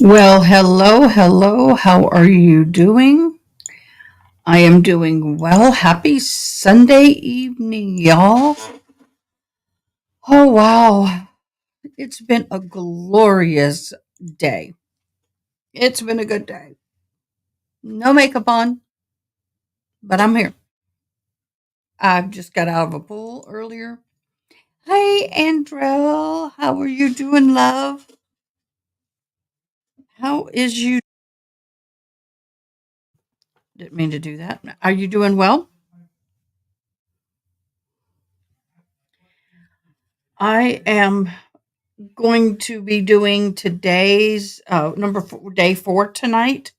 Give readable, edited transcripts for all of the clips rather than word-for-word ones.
Well, hello, hello. How are you doing? I am doing well. Happy Sunday evening, y'all. Oh, wow. It's been a glorious day. It's been a good day. No makeup on, but I'm here. I've just got out of a pool earlier. Hey, Andrell. How are you doing, love? How is you? Didn't mean to do that. Are you doing well? I am going to be doing today's day 4 tonight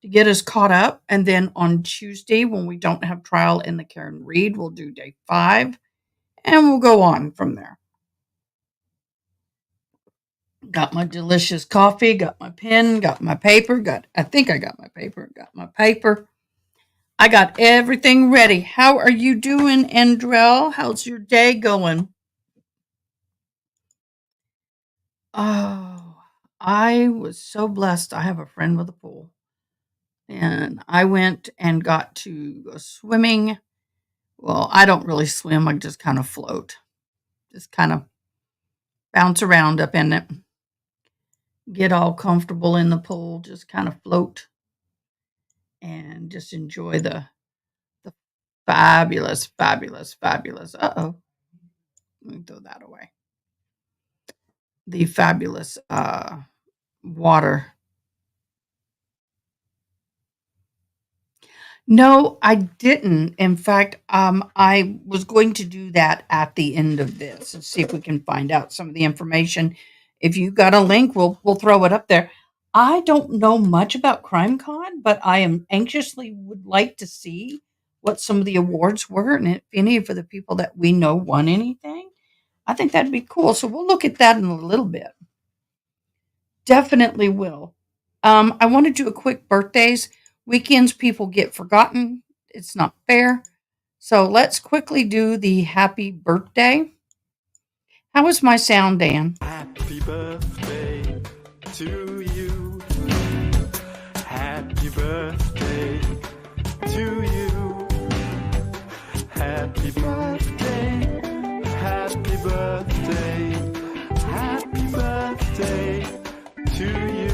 to get us caught up, and then on Tuesday when we don't have trial in the Karen Reed, we'll do day 5, and we'll go on from there. Got my delicious coffee, got my pen, got my paper, I think I got my paper. I got everything ready. How are you doing, Andrell? How's your day going? Oh, I was so blessed. I have a friend with a pool. And I went and got to go swimming. Well, I don't really swim, I just kind of float, just kind of bounce around up in it, get all comfortable in the pool, just kind of float and just enjoy the fabulous, fabulous, fabulous. Uh-oh, let me throw that away. The fabulous water. No, I didn't. In fact, I was going to do that at the end of this and see if we can find out some of the information. If you got a link, we'll throw it up there. I don't know much about CrimeCon, but I am anxiously would like to see what some of the awards were and if any of the people that we know won anything. I think that'd be cool. So we'll look at that in a little bit. Definitely will. I want to do a quick birthdays. Weekends people get forgotten. It's not fair. So let's quickly do the happy birthday. How is my sound, Dan? Happy birthday to you. Happy birthday to you. Happy birthday. Happy birthday. Happy birthday to you.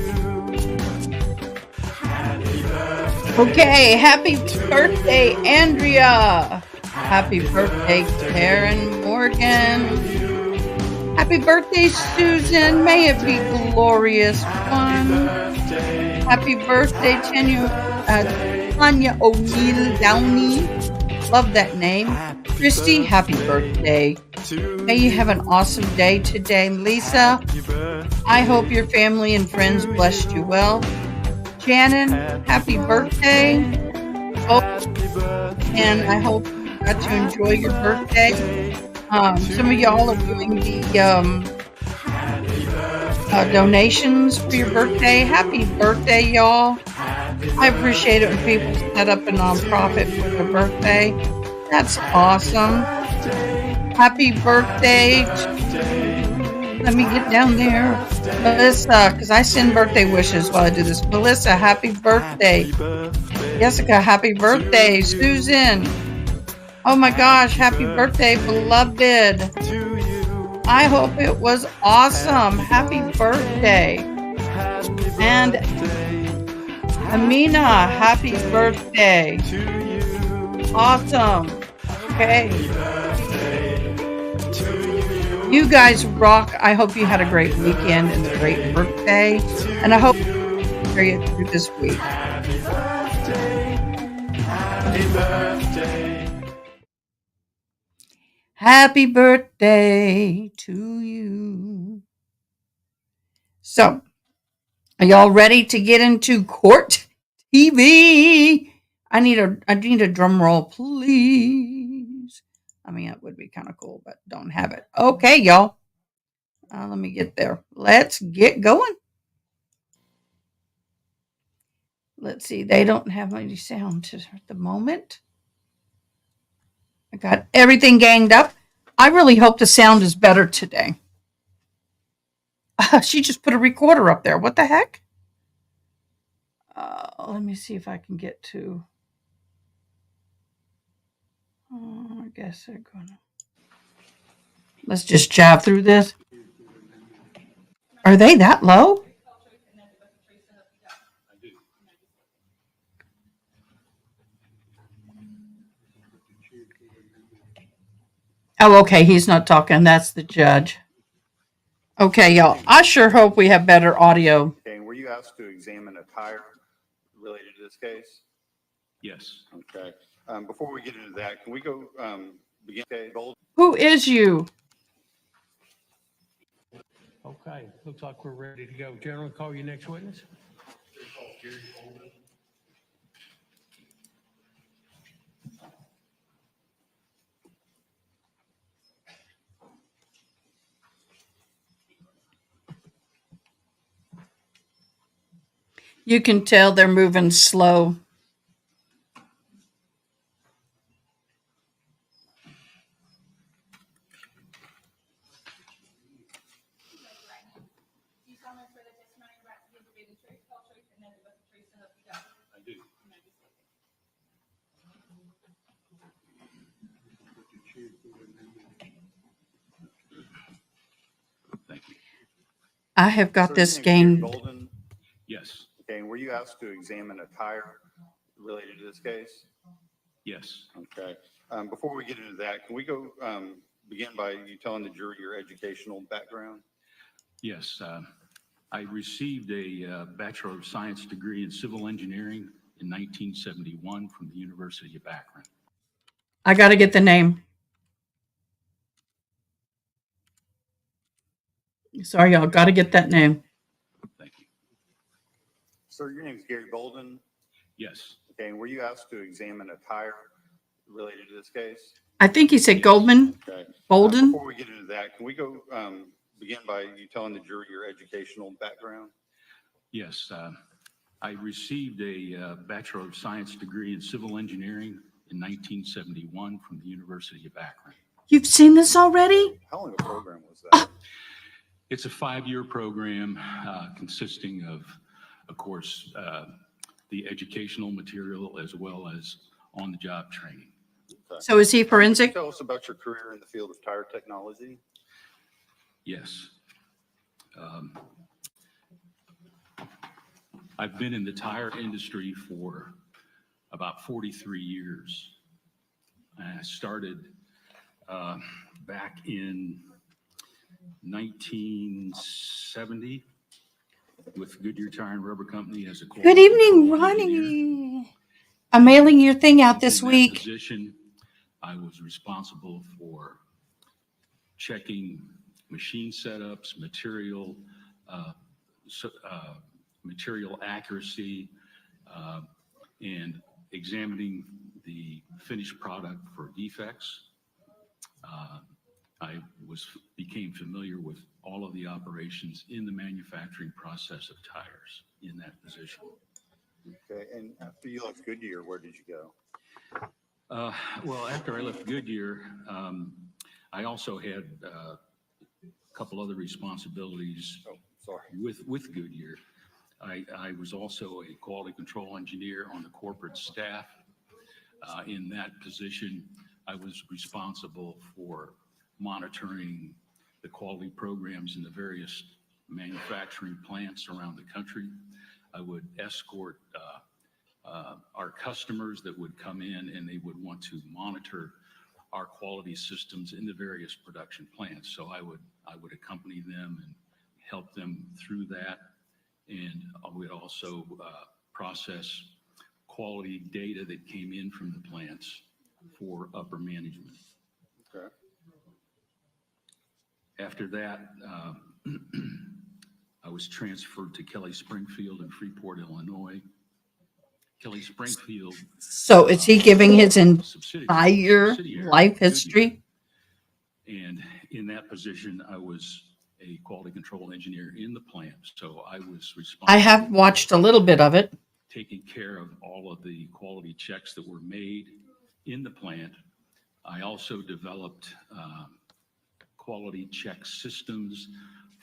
Happy birthday. Okay, happy birthday, Andrea. Happy birthday, Karen Morgan. Happy birthday, Susan. May it be glorious fun. Happy birthday, Tanya O'Neill Downey. Love that name. Christy, happy birthday. May you have an awesome day today. Lisa, I hope your family and friends blessed you well. Shannon, happy birthday. Oh, and I hope you got to enjoy your birthday. Some of y'all are doing the donations for your birthday. Happy birthday, y'all. I appreciate it when people set up a nonprofit for their birthday. That's awesome. Happy birthday. Let me get down there. Melissa, because I send birthday wishes while I do this. Melissa, happy birthday. Jessica, happy birthday. Susan, oh my gosh, happy birthday, beloved. I hope it was awesome. Happy birthday. And Amina, happy birthday. Awesome. Okay. You guys rock. I hope you had a great weekend and a great birthday. And I hope you carry it through this week. Happy birthday. Happy birthday to you. So, are y'all ready to get into court TV? I need a drum roll, please. I mean, it would be kind of cool, but don't have it. Okay, y'all. Let me get there. Let's get going. Let's see. They don't have any sound at the moment. I got everything ganged up. I really hope the sound is better today. She just put a recorder up there. What the heck? Let me see if I can get to. I guess they're gonna. Let's just jab through this. Are they that low? Oh, okay. He's not talking. That's the judge. Okay, y'all. I sure hope we have better audio. Okay, and were you asked to examine a tire related to this case? Yes. Okay. Before we get into that, can we go begin? Okay, Gold. Who is you? Okay, looks like we're ready to go. General, call your next witness. You can tell they're moving slow. I do. Thank you. I have got Sir, this your name's Gary game. Golden. Yes. Okay, and were you asked to examine a tire related to this case? Yes. Okay. Before we get into that, can we go begin by you telling the jury your educational background? Yes. I received a Bachelor of Science degree in Civil Engineering in 1971 from the University of Akron. I got to get the name. Sorry, y'all. Got to get that name. Thank you. Sir, your name's Gary Golden. Yes. Okay, and were you asked to examine a tire related to this case? I think he said Goldman. Okay. Bolden. Before we get into that, can we go begin by you telling the jury your educational background? Yes. I received a Bachelor of Science degree in Civil Engineering in 1971 from the University of Akron. You've seen this already? How long a program was that? It's a 5-year program consisting of course, the educational material as well as on-the-job training. Okay. So is he forensic? Tell us about your career in the field of tire technology. Yes. I've been in the tire industry for about 43 years. I started back in 1970 with Goodyear Tire and Rubber Company as a Good quality evening, control engineer. Ronnie. I'm mailing your thing out this In that week. position, I was responsible for checking machine setups, material accuracy, and examining the finished product for defects. I became familiar with all of the operations in the manufacturing process of tires in that position. Okay, and after you left Goodyear, where did you go? Well, after I left Goodyear, I also had a couple other responsibilities Oh, sorry. with Goodyear. I was also a quality control engineer on the corporate staff. In that position, I was responsible for monitoring the quality programs in the various manufacturing plants around the country. I would escort our customers that would come in and they would want to monitor our quality systems in the various production plants. So I would accompany them and help them through that. And I would also process quality data that came in from the plants for upper management. Okay. After that, I was transferred to Kelly Springfield in Freeport, Illinois. Kelly Springfield. So is he giving his entire subsidiary life of Goodyear. history? And in that position, I was a quality control engineer in the plant. So I was responsible. I have watched a little bit of it. Taking care of all of the quality checks that were made in the plant. I also developed quality check systems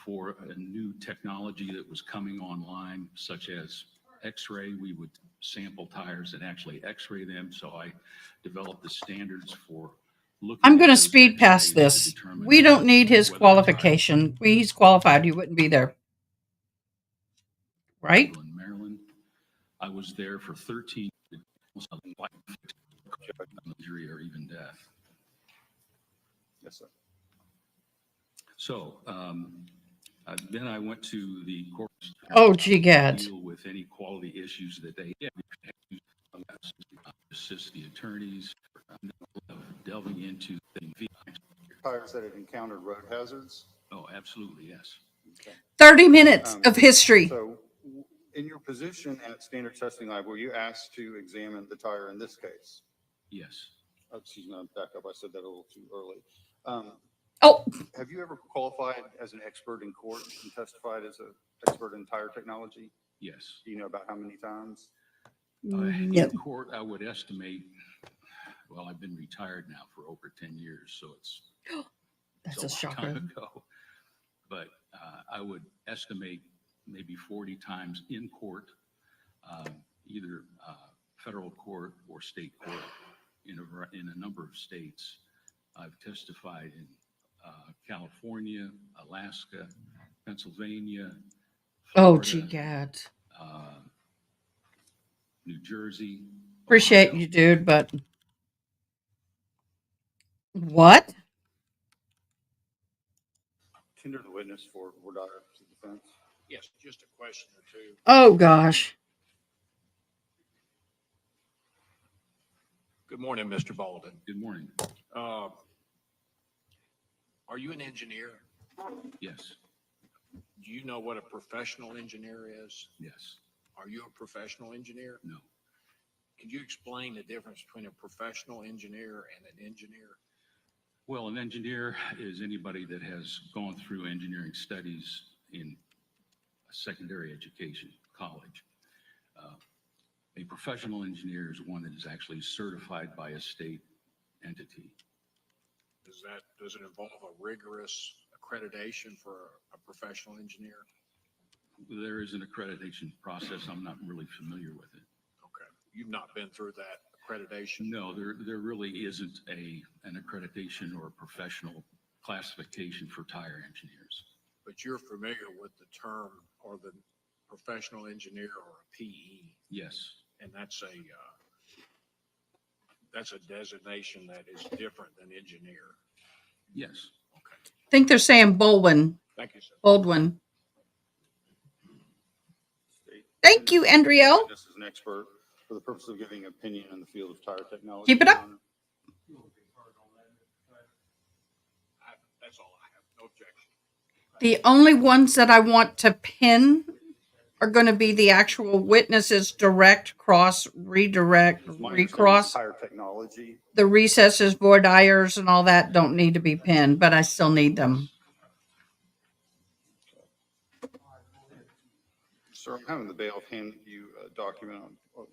for a new technology that was coming online, such as X-ray. We would sample tires and actually X-ray them. So I developed the standards for looking. I'm going to at those speed past X-rays to this. determine We don't need his whether a tire qualification. He's qualified. He wouldn't be there. Right? in Maryland. I was there for 13 injury or even death. Yes, sir. So then I went to the court. Oh, gee, gad. Deal with any quality issues that they assist the attorneys delving into the Tires that had encountered road hazards. Oh, absolutely, yes. Okay. 30 minutes of history. So in your position at Standard Testing Lab, were you asked to examine the tire in this case? Yes. Oh, excuse me, back up. I said that a little too early. Oh, Have you ever qualified as an expert in court and testified as an expert in tire technology? Yes. Do you know about how many times? no. In court, I would estimate, well, I've been retired now for over 10 years, so it's That's a long shocker. time ago. But I would estimate maybe 40 times in court, either federal court or state court in a number of states. I've testified in California, Alaska, Pennsylvania, Oh, Florida, gee, gad. New Jersey. Appreciate Ohio. you, dude, but what? Tender the witness for Dyer's defense. Yes, just a question or two. Oh, gosh. Good morning, Mr. Bolden. Good morning. Are you an engineer? Yes, Do you know what a professional engineer is? yes, Are you a professional engineer? no. Could you explain the difference between a professional engineer and an engineer? Well, an engineer is anybody that has gone through engineering studies in a secondary education, college. A professional engineer is one that is actually certified by a state entity. Does it involve a rigorous accreditation for a professional engineer? There is an accreditation process. I'm not really familiar with it. Okay. You've not been through that accreditation? No, there really isn't an accreditation or a professional classification for tire engineers. But you're familiar with the term or the professional engineer or a PE? Yes, And that's a designation that is different than engineer. yes. Okay. I think they're saying Baldwin. Thank you, sir. Baldwin. State. Thank you, Andriel. This is an expert for the purpose of giving opinion in the field of tire technology. Keep it up. That's all I have. No objection. The only ones that I want to pin are going to be the actual witnesses, direct, cross, redirect, My understanding is recross. Tire technology. The recesses, voir dires, and all that don't need to be pinned, but I still need them. Sir, I'm having the bailiff hand you a document on.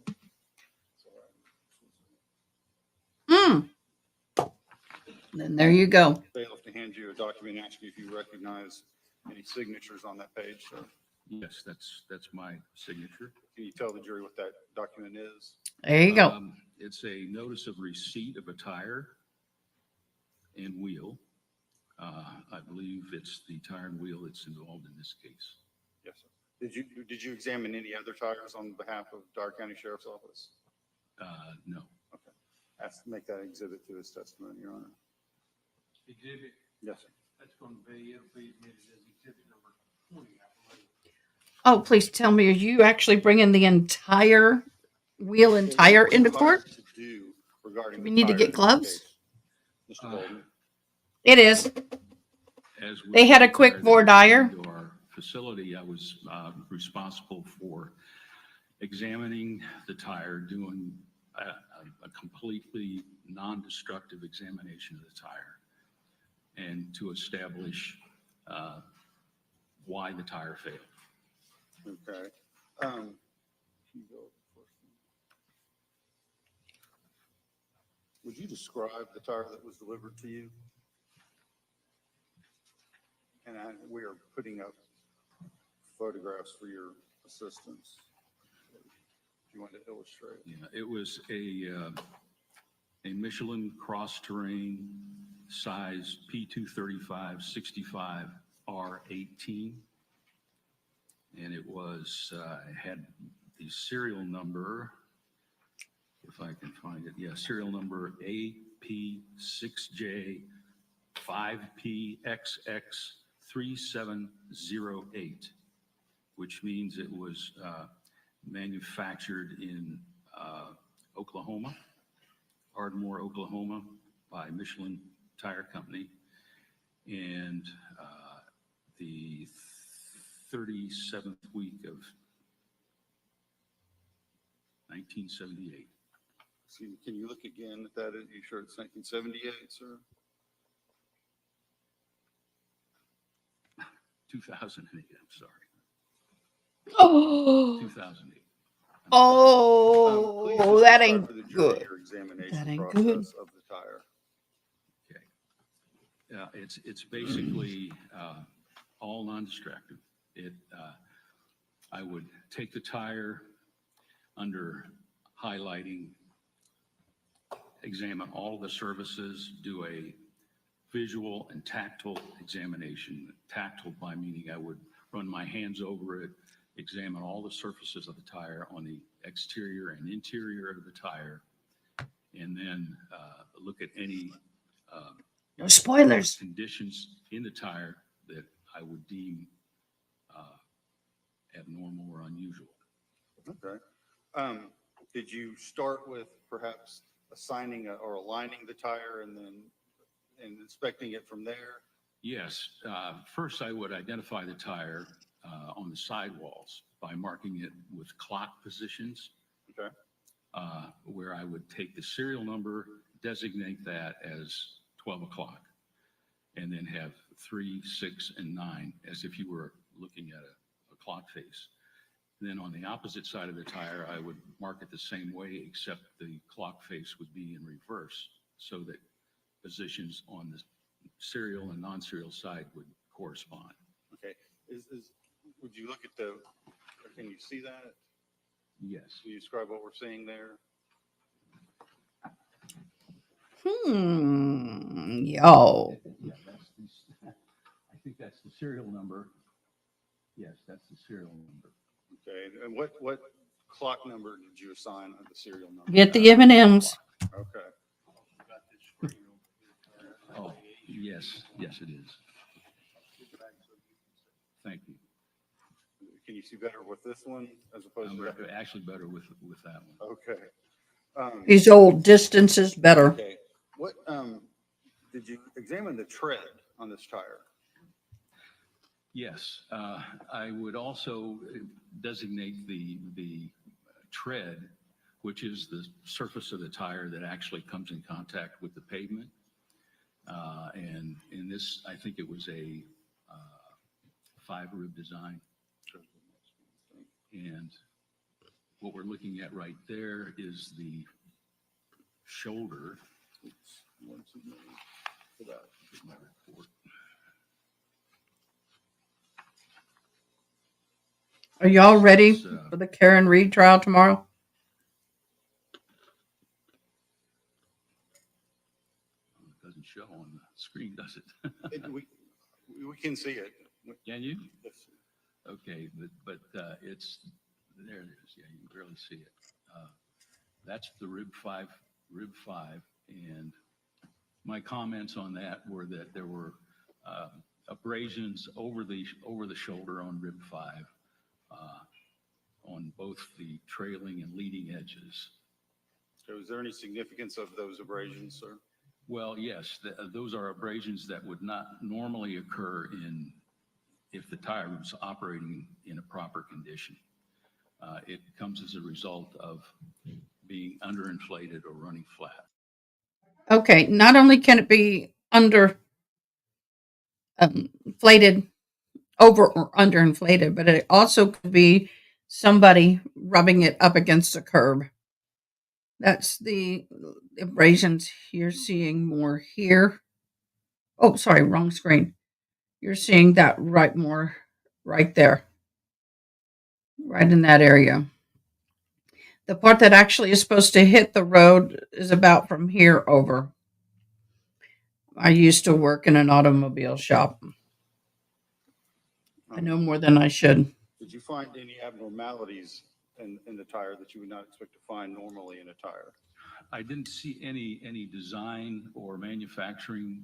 Then there you go. Bailiff to hand you a document asking if you recognize any signatures on that page. So Yes, that's my signature. can you tell the jury what that document is? There you go. It's a notice of receipt of a tire and wheel. I believe it's the tire and wheel that's involved in this case. Yes, sir. Did you examine any other tires on behalf of Dyer County Sheriff's Office? No. Okay. Make that exhibit to his testimony, Your Honor. Exhibit, Yes, sir. that's going to be, it'll be admitted as exhibit number 20, I believe. Oh, please tell me, are you actually bringing the entire wheel and tire into court? To do regarding. We the need to tire get in this gloves? case. Mr. Bolden. It is. As with They had a the quick tire voir that dire. came to our facility, I was responsible for examining the tire, doing a completely non-destructive examination of the tire, and to establish why the tire failed. Okay. Would you describe the tire that was delivered to you? And we are putting up photographs for your assistance. If you want to illustrate. Yeah, it was a Michelin cross-terrain size P235 65 R18. And it was, had the serial number, if I can find it, yeah, serial number AP6J5PXX3708, which means it was manufactured in Oklahoma, Ardmore, Oklahoma, by Michelin Tire Company. And the 37th week of 1978. Excuse me, can you look again at that? Are you sure it's 1978, sir? 2008, I'm sorry. Oh, 2008. oh, Please that describe ain't for the jury good. your examination That ain't process good. of the tire. Okay. It's basically all non-destructive. I would take the tire under highlighting, examine all the surfaces, do a visual and tactile examination. Tactile by meaning I would run my hands over it, examine all the surfaces of the tire on the exterior and interior of the tire, and then look at any No spoilers. conditions in the tire that I would deem abnormal or unusual. Okay. Did you start with perhaps assigning or aligning the tire and then inspecting it from there? Yes. First, I would identify the tire on the sidewalls by marking it with clock positions. Okay. Where I would take the serial number, designate that as 12 o'clock, and then have 3, 6, and 9 as if you were looking at a clock face. Then on the opposite side of the tire, I would mark it the same way, except the clock face would be in reverse, so that positions on the serial and non-serial side would correspond. Okay. Would you look at can you see that? Yes. Can you describe what we're seeing there? Yo. Yeah, I think that's the serial number. Yes, that's the serial number. Okay. And what clock number did you assign on the serial number? Get the M&Ms. Okay. Oh, yes, yes, it is. Thank you. Can you see better with this one as opposed to that? Actually better with that one. Okay. These old distances better. Okay. What did you examine the tread on this tire? Yes, I would also designate the tread, which is the surface of the tire that actually comes in contact with the pavement. And in this, I think it was a 5-rib design. And what we're looking at right there is the shoulder. Oops, my report. Are y'all ready It's, for the Karen Reed trial tomorrow? It doesn't show on the screen, does it? We can see it. Can you? Yes. Okay, but it's, there it is. Yeah, you can barely see it. That's the rib five, and my comments on that were that there were abrasions over the shoulder on rib 5, on both the trailing and leading edges. So is there any significance of those abrasions, sir? Well, yes, those are abrasions that would not normally occur if the tire was operating in a proper condition. It comes as a result of being underinflated or running flat. Okay, not only can it be under inflated over or underinflated, but it also could be somebody rubbing it up against a curb. That's the abrasions you're seeing more here. Oh, sorry, wrong screen. You're seeing that right more right there, right in that area. The part that actually is supposed to hit the road is about from here over. I used to work in an automobile shop. I know more than I should. Did you find any abnormalities in the tire that you would not expect to find normally in a tire? I didn't see any design or manufacturing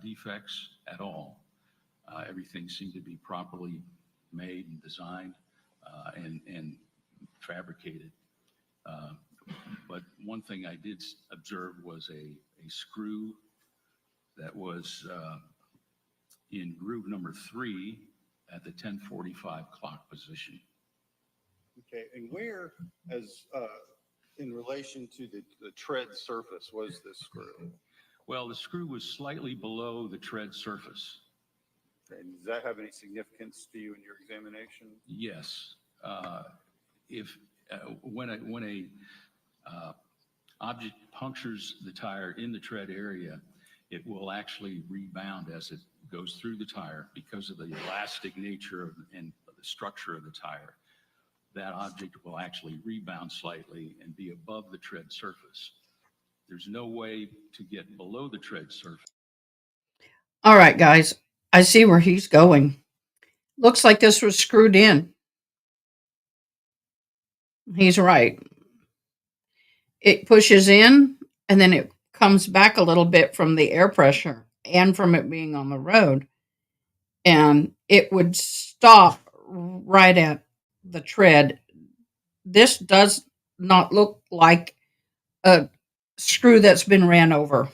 defects at all. Everything seemed to be properly made and designed and fabricated. But one thing I did observe was a screw that was in groove number 3 at the 10:45 clock position. Okay, and where, as in relation to the tread surface, was this screw? Well, the screw was slightly below the tread surface. And does that have any significance to you in your examination? Yes. If when a object punctures the tire in the tread area, it will actually rebound as it goes through the tire because of the elastic nature and the structure of the tire. That object will actually rebound slightly and be above the tread surface. There's no way to get below the tread surface. All right, guys, I see where he's going. Looks like this was screwed in. He's right. It pushes in and then it comes back a little bit from the air pressure and from it being on the road. And it would stop right at the tread. This does not look like a screw that's been ran over.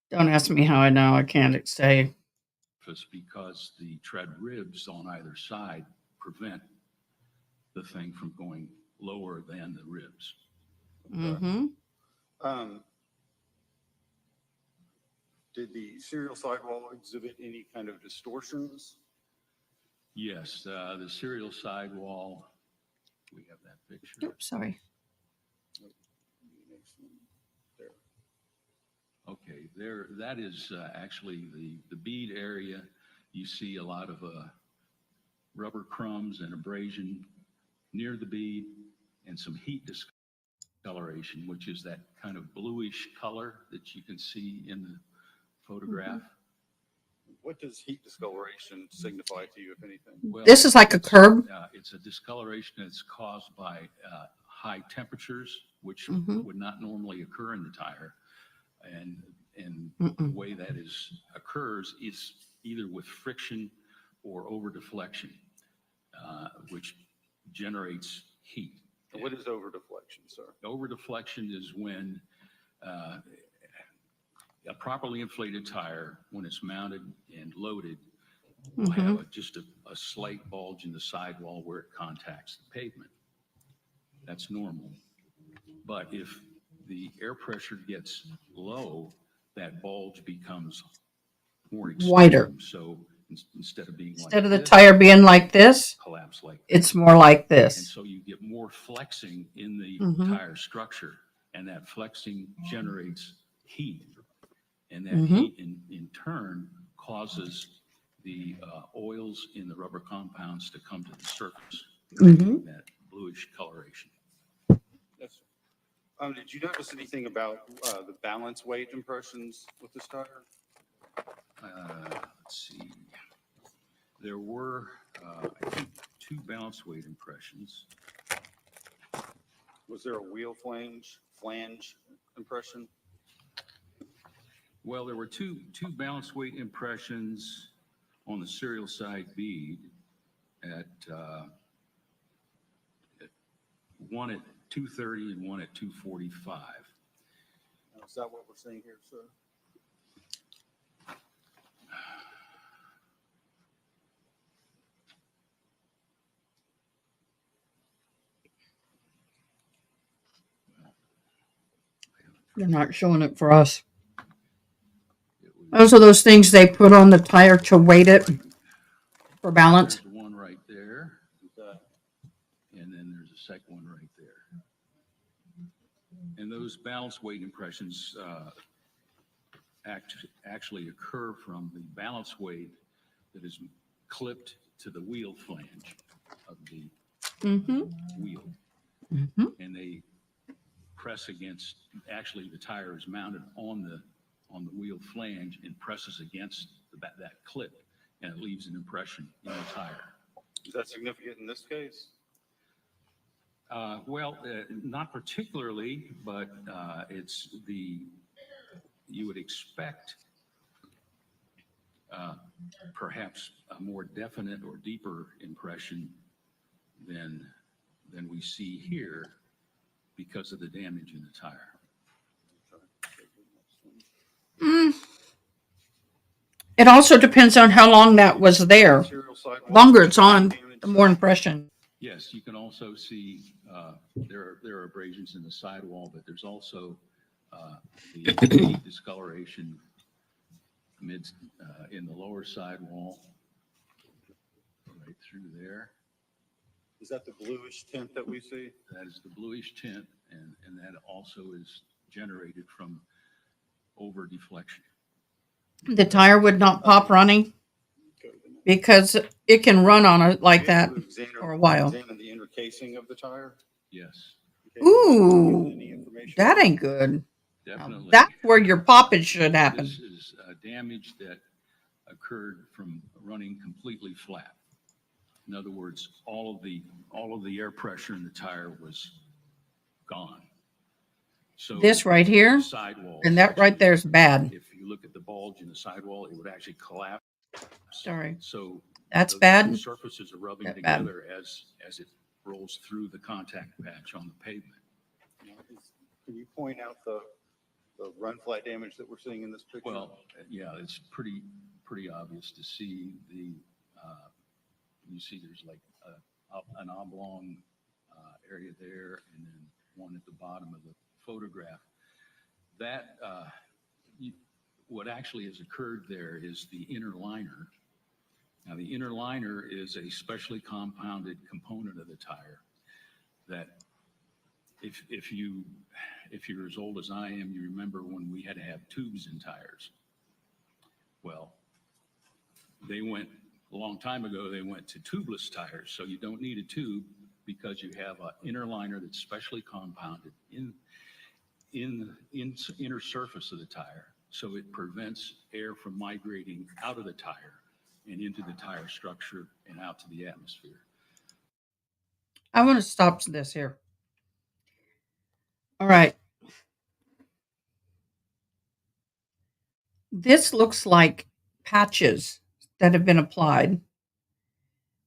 Don't ask me how I know. I can't say. Because the tread ribs on either side prevent the thing from going lower than the ribs. Mm-hmm. Did the serial sidewall exhibit any kind of distortions? Yes, the serial sidewall, we have that picture. Oops, sorry. There. Okay, there, that is actually the bead area. You see a lot of rubber crumbs and abrasion near the bead and some heat discoloration, which is that kind of bluish color that you can see in the photograph. What does heat discoloration signify to you, if anything? Well, This is like a curb. It's a discoloration that's caused by high temperatures, which Mhm. would not normally occur in the tire. And Mm-mm. the way that occurs is either with friction or over deflection, which generates heat. And what is over deflection, sir? Over deflection is when a properly inflated tire, when it's mounted and loaded, will have just a slight bulge in the sidewall where it contacts the pavement. That's normal. But if the air pressure gets low, that bulge becomes more extreme. Wider. So instead of being Instead like of the this, tire being like this, collapse like it's more like and this. so you get more flexing in the Mhm. tire structure, and that flexing generates heat. And that Mhm. heat in turn causes the oils in the rubber compounds to come to the surface, Mhm. creating that bluish coloration. Yes, sir. Did you notice anything about the balance weight impressions with this tire? Let's see. There were, I think, 2 balance weight impressions. Was there a wheel flange impression? Well, there were two balance weight impressions on the serial side bead at one at 230 and one at 245. Is that what we're seeing here, sir? They're not showing it for us. It was- Those are those things they put on the tire to weight it. for balance. There's one right there, Okay. and then there's a second one right there. And those balance weight impressions actually occur from the balance weight that is clipped to the wheel flange of the Mm-hmm. wheel. Mm-hmm. And they press against, actually the tire is mounted on the wheel flange and presses against that clip, and it leaves an impression in the tire. Is that significant in this case? Well, not particularly, but you would expect perhaps a more definite or deeper impression than we see here because of the damage in the tire. It also depends on how long that was there. Serial sidewalk Longer it's on, damage? the more impression. Yes, you can also see there are abrasions in the sidewall, but there's also the discoloration in the lower sidewall, right through there. Is that the bluish tint that we see? That is the bluish tint, and that also is generated from over deflection. The tire would not pop running because it can run on it like that for a while. Examine the inner casing of the tire. Yes, Okay, Ooh, any information? that ain't good. Now, definitely. that's where your poppage should happen. This is damage that occurred from running completely flat. In other words, all of the air pressure in the tire was gone. So This right here, sidewall, and that right there is bad. if you look at the bulge in the sidewall, it would actually collapse. Sorry. So That's the bad. surfaces are rubbing That's bad. together as it rolls through the contact patch on the pavement. Can you point out the run flat damage that we're seeing in this picture? Well, yeah, it's pretty obvious to see you see there's like an oblong area there, and then one at the bottom of the photograph. That what actually has occurred there is the inner liner. Now, the inner liner is a specially compounded component of the tire that if you're as old as I am, you remember when we had to have tubes in tires. Well, a long time ago, they went to tubeless tires, so you don't need a tube because you have an inner liner that's specially compounded in the inner surface of the tire, so it prevents air from migrating out of the tire and into the tire structure and out to the atmosphere. I want to stop this here. All right. This looks like patches that have been applied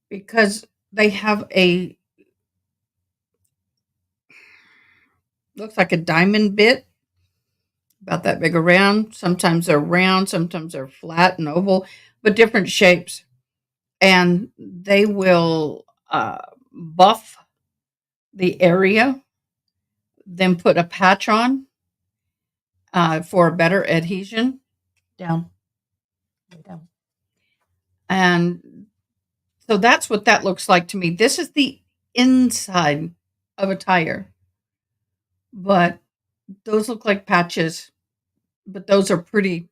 because they have looks like a diamond bit about that big around. Sometimes they're round, sometimes they're flat and oval, but different shapes. And they will buff the area, then put a patch on for a better adhesion. Down. And so that's what that looks like to me. This is the inside of a tire, but those look like patches, but those are pretty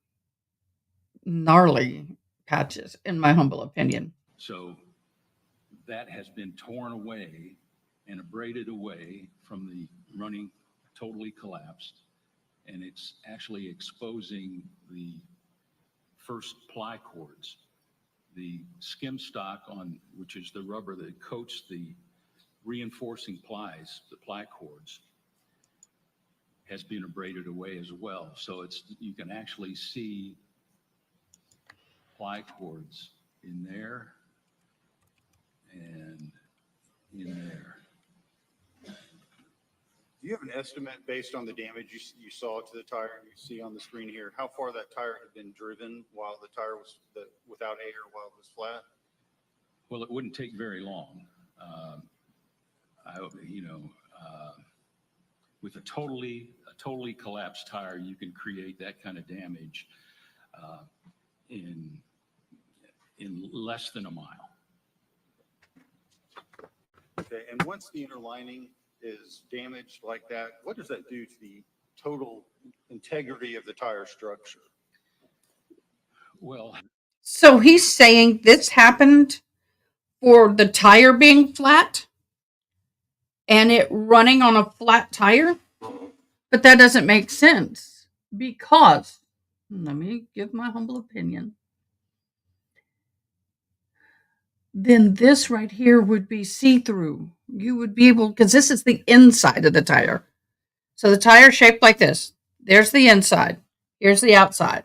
gnarly patches, in my humble opinion. So that has been torn away and abraded away from the running totally collapsed, and it's actually exposing the first ply cords. The skim stock which is the rubber that coats the reinforcing plies, the ply cords, has been abraded away as well. So you can actually see ply cords in there and in there. Do you have an estimate based on the damage you saw to the tire you see on the screen here? How far that tire had been driven while the tire was without air while it was flat? Well, it wouldn't take very long. With a totally collapsed tire, you can create that kind of damage in less than a mile. Okay, and once the inner lining is damaged like that, what does that do to the total integrity of the tire structure? Well, So he's saying this happened for the tire being flat and it running on a flat tire? But that doesn't make sense because, let me give my humble opinion. Then this right here would be see through. You would be able, because this is the inside of the tire. So the tire shaped like this. There's the inside. Here's the outside.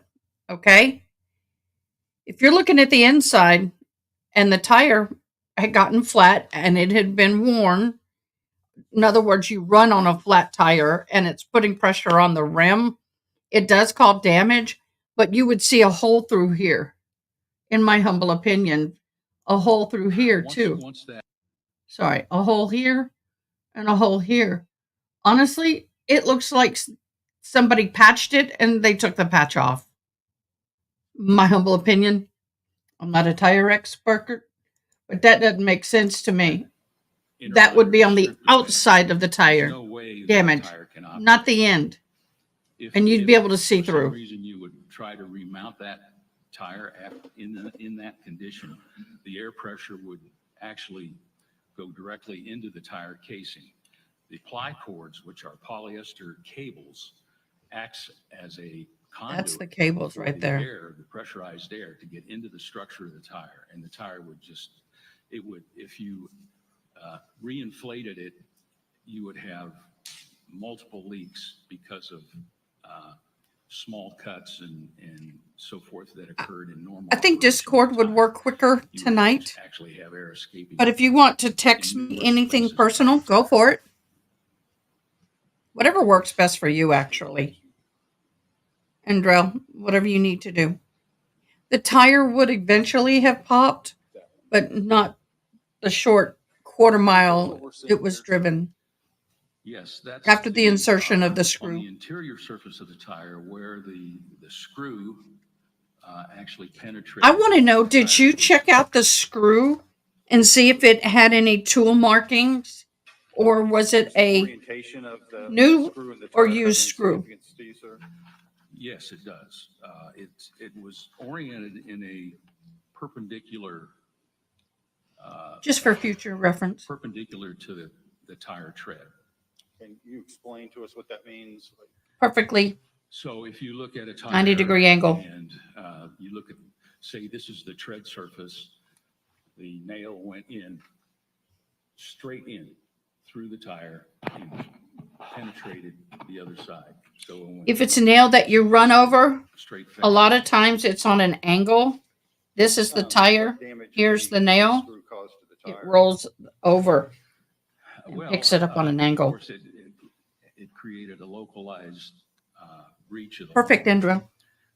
Okay? If you're looking at the inside and the tire had gotten flat and it had been worn, in other words, you run on a flat tire and it's putting pressure on the rim, it does cause damage, but you would see a hole through here, in my humble opinion, a hole through here too. once that Sorry, a hole here and a hole here. Honestly, it looks like somebody patched it and they took the patch off. My humble opinion. I'm not a tire expert, but that doesn't make sense to me. inner That would tire be on the is stripped away, outside of the there's tire, no way that damage, tire can not operate. the end. If- And you'd if be able to see for some through. reason you would try to remount that tire in that condition, the air pressure would actually go directly into the tire casing. The ply cords, which are polyester cables, acts as a conduit. That's the cables for right the there. air, the pressurized air, to get into the structure of the tire, and the tire would if you reinflated it, you would have multiple leaks because of small cuts and so forth that occurred in normal. I think operation of Discord the would tire. work quicker You would tonight. actually have air escaping. But if you want to text in me numerous anything places. personal, go for it. Whatever works best for you, actually. Andrell, whatever you need to do. The tire would eventually have popped, but not the short quarter mile it was driven. Yes, that's After the insertion of the on screw. the interior surface of the tire where the screw actually penetrates. I want to know, did you check out the screw and see if it had any tool markings? Or was it a Orientation of the new screw in the or tire have used any screw? significance to you, sir? Yes, it does. It was oriented in a perpendicular. Just for future reference. Perpendicular to the tire tread. Can you explain to us what that means? Perfectly. So if you look at a tire 90-degree angle. and you look at, say, this is the tread surface, the nail went in, straight in through the tire and penetrated the other side. So when If it's a nail that you run over, straight a lot of times it's on an angle. This is the tire. What damage Here's did the nail. screw cause to the It tire? rolls over. Well, picks it up on an angle. Of course, it created a localized breach of the Perfect, line. Andrea.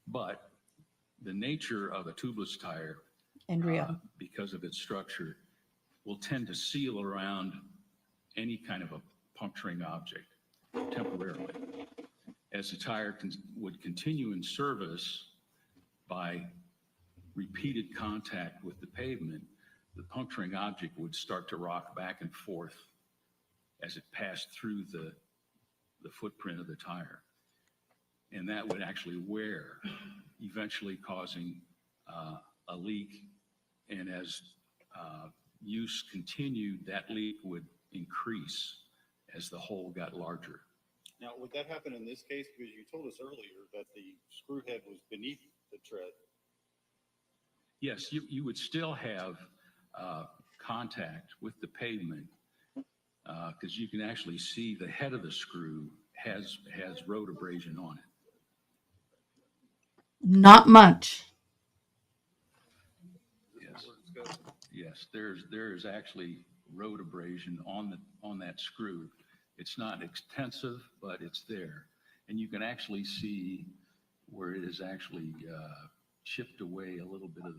But the nature of a tubeless tire, Andrea. because of its structure, will tend to seal around any kind of a puncturing object temporarily. As the tire would continue in service by repeated contact with the pavement, the puncturing object would start to rock back and forth as it passed through the footprint of the tire. And that would actually wear, eventually causing a leak. And as use continued, that leak would increase as the hole got larger. Now, would that happen in this case? Because you told us earlier that the screw head was beneath the tread. Yes, you would still have contact with the pavement because you can actually see the head of the screw has road abrasion on it. Not much. Yes, yes, there's actually road abrasion on that screw. It's not extensive, but it's there, and you can actually see where it is actually chipped away a little bit of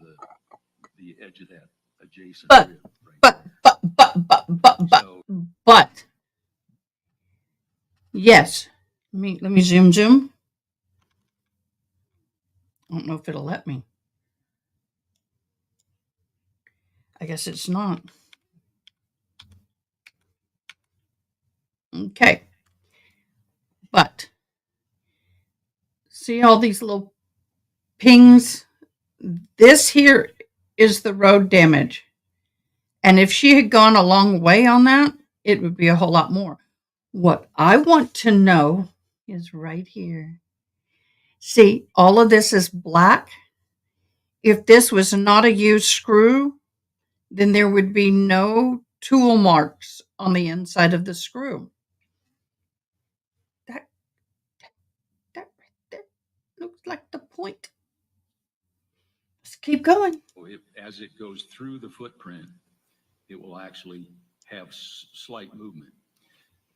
the edge of that adjacent But- rib. Right But, there. So, but. Yes. Let me zoom. I don't know if it'll let me. I guess it's not. Okay. But see all these little pings? This here is the road damage. And if she had gone a long way on that, it would be a whole lot more. What I want to know is right here. See, all of this is black. If this was not a used screw, then there would be no tool marks on the inside of the screw. That right there looks like the point. Let's keep going. As it goes through the footprint, it will actually have slight movement.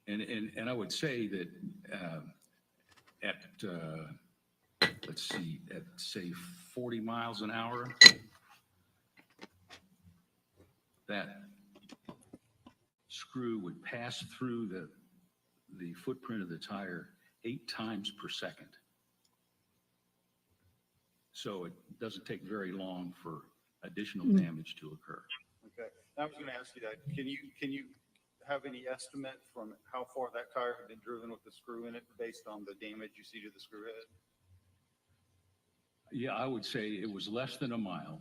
And I would say that let's see, at say 40 miles an hour, that screw would pass through the footprint of the tire 8 times per second. So it doesn't take very long for additional damage to occur. Okay, I was going to ask you that. Can you have any estimate from how far that tire had been driven with the screw in it based on the damage you see to the screw head? Yeah, I would say it was less than a mile,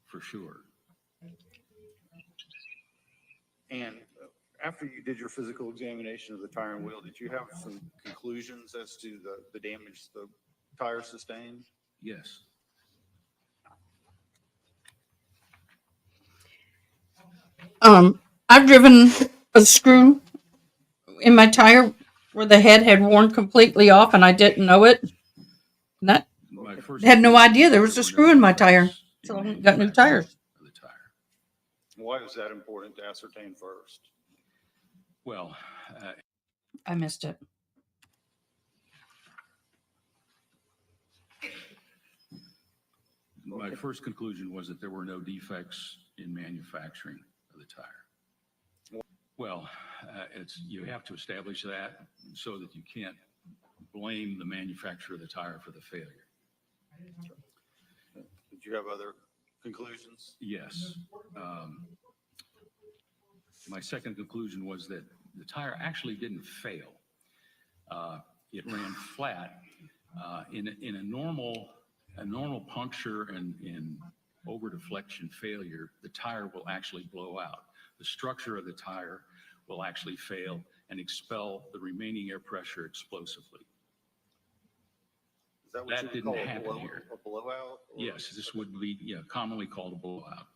for sure. And after you did your physical examination of the tire and wheel, did you have some conclusions as to the damage the tire sustained? Yes. I've driven a screw in my tire where the head had worn completely off and I didn't know it. And that My first had no idea there was there a were screw no in my defects tire. in So I got new manufacturing tires. of the tire. Why was that important to ascertain first? Well, I missed it. my first conclusion was that there were no defects in manufacturing of the tire. Well, you have to establish that so that you can't blame the manufacturer of the tire for the failure. Did you have other conclusions? Yes. My second conclusion was that the tire actually didn't fail. It ran flat. In a normal puncture and in over deflection failure, the tire will actually blow out. The structure of the tire will actually fail and expel the remaining air pressure explosively. Is that what That you would didn't call happen here. a blowout? Or- Yes, this would be commonly called a blowout.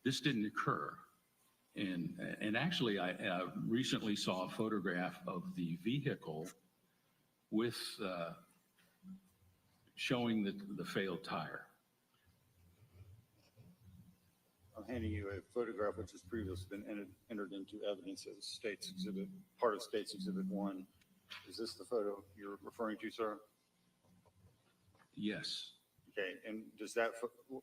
This didn't occur. And actually, I recently saw a photograph of the vehicle with showing the failed tire. I'm handing you a photograph which has previously been entered into evidence as State's Exhibit, part of State's Exhibit 1. Is this the photo you're referring to, sir? Yes. Okay, and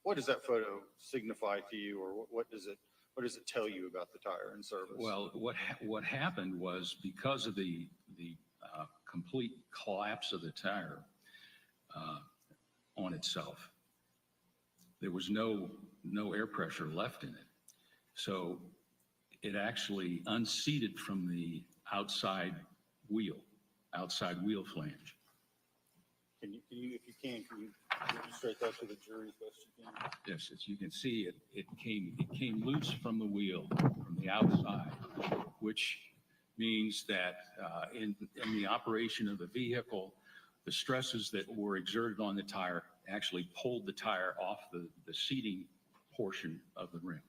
what does that photo signify to you, or what does it tell you about the tire in service? Well, what happened was because of the complete collapse of the tire on itself, there was no air pressure left in it. So it actually unseated from the outside wheel flange. Can you, if you can demonstrate that to the jury as best you can? Yes, as you can see, it came loose from the wheel from the outside, which means that in the operation of the vehicle, the stresses that were exerted on the tire actually pulled the tire off the seating portion of the rim.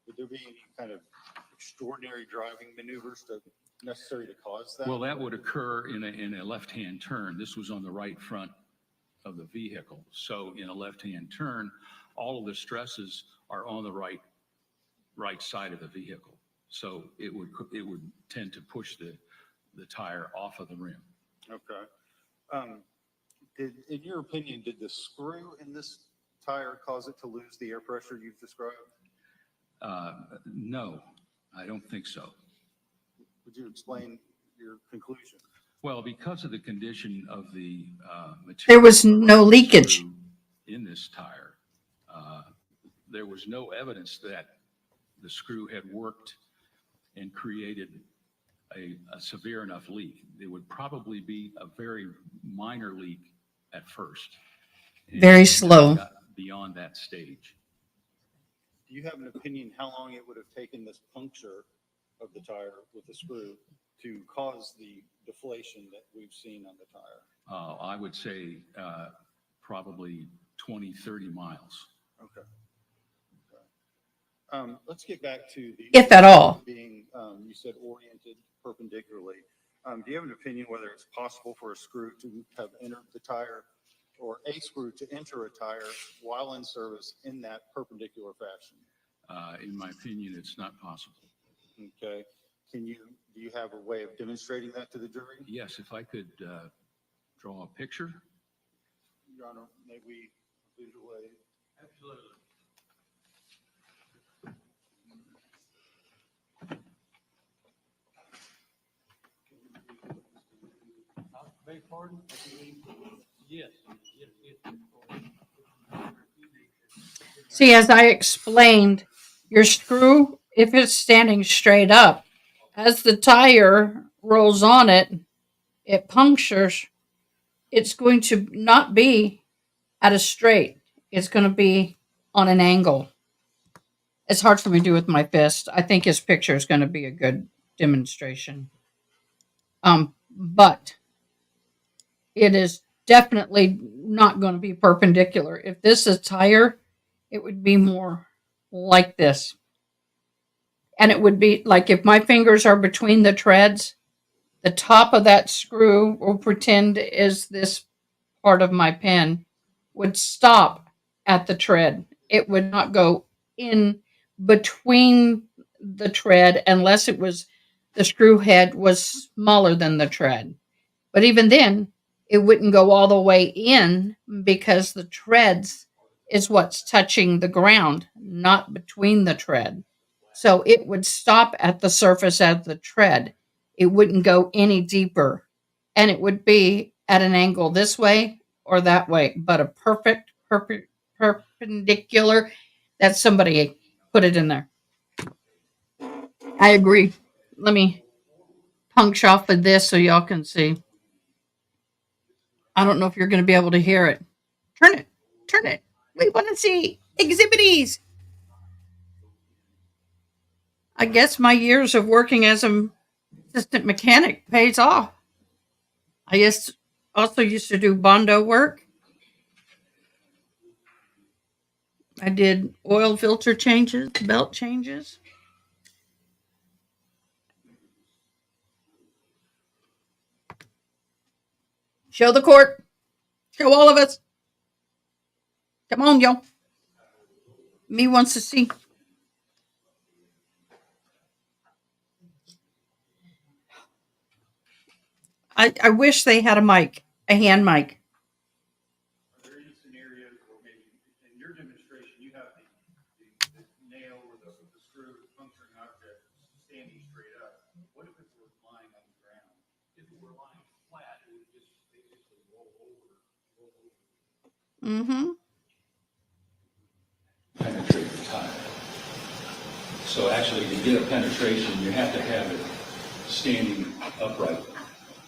Would there be any kind of extraordinary driving maneuvers necessary to cause that? Well, that would occur in a left-hand turn. This was on the right front of the vehicle. So in a left-hand turn, all of the stresses are on the right side of the vehicle. So it would tend to push the tire off of the rim. Okay. In your opinion, did the screw in this tire cause it to lose the air pressure you've described? No, I don't think so. Would you explain your conclusion? Well, because of the condition of the material, There was no leakage in this tire. There was no evidence that the screw had worked and created a severe enough leak. It would probably be a very minor leak at first. and Very never slow. got Beyond that stage. Do you have an opinion how long it would have taken this puncture of the tire with the screw to cause the deflation that we've seen on the tire? I would say probably 20, 30 miles. Okay. Let's get back to the. If at all. Being, you said oriented perpendicularly. Do you have an opinion whether it's possible for a screw to have entered the tire or a screw to enter a tire while in service in that perpendicular fashion? In my opinion, it's not possible. Okay. Do you have a way of demonstrating that to the jury? Yes, if I could draw a picture. Your Honor, may we visual aid? Absolutely. Beg pardon? Yes, yes. See, as I explained, your screw, if it's standing straight up, as the tire rolls on it, it punctures. It's going to not be at a straight. It's going to be on an angle. It's hard for me to do with my fist. I think his picture is going to be a good demonstration. But it is definitely not going to be perpendicular. If this is a tire, it would be more like this. And it would be like if my fingers are between the treads, the top of that screw, we'll pretend is this part of my pen, would stop at the tread. It would not go in between the tread unless it was the screw head was smaller than the tread. But even then, it wouldn't go all the way in because the treads is what's touching the ground, not between the tread. So it would stop at the surface of the tread. It wouldn't go any deeper. And it would be at an angle this way or that way, but a perfect perpendicular, that somebody put it in there. I agree. Let me puncture off of this so y'all can see. I don't know if you're going to be able to hear it. Turn it. Turn it. We want to see exhibits. I guess my years of working as an assistant mechanic pays off. I also used to do Bondo work. I did oil filter changes, belt changes. Show the court. Show all of us. Come on, y'all. Me wants to see. I wish they had a mic, a hand mic. Are there any scenarios where maybe in your demonstration, you have the nail or the screw puncturing object standing straight up? What if it were lying on the ground? If it were lying flat, it would just basically roll over. Mm-hmm. Penetrate the tire. So actually, to get a penetration, you have to have it standing upright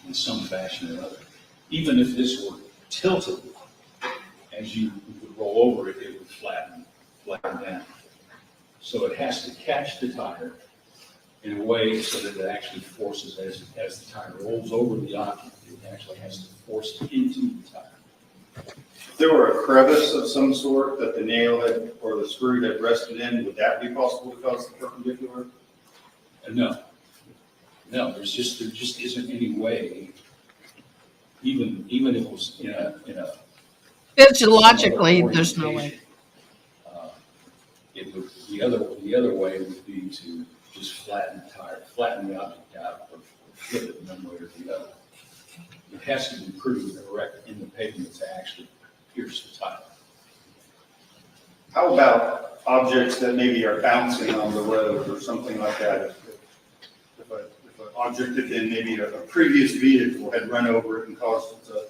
in some fashion or other. Even if this were tilted, as you would roll over it, it would flatten down. So it has to catch the tire in a way so that it actually forces, as the tire rolls over the object, it actually has to force it into the tire. If there were a crevice of some sort that the nail had or the screw had rested in, would that be possible to cause the perpendicular? No, there just isn't any way, even if it was in a Physiologically, there's no way. It would, the other way would be to just flatten the tire, flatten the object out, or flip it one way or the other. It has to be pretty erect in the pavement to actually pierce the tire. How about objects that maybe are bouncing on the road or something like that? If an object had been maybe a previous vehicle had run over it and caused it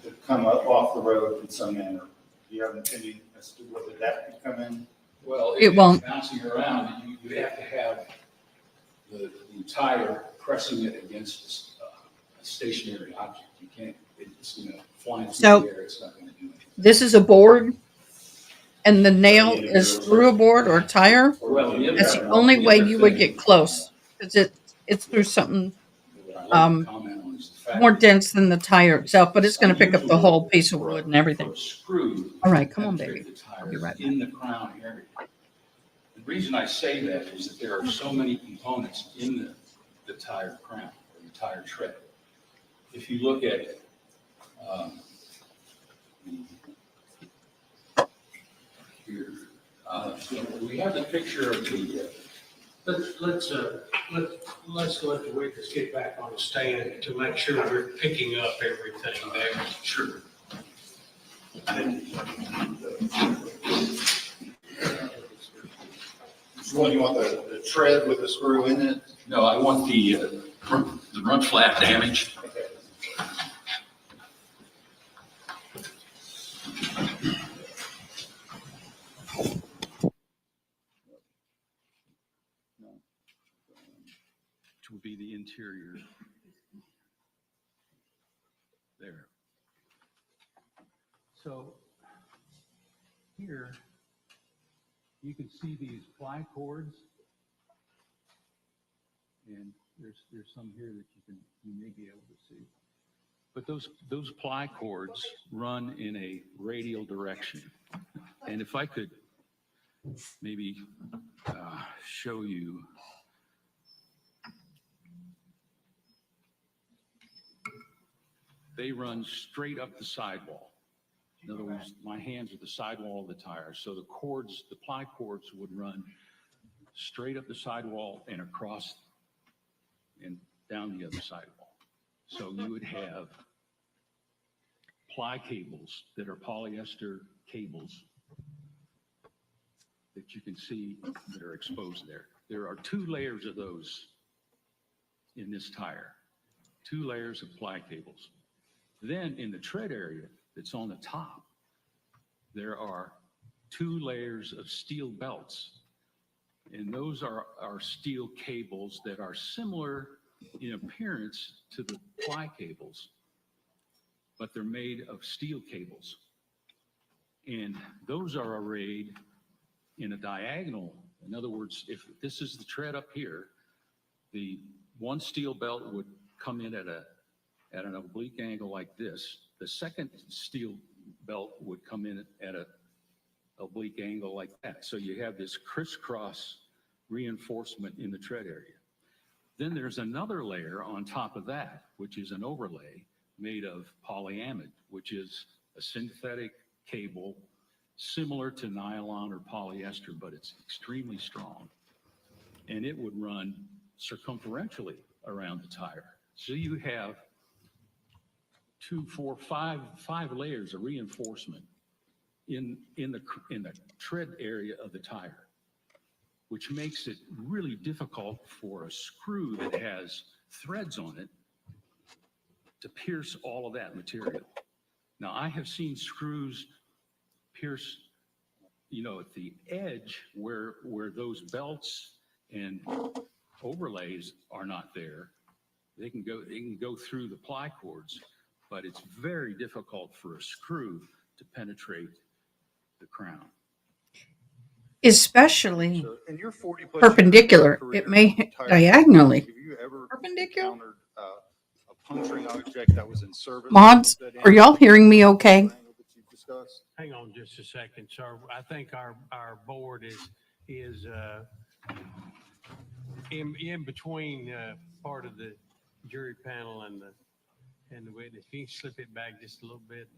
to come up off the road in some manner. Do you have an opinion as to whether that could come in? Well, It if won't. it's bouncing around, you have to have the tire pressing it against a stationary object. You can't, it's, flying through So- the air, it's not gonna do anything. This is a board, and the nail is through a board or tire. Well, That's the only way you would get close, because it's through something What I'd like to comment on is the fact more that dense than the tire itself, but it's going to pick up the whole piece of wood and everything. for a screw All right, to come on, penetrate baby. the I'll be tire right back. in the crown area. The reason I say that is that there are so many components in the tire crown or the tire tread. If you look at here, we have the picture of the Let's let the witness get back on the stand to make sure we're picking up everything there. sure. So you want the tread with the screw in it? No, I want the run flap damage. Which would be the interior. There. So here, you can see these ply cords. And there's some here that you may be able to see. But those ply cords run in a radial direction. And if I could maybe show you. They run straight up the sidewall. In other words, my hands are the sidewall of the tire. So the cords, the ply cords would run straight up the sidewall and across and down the other sidewall. So you would have ply cables that are polyester cables that you can see that are exposed there. There are 2 layers of those in this tire, 2 layers of ply cables. Then in the tread area that's on the top, there are 2 layers of steel belts. And those are steel cables that are similar in appearance to the ply cables, but they're made of steel cables. And those are arrayed in a diagonal. In other words, if this is the tread up here, the one steel belt would come in at an oblique angle like this. The second steel belt would come in at an oblique angle like that. So you have this crisscross reinforcement in the tread area. Then there's another layer on top of that, which is an overlay made of polyamide, which is a synthetic cable similar to nylon or polyester, but it's extremely strong. And it would run circumferentially around the tire. So you have 2, 4, 5 layers of reinforcement in the tread area of the tire, which makes it really difficult for a screw that has threads on it to pierce all of that material. Now, I have seen screws pierce, at the edge where those belts and overlays are not there. They can go through the ply cords, but it's very difficult for a screw to penetrate the crown. Especially So in your 40-plus perpendicular. career It may in tire diagonally. Have you ever Perpendicular? encountered a puncturing object that was in service? Mods, that are y'all hearing me okay? angle that you've discussed? Hang on just a second, sir. I think our board is in between part of the jury panel and the witness. Can you slip it back just a little bit?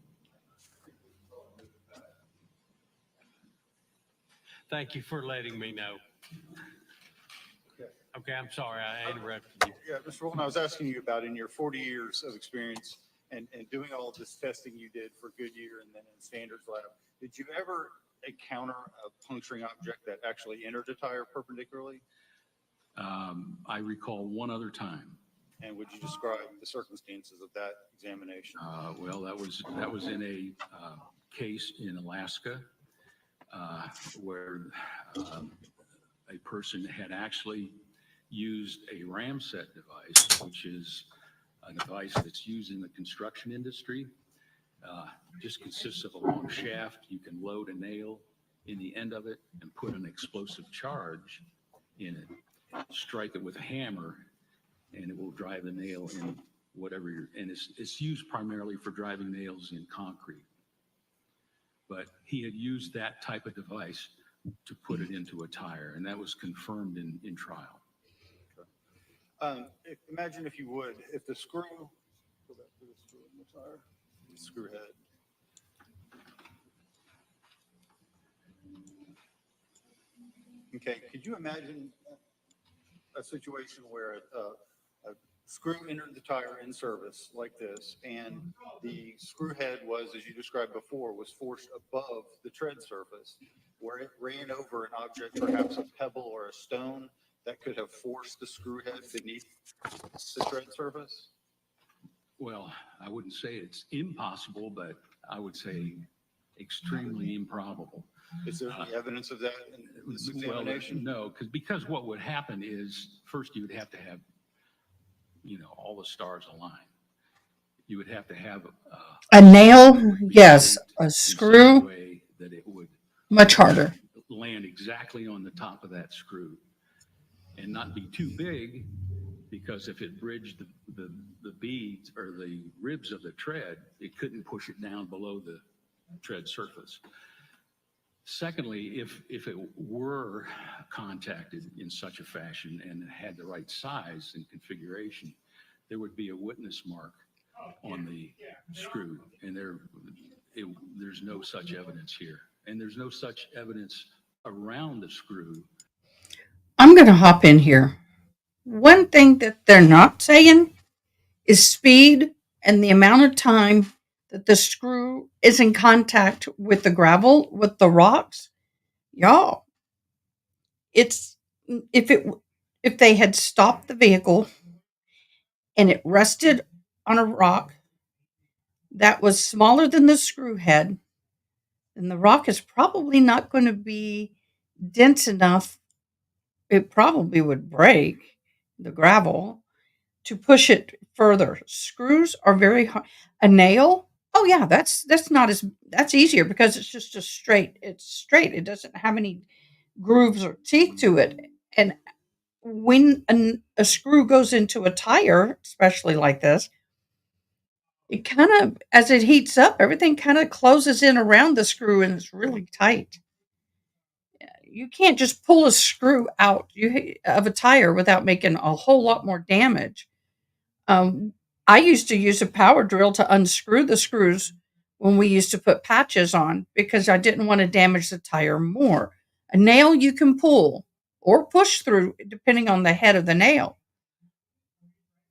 Thank you for letting me know. Okay, I'm sorry, I interrupted you. Yeah, Mr. Wilton, I was asking you about in your 40 years of experience and doing all of this testing you did for Goodyear and then in Standards Lab, did you ever encounter a puncturing object that actually entered a tire perpendicularly? I recall one other time. And would you describe the circumstances of that examination? Well, that was in a case in Alaska where a person had actually used a ramset device, which is a device that's used in the construction industry. Just consists of a long shaft. You can load a nail in the end of it and put an explosive charge in it, strike it with a hammer, and it will drive the nail in whatever and it's used primarily for driving nails in concrete. But he had used that type of device to put it into a tire, and that was confirmed in trial. Imagine if you would, if the screw, go back to the screw in the tire, the screw head. Okay, could you imagine a situation where a screw entered the tire in service like this, and the screw head was, as you described before, was forced above the tread surface, where it ran over an object, perhaps a pebble or a stone, that could have forced the screw head beneath the tread surface? Well, I wouldn't say it's impossible, but I would say extremely improbable. Is there any evidence of that in this examination? Well, no, because what would happen is, first you would have to have, all the stars align. You would have to have A nail, yes. A in such screw, way that it would much harder. land exactly on the top of that screw and not be too big, because if it bridged the beads or the ribs of the tread, it couldn't push it down below the tread surface. Secondly, if it were contacted in such a fashion and had the right size and configuration, there would be a witness mark on the screw, and there's no such evidence here. And there's no such evidence around the screw. I'm going to hop in here. One thing that they're not saying is speed and the amount of time that the screw is in contact with the gravel, with the rocks. Y'all, it's if they had stopped the vehicle and it rested on a rock that was smaller than the screw head, then the rock is probably not going to be dense enough. It probably would break the gravel to push it further. Screws are very hard. A nail, oh yeah, that's easier because it's just it's straight. It doesn't have any grooves or teeth to it. And when a screw goes into a tire, especially like this, it kind of, as it heats up, everything kind of closes in around the screw and it's really tight. You can't just pull a screw out of a tire without making a whole lot more damage. I used to use a power drill to unscrew the screws when we used to put patches on because I didn't want to damage the tire more. A nail you can pull or push through depending on the head of the nail.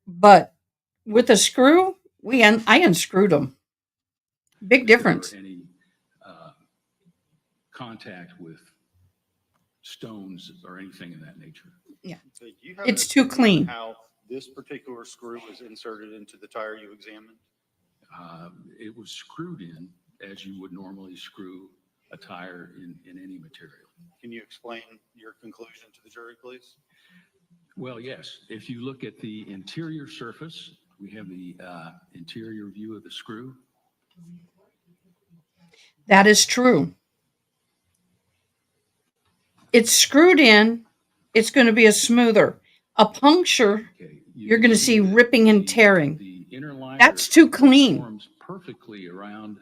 But with a screw, I unscrewed them. Big difference. Any contact with stones or anything of that nature. Yeah. So you have It's an too opinion clean. on how this particular screw was inserted into the tire you examined? It was screwed in as you would normally screw a tire in any material. Can you explain your conclusion to the jury, please? Well, yes. If you look at the interior surface, we have the interior view of the screw. That is true. It's screwed in. It's going to be a smoother. A puncture, Okay, you're going to see that ripping and tearing. The inner liner That's too clean. forms perfectly around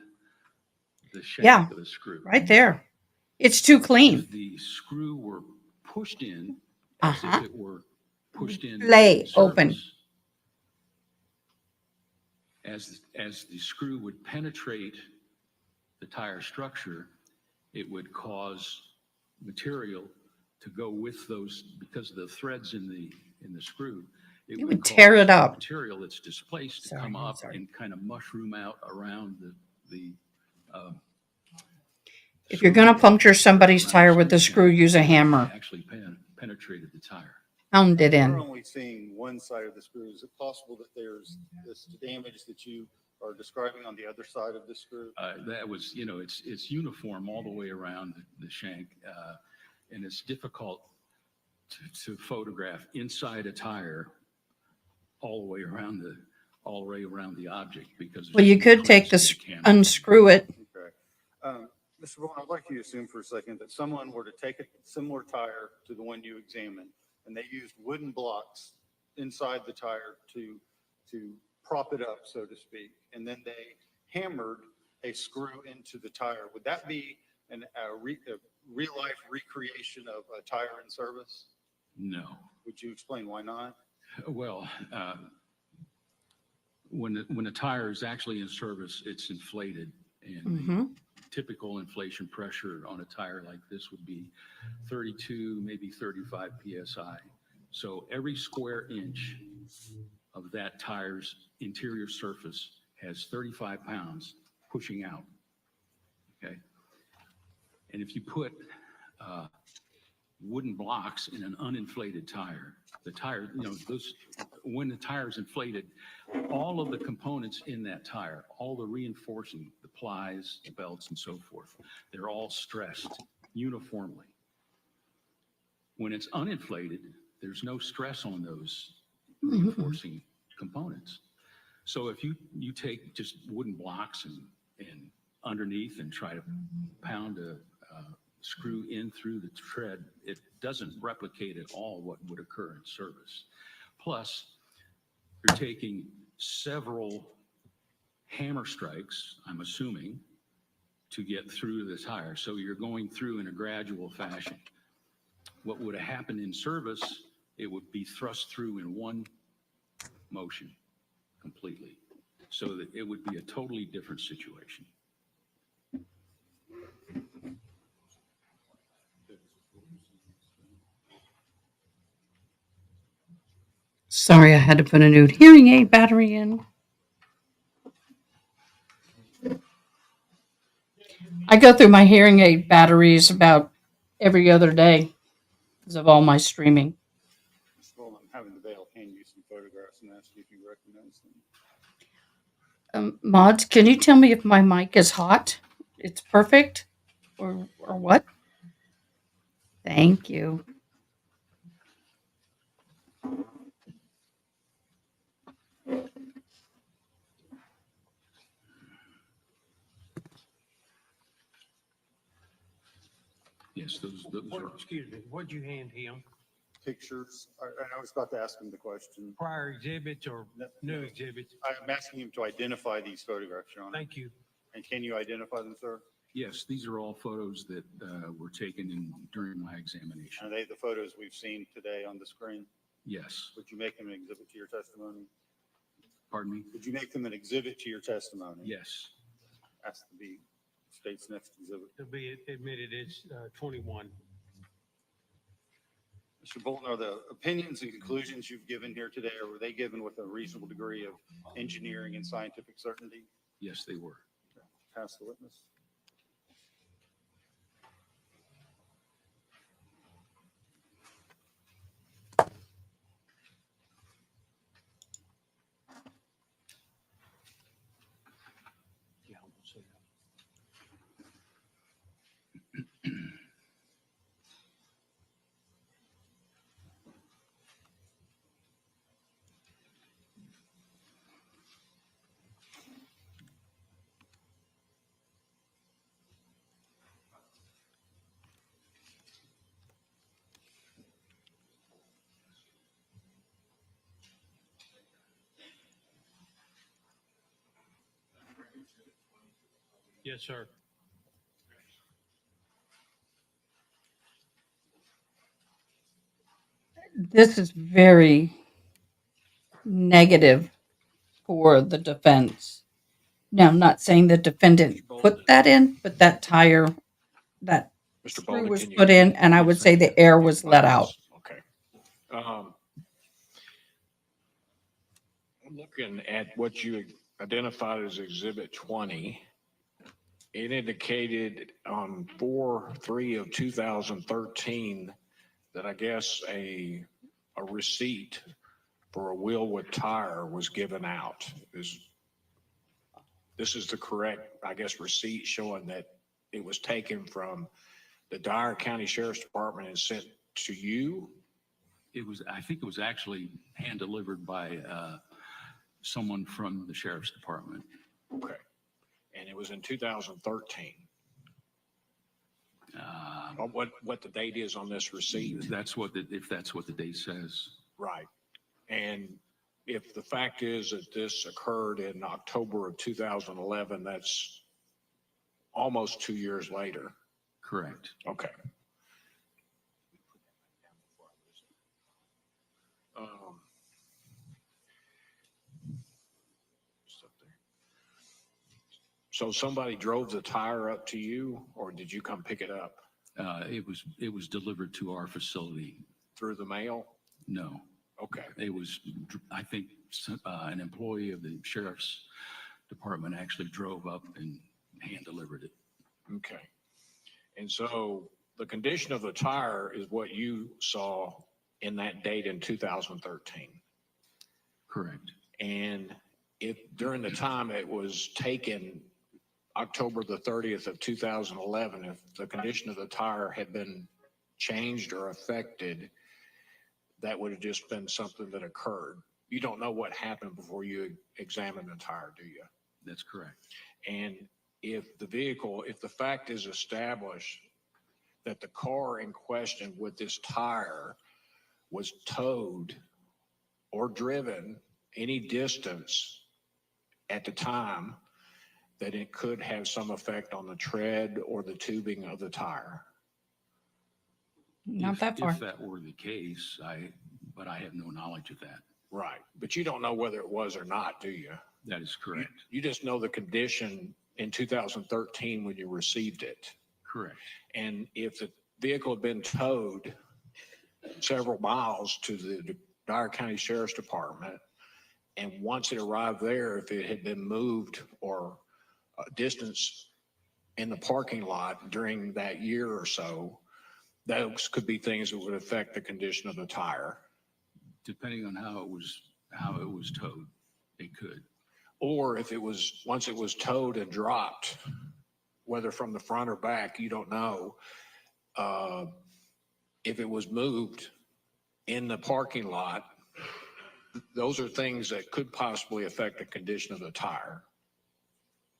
the shank Yeah, of the screw. right there. It's too clean. If the screw were pushed in as if it were pushed in Lay service, open. as the screw would penetrate the tire structure, it would cause material to go with those, because of the threads in the screw. It would tear cause it up. Material that's displaced to come up and kind of mushroom out around the If you're going to puncture somebody's tire with a screw, use a hammer. Actually penetrated the tire. Pound it We're in. only seeing one side of the screw. Is it possible that there's this damage that you are describing on the other side of the screw? That was, it's uniform all the way around the shank, and it's difficult to photograph inside a tire all the way around the object because. Well, you could take this, unscrew it. Okay. Mr. Bowen, I'd like you to assume for a second that someone were to take a similar tire to the one you examined, and they used wooden blocks inside the tire to prop it up, so to speak, and then they hammered a screw into the tire. Would that be a real-life recreation of a tire in service? No. Would you explain why not? Well, when a tire is actually in service, it's inflated, and the typical inflation pressure on a tire like this would be 32, maybe 35 psi. So every square inch of that tire's interior surface has 35 pounds pushing out. Okay, and if you put wooden blocks in an uninflated tire, the tire, when the tire is inflated, all of the components in that tire, all the reinforcing, the plies, the belts, and so forth, they're all stressed uniformly. When it's uninflated, there's no stress on those reinforcing components. So if you take just wooden blocks and underneath and try to pound a screw in through the tread, it doesn't replicate at all what would occur in service. Plus, you're taking several hammer strikes, I'm assuming, to get through the tire. So you're going through in a gradual fashion. What would have happened in service, it would be thrust through in one motion completely. So that it would be a totally different situation. Sorry, I had to put a new hearing aid battery in. I go through my hearing aid batteries about every other day because of all my streaming. Mr. Bowen, I'm having the veil hand you some photographs and ask you if you recognize them. Mods, can you tell me if my mic is hot? It's perfect? Or what? Thank you. Yes, those are. Excuse me, what'd you hand him? Pictures. I was about to ask him the question. Prior exhibits or new exhibits? I'm asking him to identify these photographs, Your Honor. Thank you. And can you identify them, sir? Yes, these are all photos that were taken during my examination. Are they the photos we've seen today on the screen? Yes. Would you make them an exhibit to your testimony? Pardon me? Would you make them an exhibit to your testimony? Yes. That's to be state's next exhibit. To be admitted, it's 21. Mr. Bolton, are the opinions and conclusions you've given here today, or were they given with a reasonable degree of engineering and scientific certainty? Yes, they were. Pass the witness. Yeah, I'm gonna say that. Yes, sir. This is very negative for the defense. Now, I'm not saying the defendant put that in, but that tire, that Mr. screw Bowman, was can you- put in, and I would say the air was let out. Okay. Looking at what you identified as Exhibit 20, it indicated on 4/3 of 2013 that I guess a receipt for a Wheelwood tire was given out. This is the correct, I guess, receipt showing that it was taken from the Dyer County Sheriff's Department and sent to you? I think it was actually hand delivered by someone from the sheriff's department. Okay. And it was in 2013. What the date is on this receipt? If that's what the date says. Right. And if the fact is that this occurred in October of 2011, that's almost 2 years later. Correct. Okay. So somebody drove the tire up to you, or did you come pick it up It was delivered to our facility. through the mail? No, Okay. it was, I think, an employee of the sheriff's department actually drove up and hand delivered it. Okay. And so the condition of the tire is what you saw in that date in 2013. Correct. And if during the time it was taken, October the 30th of 2011, if the condition of the tire had been changed or affected, that would have just been something that occurred. You don't know what happened before you examined the tire, do you? That's correct. And if the fact is established that the car in question with this tire was towed or driven any distance at the time, that it could have some effect on the tread or the tubing of the tire. Not that far. If that were the case, but I have no knowledge of that. Right. But you don't know whether it was or not, do you? That is correct. You just know the condition in 2013 when you received it. Correct. And if the vehicle had been towed several miles to the Dyer County Sheriff's Department, and once it arrived there, if it had been moved or a distance in the parking lot during that year or so, those could be things that would affect the condition of the tire. Depending on how it was towed, it could. Or if it was, once it was towed and dropped, whether from the front or back, you don't know. If it was moved in the parking lot, those are things that could possibly affect the condition of the tire.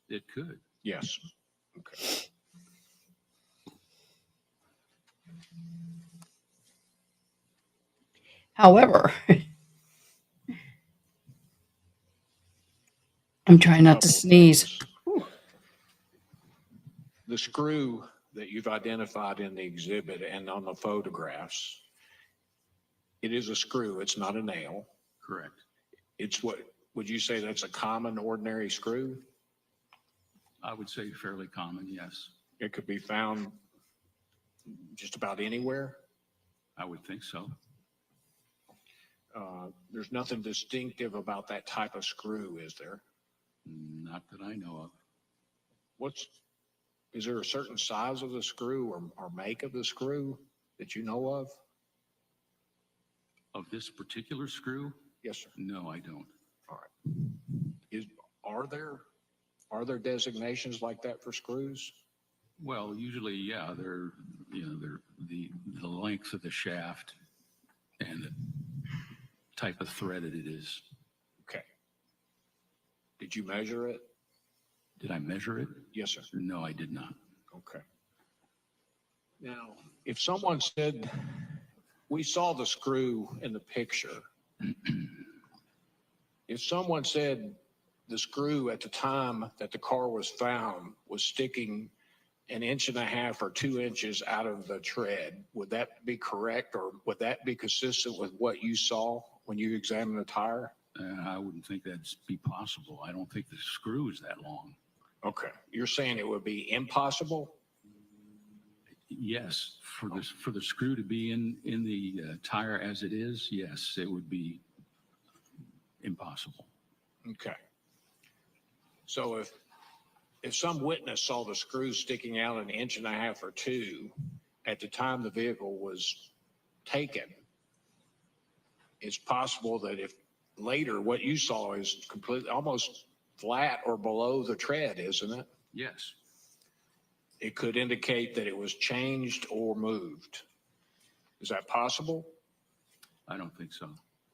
It could. Yes. Okay. However, I'm trying not to sneeze. The screw that you've identified in the exhibit and on the photographs, it is a screw. It's not a nail. Correct. It's what, would you say that's a common, ordinary screw? I would say fairly common, yes. It could be found just about anywhere. I would think so. There's nothing distinctive about that type of screw, is there? Not that I know of. Is there a certain size of the screw or make of the screw that you know of? Of this particular screw? Yes, sir. No, I don't. All right. Are there designations like that for screws? Well, usually, yeah, they're the length of the shaft and the type of thread that it is. Okay. Did you measure it? Did I measure it? Yes, sir. No, I did not. Okay. Now, if someone said, we saw the screw in the picture, if someone said the screw at the time that the car was found was sticking 1.5 inches or 2 inches out of the tread, would that be correct, or would that be consistent with what you saw when you examined the tire? I wouldn't think that'd be possible. I don't think the screw is that long. Okay. You're saying it would be impossible? Yes, for the screw to be in the tire as it is, yes, it would be impossible. Okay. So if some witness saw the screw sticking out 1.5 inches or 2 inches at the time the vehicle was taken, it's possible that if later what you saw is completely almost flat or below the tread, isn't it? Yes. It could indicate that it was changed or moved. Is that possible? I don't think so.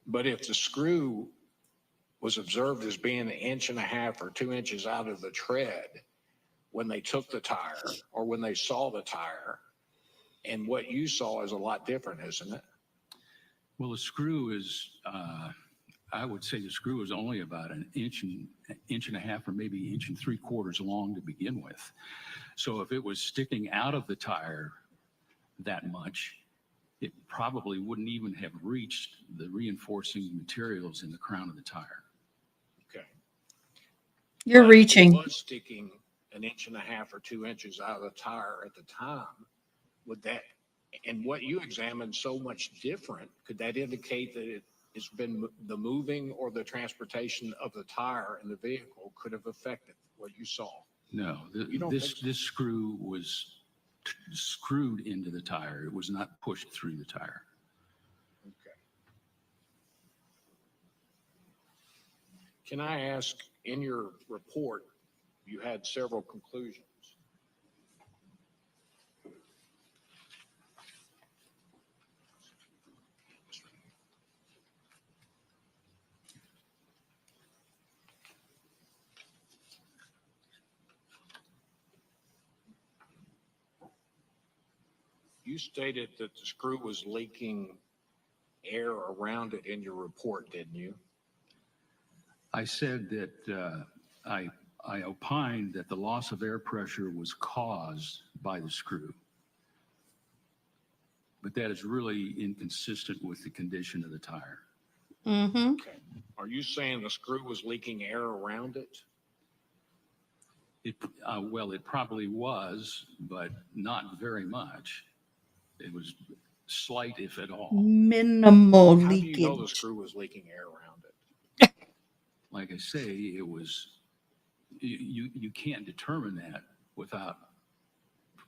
But if the screw was observed as being 1.5 or 2 inches out of the tread when they took the tire or when they saw the tire, and what you saw is a lot different, isn't it? Well, the screw is, I would say the screw is only about an inch and a half or maybe 1 3/4 long to begin with. So if it was sticking out of the tire that much, it probably wouldn't even have reached the reinforcing materials in the crown of the tire. Okay. You're But if reaching. it was sticking 1.5 or 2 inches out of the tire at the time, would that, and what you examined so much different, could that indicate that it's been the moving or the transportation of the tire in the vehicle could have affected what you saw? No, You don't think so? this screw was screwed into the tire. It was not pushed through the tire. Okay. Can I ask, in your report, you had several conclusions. You stated that the screw was leaking air around it in your report, didn't you? I said that I opined that the loss of air pressure was caused by the screw. But that is really inconsistent with the condition of the tire. Mm-hmm. Okay. Are you saying the screw was leaking air around it? Well, it probably was, but not very much. It was slight, if at all. Minimal How do you know the leakage. screw was leaking air around it? Like I say, it was, you can't determine that without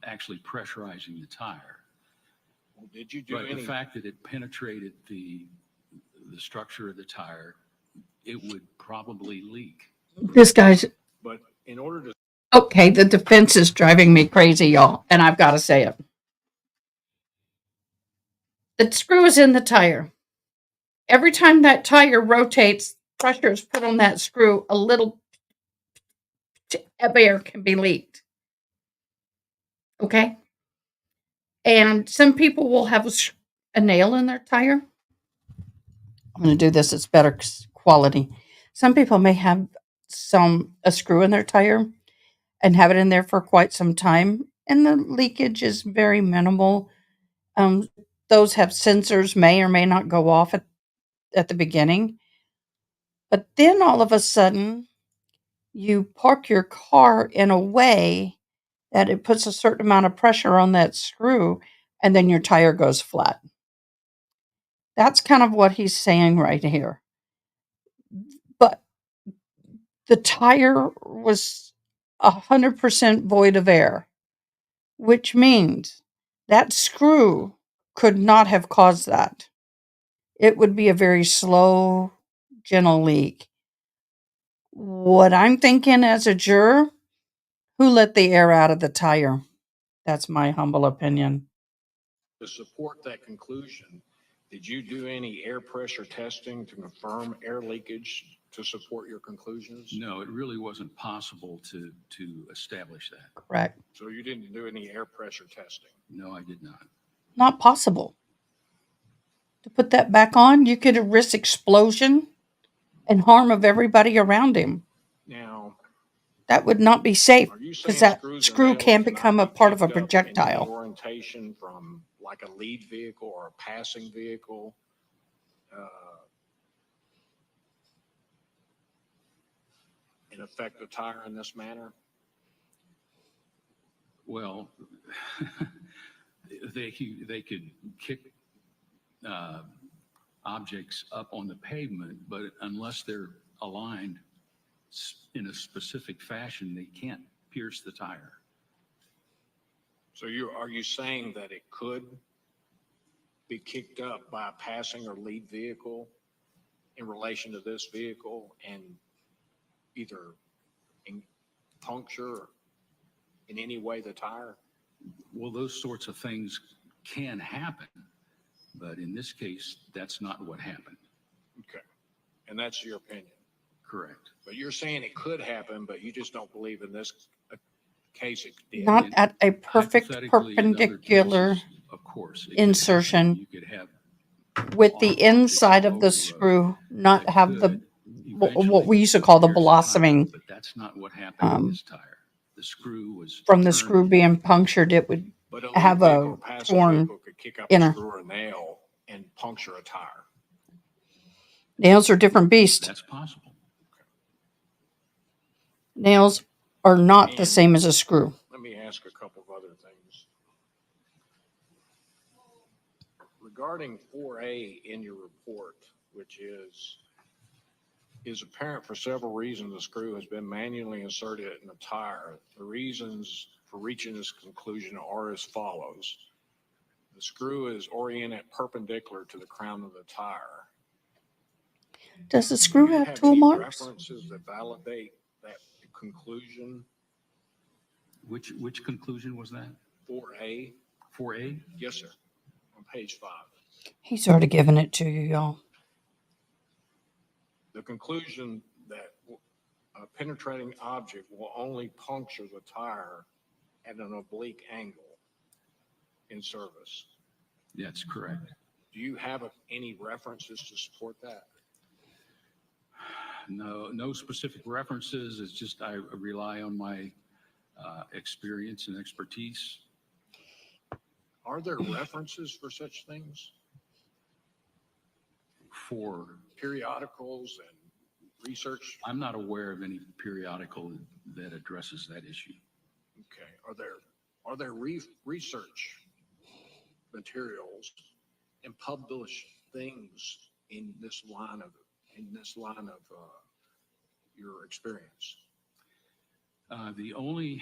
actually pressurizing the tire. Well, did you do But the any? fact that it penetrated the structure of the tire, it would probably leak. This guy's But in order to, okay. The defense is driving me crazy, y'all, and I've got to say it. The screw is in the tire. Every time that tire rotates, pressure is put on that screw, a little of air can be leaked. Okay? And some people will have a nail in their tire. I'm going to do this, it's better quality. Some people may have a screw in their tire and have it in there for quite some time, and the leakage is very minimal. Those have sensors may or may not go off at the beginning. But then all of a sudden, you park your car in a way that it puts a certain amount of pressure on that screw, and then your tire goes flat. That's kind of what he's saying right here. But the tire was 100% void of air, which means that screw could not have caused that. It would be a very slow, gentle leak. What I'm thinking as a juror, who let the air out of the tire? That's my humble opinion. support that conclusion, did you do any air pressure testing to confirm air leakage to support your conclusions? No, it really wasn't possible to establish that. Correct. So you didn't do any air pressure testing? No, I did not. Not possible. To put that back on, you could risk explosion and harm of everybody around him. Now, That would not be safe are you saying because that screws and screw nails can cannot become a be part of a picked up in projectile. any orientation from like a lead vehicle or a passing vehicle? And affect the tire in this manner? Well, they could kick objects up on the pavement, but unless they're aligned in a specific fashion, they can't pierce the tire. So are you saying that it could be kicked up by a passing or lead vehicle in relation to this vehicle and either puncture in any way the tire? Well, those sorts of things can happen, But in this case, that's not what happened. Okay. And that's your opinion. Correct. But you're saying it could happen, but you just don't believe in this case it did. Not at a perfect Hypothetically, in other perpendicular cases, of course, it could happen. insertion You could have with the objects inside all of over the road screw not that have the could what eventually we used to call the pierce the tire, blossoming but that's not what happened in this tire. The screw was from the turned screw in. being punctured. It would But a have lead a vehicle or passive torn vehicle could kick up a inner. screw or nail and puncture a tire. Nails are different beast. That's possible. Nails are not the And same as a screw. let me ask a couple of other things. Regarding 4A in your report, which is apparent for several reasons the screw has been manually inserted in the tire. The reasons for reaching this conclusion are as follows. The screw is oriented perpendicular to the crown of the tire. Does the Do screw you have have tool any marks? references that validate that conclusion? Which conclusion was that? 4A? 4A? Yes, sir. On page 5. He's already given it to you, y'all. The conclusion that a penetrating object will only puncture the tire at an oblique angle in service. That's correct. Do you have any references to support that? No specific references. It's just I rely on my experience and expertise. Are there references for such things? For Periodicals and research? I'm not aware of any periodical that addresses that issue. Okay. Are there research materials and published things in this line of your experience? The only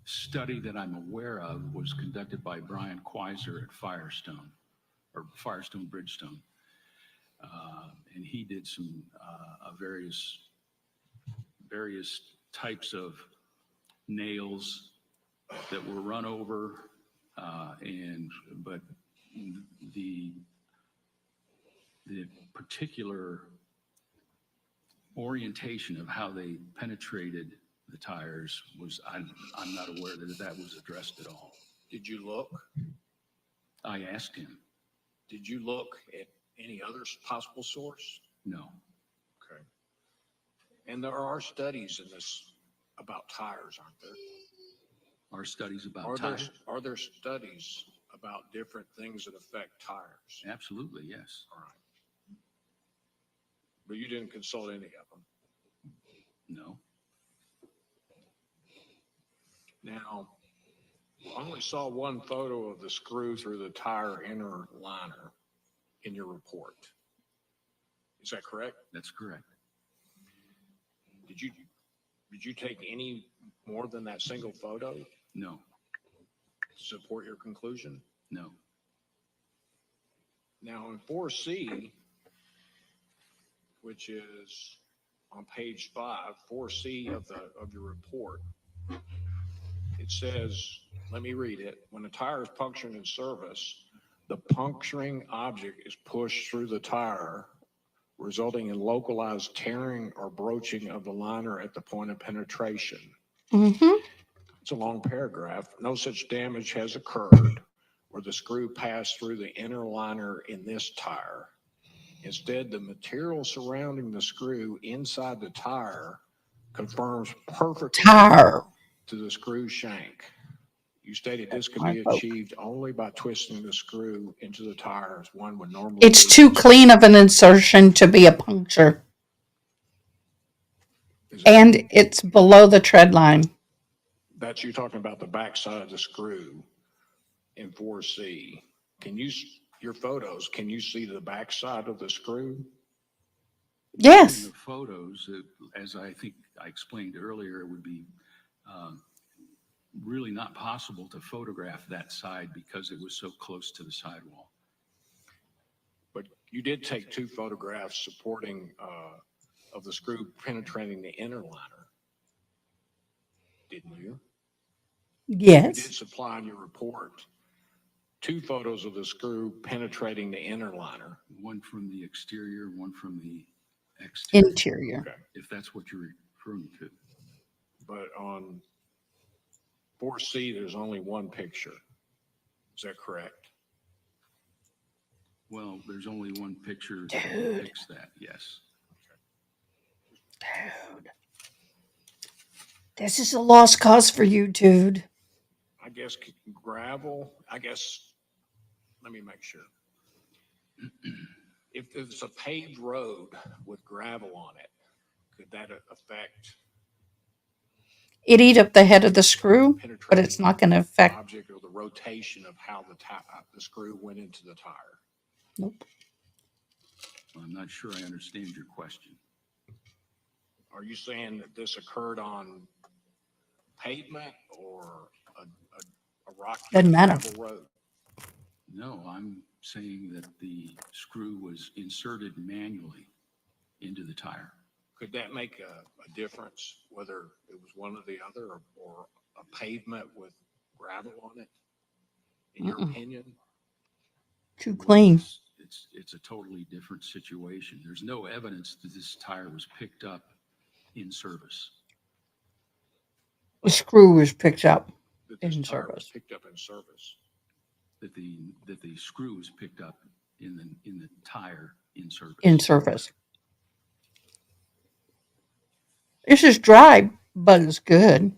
study that I'm aware of was conducted by Brian Quiser at Firestone Bridgestone. And he did some various types of nails that were run over, but the particular orientation of how they penetrated the tires was, I'm not aware that was addressed at all. Did you look? I asked him. Did you look at any other possible source? No. Okay. And there are studies in this about tires, aren't there? Our studies about tires? Are there studies about different things that affect tires? Absolutely, yes. All right. But you didn't consult any of them? No. Now, I only saw one photo of the screw through the tire inner liner in your report. Is that correct? That's correct. Did you take any more than that single photo to No. support your conclusion? No. Now in 4C, which is on page 5, 4C of your report, it says, let me read it. When a tire is punctured in service, the puncturing object is pushed through the tire, resulting in localized tearing or broaching of the liner at the point of penetration. Mm-hmm. It's a long paragraph. No such damage has occurred where the screw passed through the inner liner in this tire. Instead, the material surrounding the screw inside the tire conforms perfectly Tire. to the screw shank. You stated this could my be vote. achieved only by twisting the screw into the tire as one would normally It's do. too clean of an insertion to be a puncture. Is that- And it's below the tread line. That's you talking about the back side of the screw in 4C. Your photos, can you see the back side of the screw? In Yes. the photos, as I think I explained earlier, it would be really not possible to photograph that side because it was so close to the sidewall. But you did take 2 photographs supporting of the screw penetrating the inner liner, didn't you? You did Yes. supply in your report two photos of the screw penetrating the inner liner. One from the exterior, one from the exterior, Interior. Okay. if that's what you're referring to. But on 4C, there's only one picture. Is that correct? Well, there's only one picture that Dude. depicts that, yes. Dude. This is a lost cause for you, dude. I guess gravel, let me make sure. If there's a paved road with gravel on it, could that affect It eat up the head of the screw, but penetrating it's not going to affect. object or the rotation of how the screw went into the tire? Nope. I'm not sure I understand your question. Are you saying that this occurred on pavement or a rocky Doesn't matter. gravel road? No, I'm saying that the screw was inserted manually into the tire. Could that make a difference, whether it was one or the other, or a pavement with gravel on it? In your Mm-mm. opinion? Too clean. It's a totally different situation. There's no evidence that this tire was picked up in service. The screw was picked up That this in tire was service. picked up in service? That the screw was picked up in the tire in service. In service. This is dry, but it's good.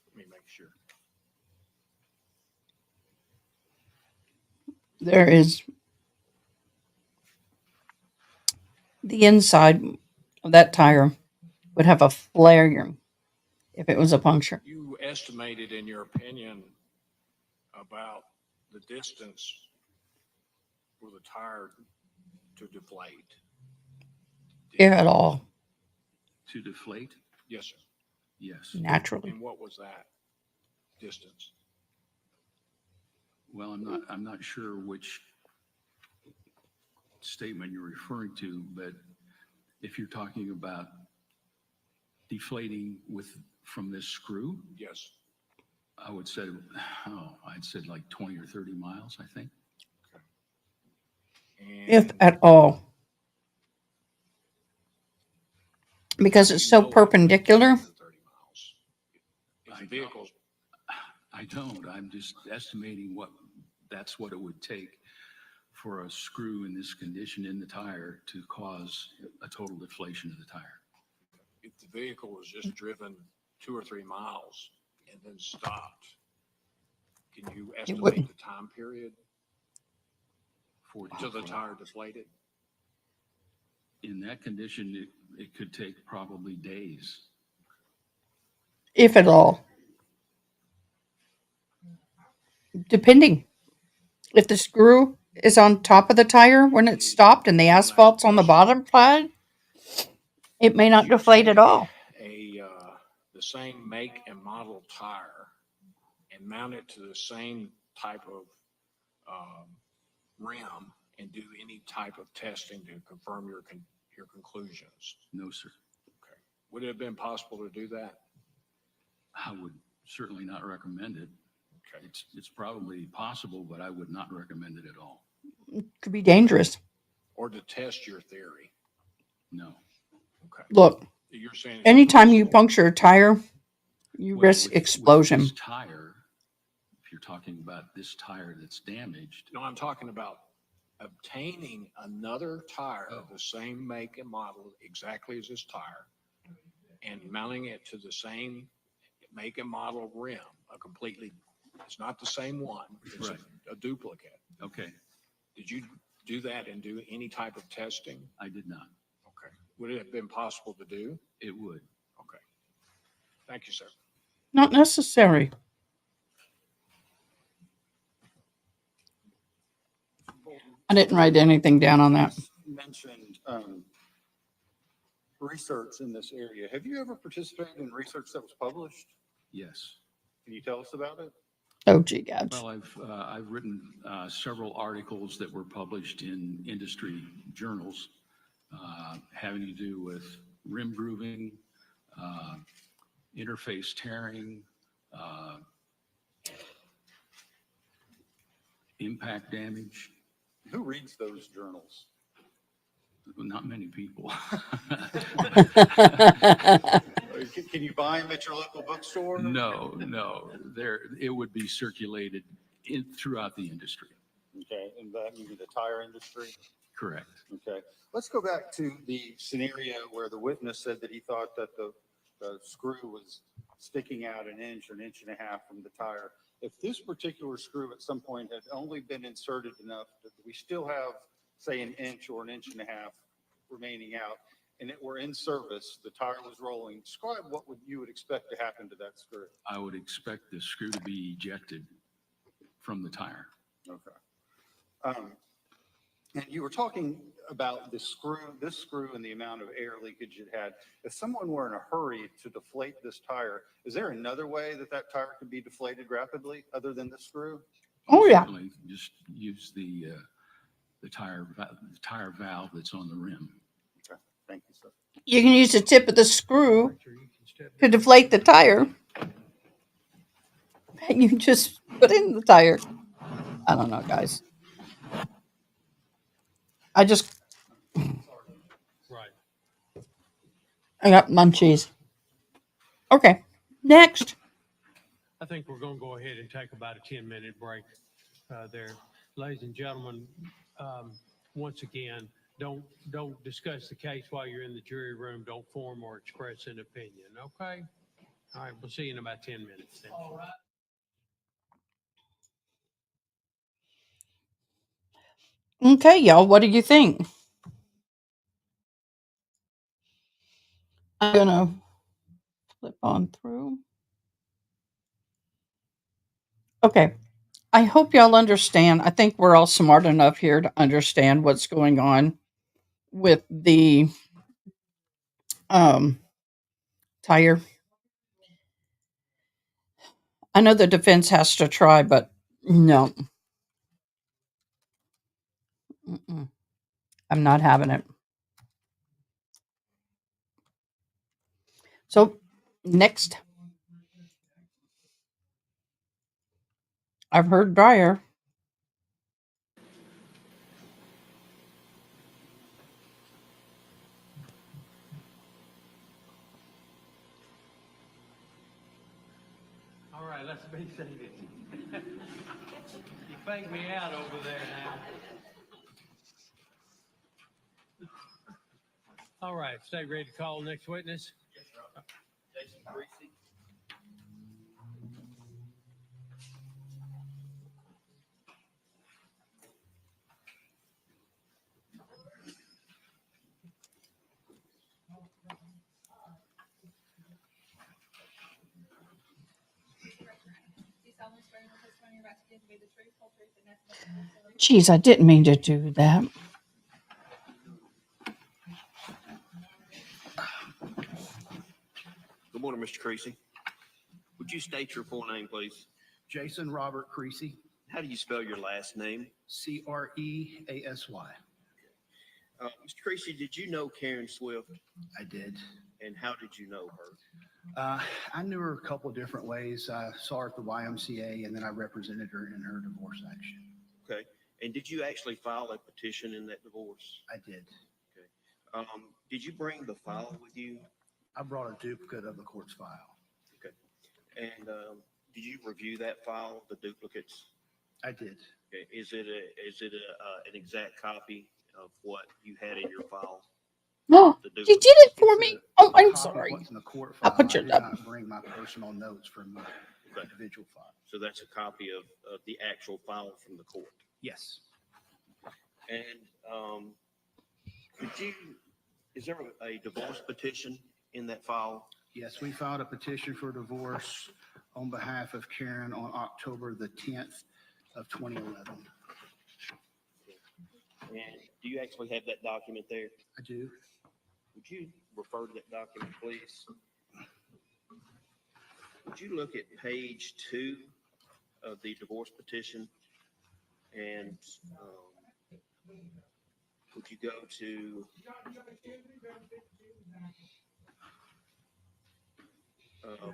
Let me make sure. There is the inside of that tire would have a flare if it was a puncture. You estimated, in your opinion, about the distance for the tire to deflate. If at all, To deflate? Yes, sir. Yes. naturally. And what was that distance? Well, I'm not sure which statement you're referring to, but if you're talking about deflating from this screw, Yes. I would say, I'd said like 20 or 30 miles, I think. If And at all. Because it's so you know it went perpendicular. 30 miles. If the vehicle's I don't. I'm just estimating that's what it would take for a screw in this condition in the tire to cause a total deflation of the tire. if the vehicle was just driven 2 or 3 miles and then stopped, can you estimate wouldn't. the time period 40 until the miles. tire deflated? In that condition, it could take probably days. If at all. Depending. If the screw is on top of the tire when it's stopped and the asphalt's on the bottom side, it may not deflate at all. The same make and model tire and mount it to the same type of rim and do any type of testing to confirm your conclusions? No, sir. Okay. Would it have been possible to do that? I would certainly not recommend it. Okay. It's probably possible, but I would not recommend it at all. It could be dangerous. Or to test your theory? No. Okay. Look, You're saying it's anytime you impossible. puncture a tire, you Well, risk with explosion. this tire, if you're talking about this tire that's damaged, No, I'm talking about obtaining another tire of Oh. the same make and model exactly as this tire and mounting it to the same make and model rim, it's not the same one, it's Right. a duplicate. okay, Did you do that and do any type of testing? I did not. Okay. Would it have been possible to do? It would. Okay. Thank you, sir. Not necessary. I didn't write anything down on that. You mentioned research in this area. Have you ever participated in research that was published? Yes. Can you tell us about it? Oh, gee, gods. Well, I've written several articles that were published in industry journals having to do with rim grooving, uh, interface tearing, impact damage. Who reads those journals? Not many people. Can you buy them at your local bookstore? No, it would be circulated throughout the industry. Okay, and that means the tire industry? Correct. Okay, let's go back to the scenario where the witness said that he thought that the screw was sticking out an inch or an inch and a half from the tire. If this particular screw at some point had only been inserted enough that we still have, say, an inch or an inch and a half remaining out, and it were in service, the tire was rolling, describe what you would expect to happen to that screw. I would expect the screw to be ejected from the tire. Okay. And you were talking about this screw and the amount of air leakage it had. If someone were in a hurry to deflate this tire, is there another way that that tire could be deflated rapidly other than the screw? Oh, yeah. Certainly, just use the tire valve that's on the rim. Okay, thank you, sir. You can use the tip of the screw to deflate the tire. And you just put in the tire. I don't know, guys. I got munchies. Okay, next. I think we're going to go ahead and take about a 10-minute break there. Ladies and gentlemen, once again, don't discuss the case while you're in the jury room. Don't form or express an opinion, okay? All right, we'll see you in about 10 minutes then. All right. Okay, y'all, what do you think? I'm gonna flip on through. Okay, I hope y'all understand. I think we're all smart enough here to understand what's going on with the tire. I know the defense has to try, but no. Mm-mm. I'm not having it. So, next. I've heard dryer. All right, let's be seated. You faked me out over there now. All right, stay ready to call next witness. Jason Creasy. Geez, I didn't mean to do that. Good morning, Mr. Creasy. Would you state your full name, please? Jason Robert Creasy, How do you spell your last name? Creasy. Mr. Creasy, did you know Karen Swift, I did. and how did you know her? I knew her a couple of different ways. I saw her at the YMCA, and then I represented her in her divorce action. Okay. And did you actually file a petition in that divorce? I did. Did you bring the file with you? I brought a duplicate of the court's file. Okay. And did you review that file, the duplicates? I did. Okay. Is it an exact copy of what you had in your file? No, The you did duplicates? it for me. Oh, I'm sorry. What's in the court I'll file. put your I did up. not bring my personal notes from my individual file. So that's a copy of the actual file from the court. Yes. And is there a divorce petition in that file? Yes, we filed a petition for divorce on behalf of Karen on October the 10th of 2011. And do you actually have that document there? I do. Would you refer to that document, please? Would you look at page 2 of the divorce petition? And would you go to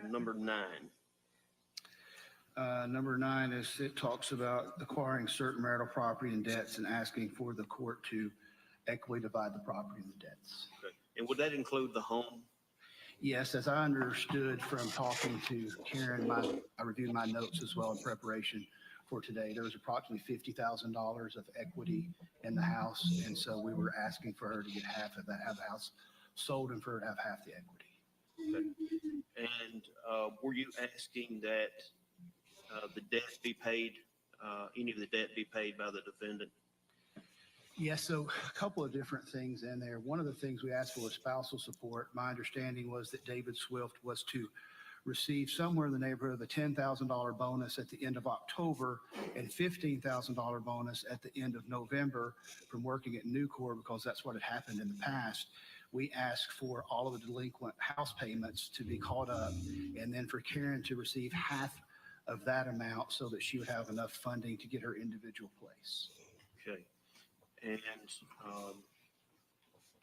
Number 9. Number 9 is, it talks about acquiring certain marital property and debts and asking for the court to equitably divide the property and the debts. Okay. And would that include the home? Yes, as I understood from talking to Karen, I reviewed my notes as well in preparation for today. There was approximately $50,000 of equity in the house, and so we were asking for her to get half of that, have the house sold, and for her to have half the equity. Okay. And were you asking that the debt be paid, any of the debt be paid by the defendant? Yes, so a couple of different things in there. One of the things we asked for was spousal support. My understanding was that David Swift was to receive somewhere in the neighborhood of a $10,000 bonus at the end of October and $15,000 bonus at the end of November from working at Nucor, because that's what had happened in the past. We asked for all of the delinquent house payments to be caught up, and then for Karen to receive half of that amount so that she would have enough funding to get her individual place. Okay. And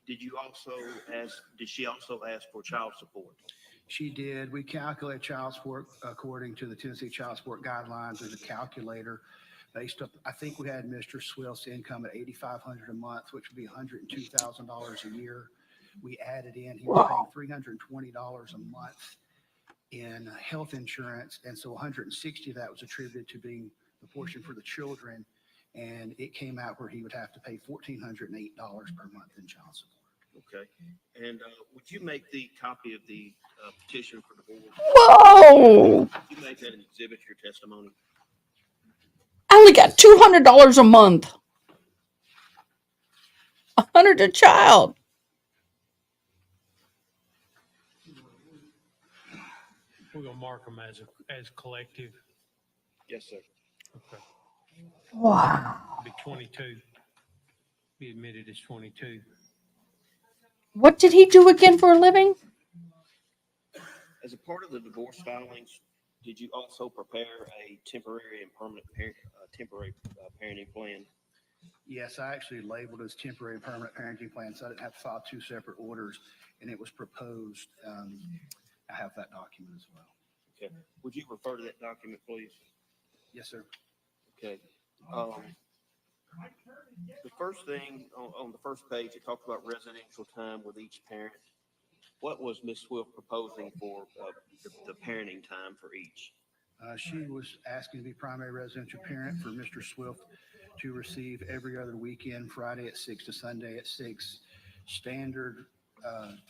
did she also ask for child support? She did. We calculate child support according to the Tennessee Child Support Guidelines. There's a calculator based up, I think we had Mr. Swift's income at $8,500 a month, which would be $102,000 a year. We added in, he was paying $320 a month in health insurance, and so 160 of that was attributed to being the portion for the children, and it came out where he would have to pay $1,408 per month in child support. Okay. And would you make the copy of the petition for divorce? Whoa! Would you make that an exhibit to your testimony? I only got $200 a month. $100 a child. We're gonna mark them as collective. Yes, sir. Okay. Wow. Be 22. Be admitted as 22. What did he do again for a living? As a part of the divorce filings, did you also prepare a temporary and permanent parenting plan? Yes, I actually labeled it as temporary and permanent parenting plan, so I didn't have to file two separate orders, and it was proposed. I have that document as well. Okay. Would you refer to that document, please? Yes, sir. Okay. The first thing on the first page, it talks about residential time with each parent. What was Ms. Swift proposing for the parenting time for each? She was asking to be primary residential parent for Mr. Swift to receive every other weekend, Friday at 6 to Sunday at 6, standard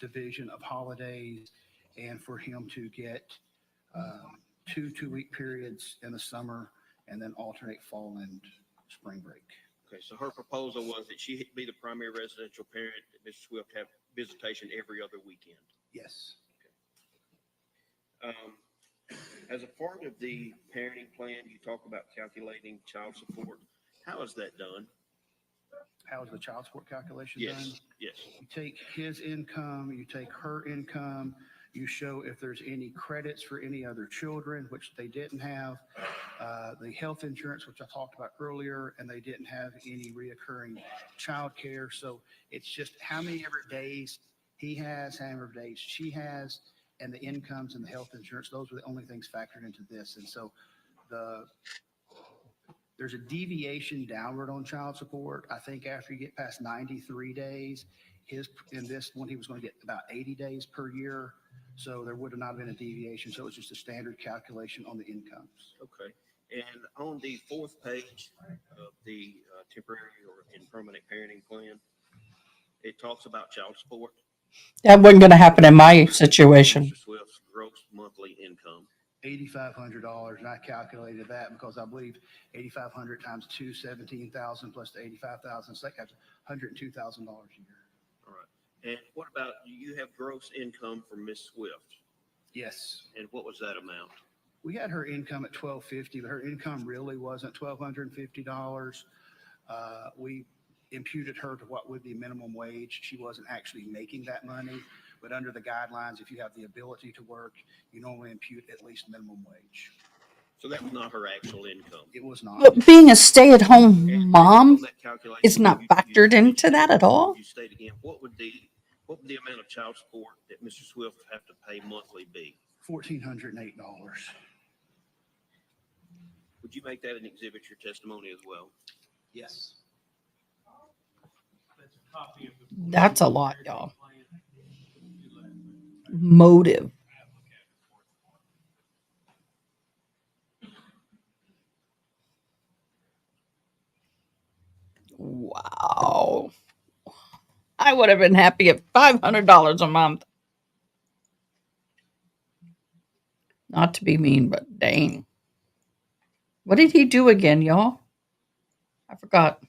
division of holidays, and for him to get two-week periods in the summer and then alternate fall and spring break. Okay, so her proposal was that she be the primary residential parent, that Mr. Swift have visitation every other weekend. Yes. As a part of the parenting plan, you talk about calculating child support. How is that done? How is the child support calculation done? Yes. You take his income, you take her income, you show if there's any credits for any other children, which they didn't have, the health insurance, which I talked about earlier, and they didn't have any reoccurring child care. So it's just how many ever days he has, how many ever days she has, and the incomes and the health insurance. Those were the only things factored into this. And so there's a deviation downward on child support. I think after you get past 93 days, in this one, he was going to get about 80 days per year. So there would have not been a deviation. So it's just a standard calculation on the incomes. Okay. And on the fourth page of the temporary and permanent parenting plan, it talks about child support. That wasn't going to happen in my situation. Mr. Swift's gross monthly income. $8,500, and I calculated that because I believe 8,500 times 2, 17,000 plus the 85,000, so that's $102,000 a year. All right. And what about, you have gross income from Ms. Swift? Yes. And what was that amount? We had her income at $1,250, but her income really wasn't $1,250. We imputed her to what would be minimum wage. She wasn't actually making that money, but under the guidelines, if you have the ability to work, you normally impute at least minimum wage. So that was not her actual income. It was not. But being a stay-at-home And mom on that calculation, is not factored into that at all. You state again, what would the amount of child support that Mr. Swift would have to pay monthly be? $1,408. Would you make that an exhibit to your testimony as well? Yes. That's a copy of the. That's a lot, y'all. Motive. Wow. I would have been happy at $500 a month. Not to be mean, but dang. What did he do again, y'all? I forgot.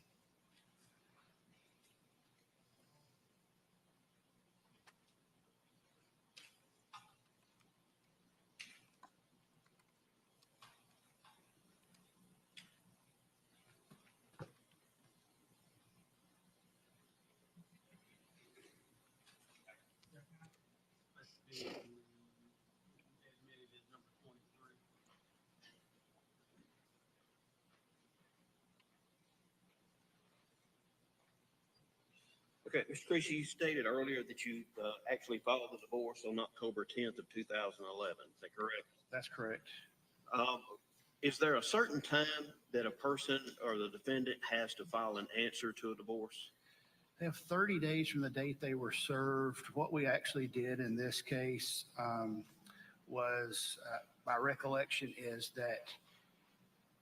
Okay, Mr. Creasy, you stated earlier that you actually filed the divorce on October 10th of 2011. Is that correct? That's correct. Is there a certain time that a person or the defendant has to file an answer to a divorce? They have 30 days from the date they were served. What we actually did in this case was, my recollection is that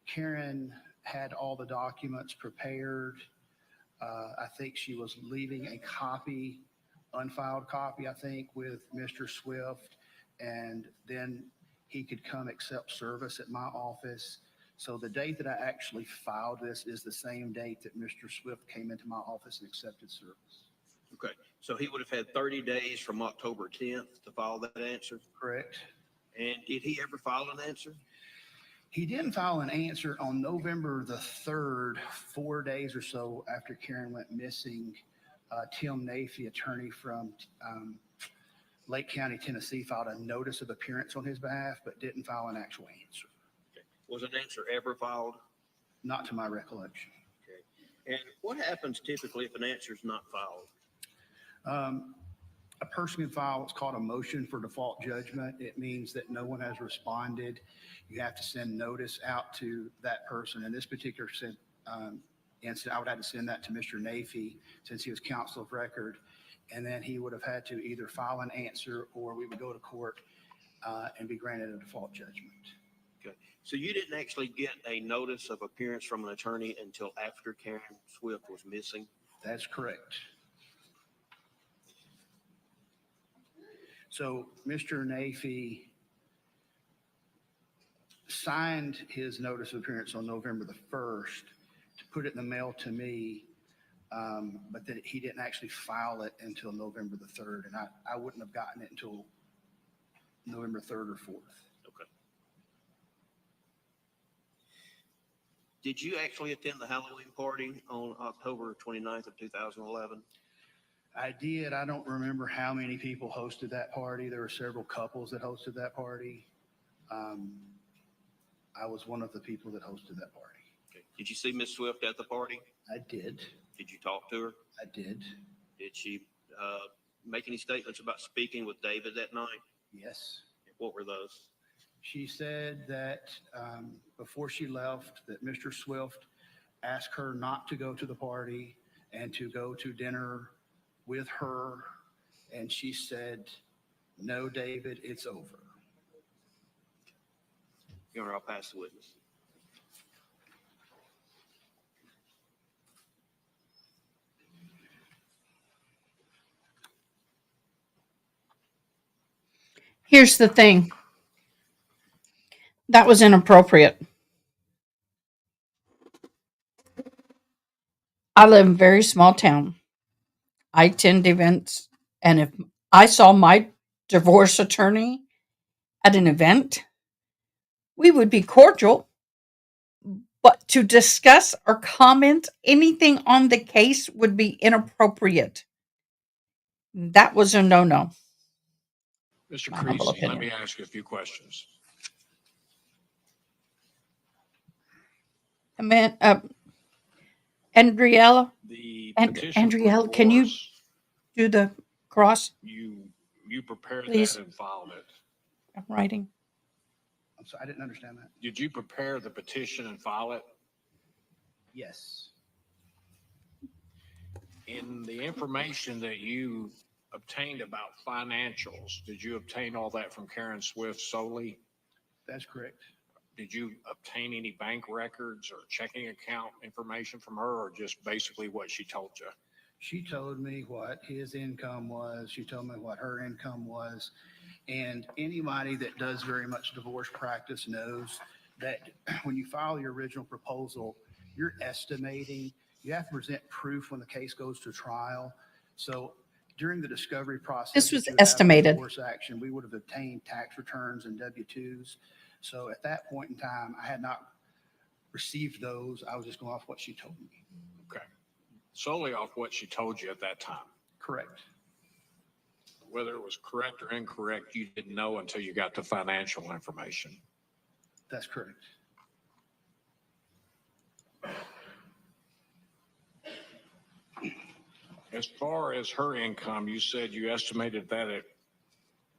Karen had all the documents prepared. I think she was leaving a copy, unfiled copy, I think, with Mr. Swift, and then he could come accept service at my office. So the date that I actually filed this is the same date that Mr. Swift came into my office and accepted service. Okay, so he would have had 30 days from October 10th to file that answer? Correct. And did he ever file an answer? He didn't file an answer on November the 3rd, 4 days or so after Karen went missing. Tim Nafee, attorney from Lake County, Tennessee, filed a notice of appearance on his behalf, but didn't file an actual answer. Okay. Was an answer ever filed? Not to my recollection. Okay. And what happens typically if an answer is not filed? A person can file what's called a motion for default judgment. It means that no one has responded. You have to send notice out to that person. In this particular incident, I would have to send that to Mr. Nafee since he was counsel of record. And then he would have had to either file an answer or we would go to court and be granted a default judgment. Okay. So you didn't actually get a notice of appearance from an attorney until after Karen Swift was missing? That's correct. So Mr. Nafee signed his notice of appearance on November the 1st to put it in the mail to me, but then he didn't actually file it until November the 3rd, and I wouldn't have gotten it until November 3rd or 4th. Okay. Did you actually attend the Halloween party on October 29th of 2011? I did. I don't remember how many people hosted that party. There were several couples that hosted that party. I was one of the people that hosted that party. Okay. Did you see Miss Swift at the party? I did. Did you talk to her? I did. Did she make any statements about speaking with David that night? Yes. What were those? She said that before she left, that Mr. Swift asked her not to go to the party and to go to dinner with her. And she said, "No, David, it's over." Your Honor, I'll pass the witness. Here's the thing. That was inappropriate. I live in a very small town. I attend events, and if I saw my divorce attorney at an event, we would be cordial, but to discuss or comment anything on the case would be inappropriate. That was a no-no. Mr. My humble Creasy, let opinion. me ask you a few questions. Andriella, The And- petition for Andriella, can you- divorce, do the cross. you prepared Please. that and filed it. writing. I'm sorry, I didn't understand that. Did you prepare the petition and file it? Yes. In the information that you obtained about financials, did you obtain all that from Karen Swift solely? That's correct. Did you obtain any bank records or checking account information from her, or just basically what she told you? She told me what his income was. She told me what her income was. And anybody that does very much divorce practice knows that when you file your original proposal, you're estimating, you have to present proof when the case goes to trial. So during the discovery process, This was that you would have a estimated. divorce action, we would have obtained tax returns and W-2s. So at that point in time, I had not received those. I was just going off what she told me. Okay. Solely off what she told you at that time. Correct. Whether it was correct or incorrect, you didn't know until you got the financial information. That's correct. As far as her income, you said you estimated that it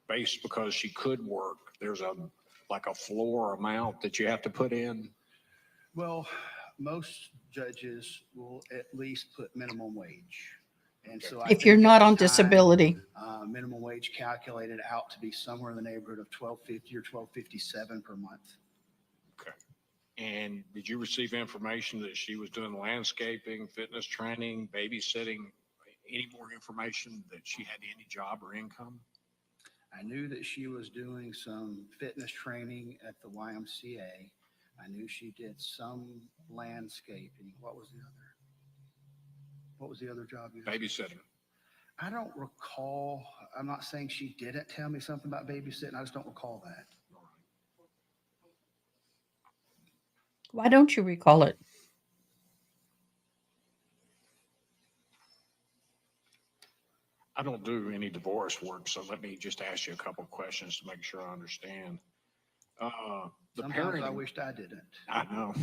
based because she could work. There's like a floor amount that you have to put in. Well, most judges will at least put minimum wage. And so I If you're think not at the on time, disability. minimum wage calculated out to be somewhere in the neighborhood of $12.50 or $12.57 per month. Okay. And did you receive information that she was doing landscaping, fitness training, babysitting? Any more information that she had any job or income? I knew that she was doing some fitness training at the YMCA. I knew she did some landscaping. What was the other job? Babysitting. I don't recall. I'm not saying she didn't tell me something about babysitting. I just don't recall that. Why don't you recall it? I don't do any divorce work, so let me just ask you a couple of questions to make sure I understand. The Sometimes I parenting, wished I didn't. I know.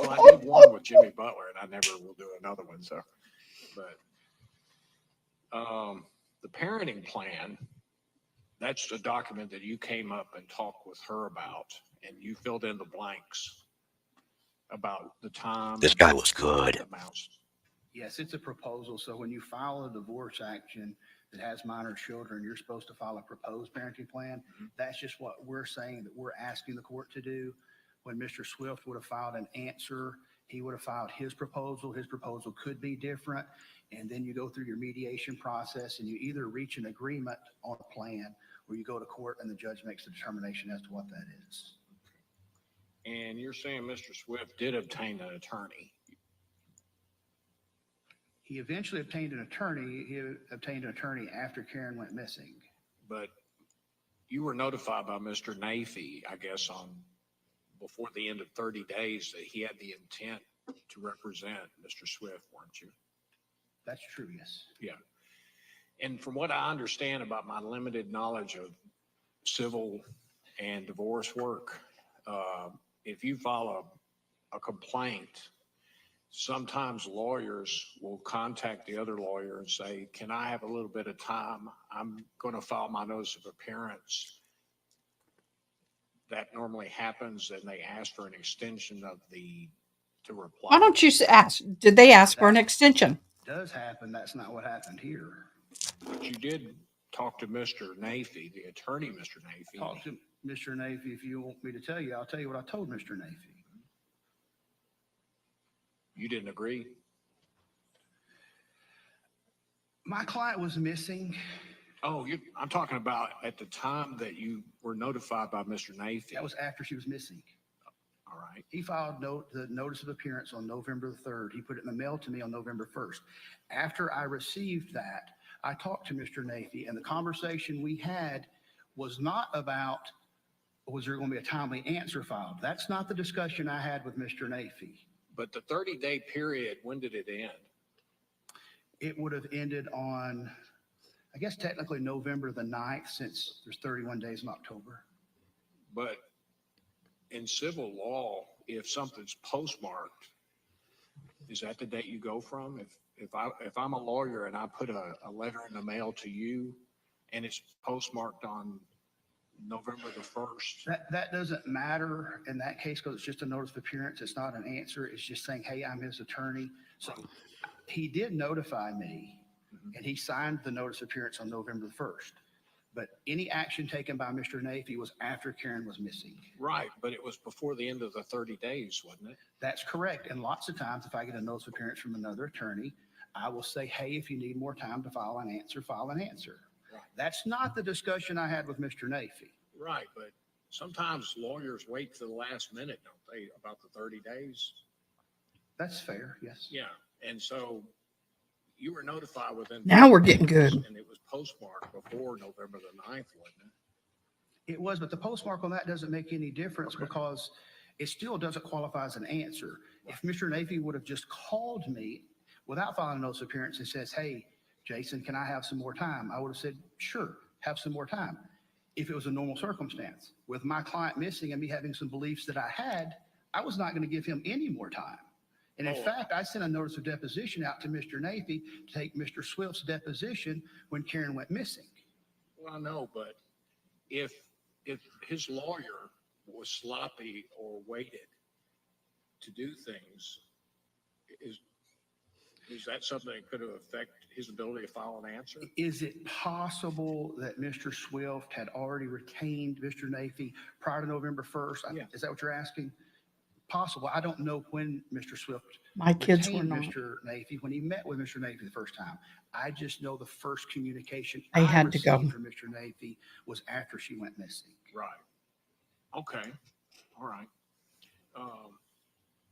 Well, I did one with Jimmy Butler, and I never will do another one. So, but the parenting plan, that's a document that you came up and talked with her about, and you filled in the blanks about the time. This guy was good. The amounts. Yes, it's a proposal. So when you file a divorce action that has minor children, you're supposed to file a proposed parenting plan. That's just what we're saying that we're asking the court to do. When Mr. Swift would have filed an answer, he would have filed his proposal. His proposal could be different. And then you go through your mediation process and you either reach an agreement on a plan or you go to court and the judge makes the determination as to what that is. And you're saying Mr. Swift did obtain an attorney. He eventually obtained an attorney. He obtained an attorney after Karen went missing. But you were notified by Mr. Nafee, I guess, before the end of 30 days that he had the intent to represent Mr. Swift, weren't you? That's true, yes. Yeah. And from what I understand about my limited knowledge of civil and divorce work, if you file a complaint, sometimes lawyers will contact the other lawyer and say, can I have a little bit of time? I'm going to file my notice of appearance. That normally happens, and they ask for an extension of to reply. Why don't you ask? Did they ask for an extension? Does happen. That's not what happened here. But you did talk to Mr. Nafee, the attorney, Mr. Nafee. Talk to Mr. Nafee. If you want me to tell you, I'll tell you what I told Mr. Nafee. You didn't agree? My client was missing. Oh, I'm talking about at the time that you were notified by Mr. Nafee. That was after she was missing. All right. He filed the notice of appearance on November the 3rd. He put it in the mail to me on November 1st. After I received that, I talked to Mr. Nafee, and the conversation we had was not about, was there going to be a timely answer filed? That's not the discussion I had with Mr. Nafee. But the 30-day period, when did it end? It would have ended on, I guess technically November the 9th, since there's 31 days in October. But in civil law, if something's postmarked, is that the date you go from? If I'm a lawyer and I put a letter in the mail to you and it's postmarked on November the 1st. That doesn't matter in that case because it's just a notice of appearance. It's not an answer. It's just saying, hey, I'm his attorney. So he did notify me and he signed the notice of appearance on November the 1st. But any action taken by Mr. Nafee was after Karen was missing. Right, but it was before the end of the 30 days, wasn't it? That's correct. And lots of times, if I get a notice of appearance from another attorney, I will say, hey, if you need more time to file an answer, file an answer. Right. That's not the discussion I had with Mr. Nafee. Right, but sometimes lawyers wait to the last minute, don't they, about the 30 days? That's fair, yes. Yeah, and so you were notified within. Now we're getting good. And it was postmarked before November the 9th, wasn't it? It was, but the postmark on that doesn't make any difference Okay. because it still doesn't qualify as an answer. If Mr. Nafee would have just called me without filing a notice of appearance and says, hey, Jason, can I have some more time? I would have said, sure, have some more time. If it was a normal circumstance. With my client missing and me having some beliefs that I had, I was not going to give him any more time. And in fact, I sent a notice of deposition out to Mr. Nafee to take Mr. Swift's deposition when Karen went missing. Well, no, but if his lawyer was sloppy or waited to do things, is that something that could have affected his ability to file an answer? Is it possible that Mr. Swift had already retained Mr. Nafee prior to November 1st? Yeah. Is that what you're asking? Possible. I don't know when Mr. Swift My kids were retained not. Mr. Nafee, when he met with Mr. Nafee the first time. I just know the first communication I had to go. received from Mr. Nafee was after she went missing. Right. Okay. All right.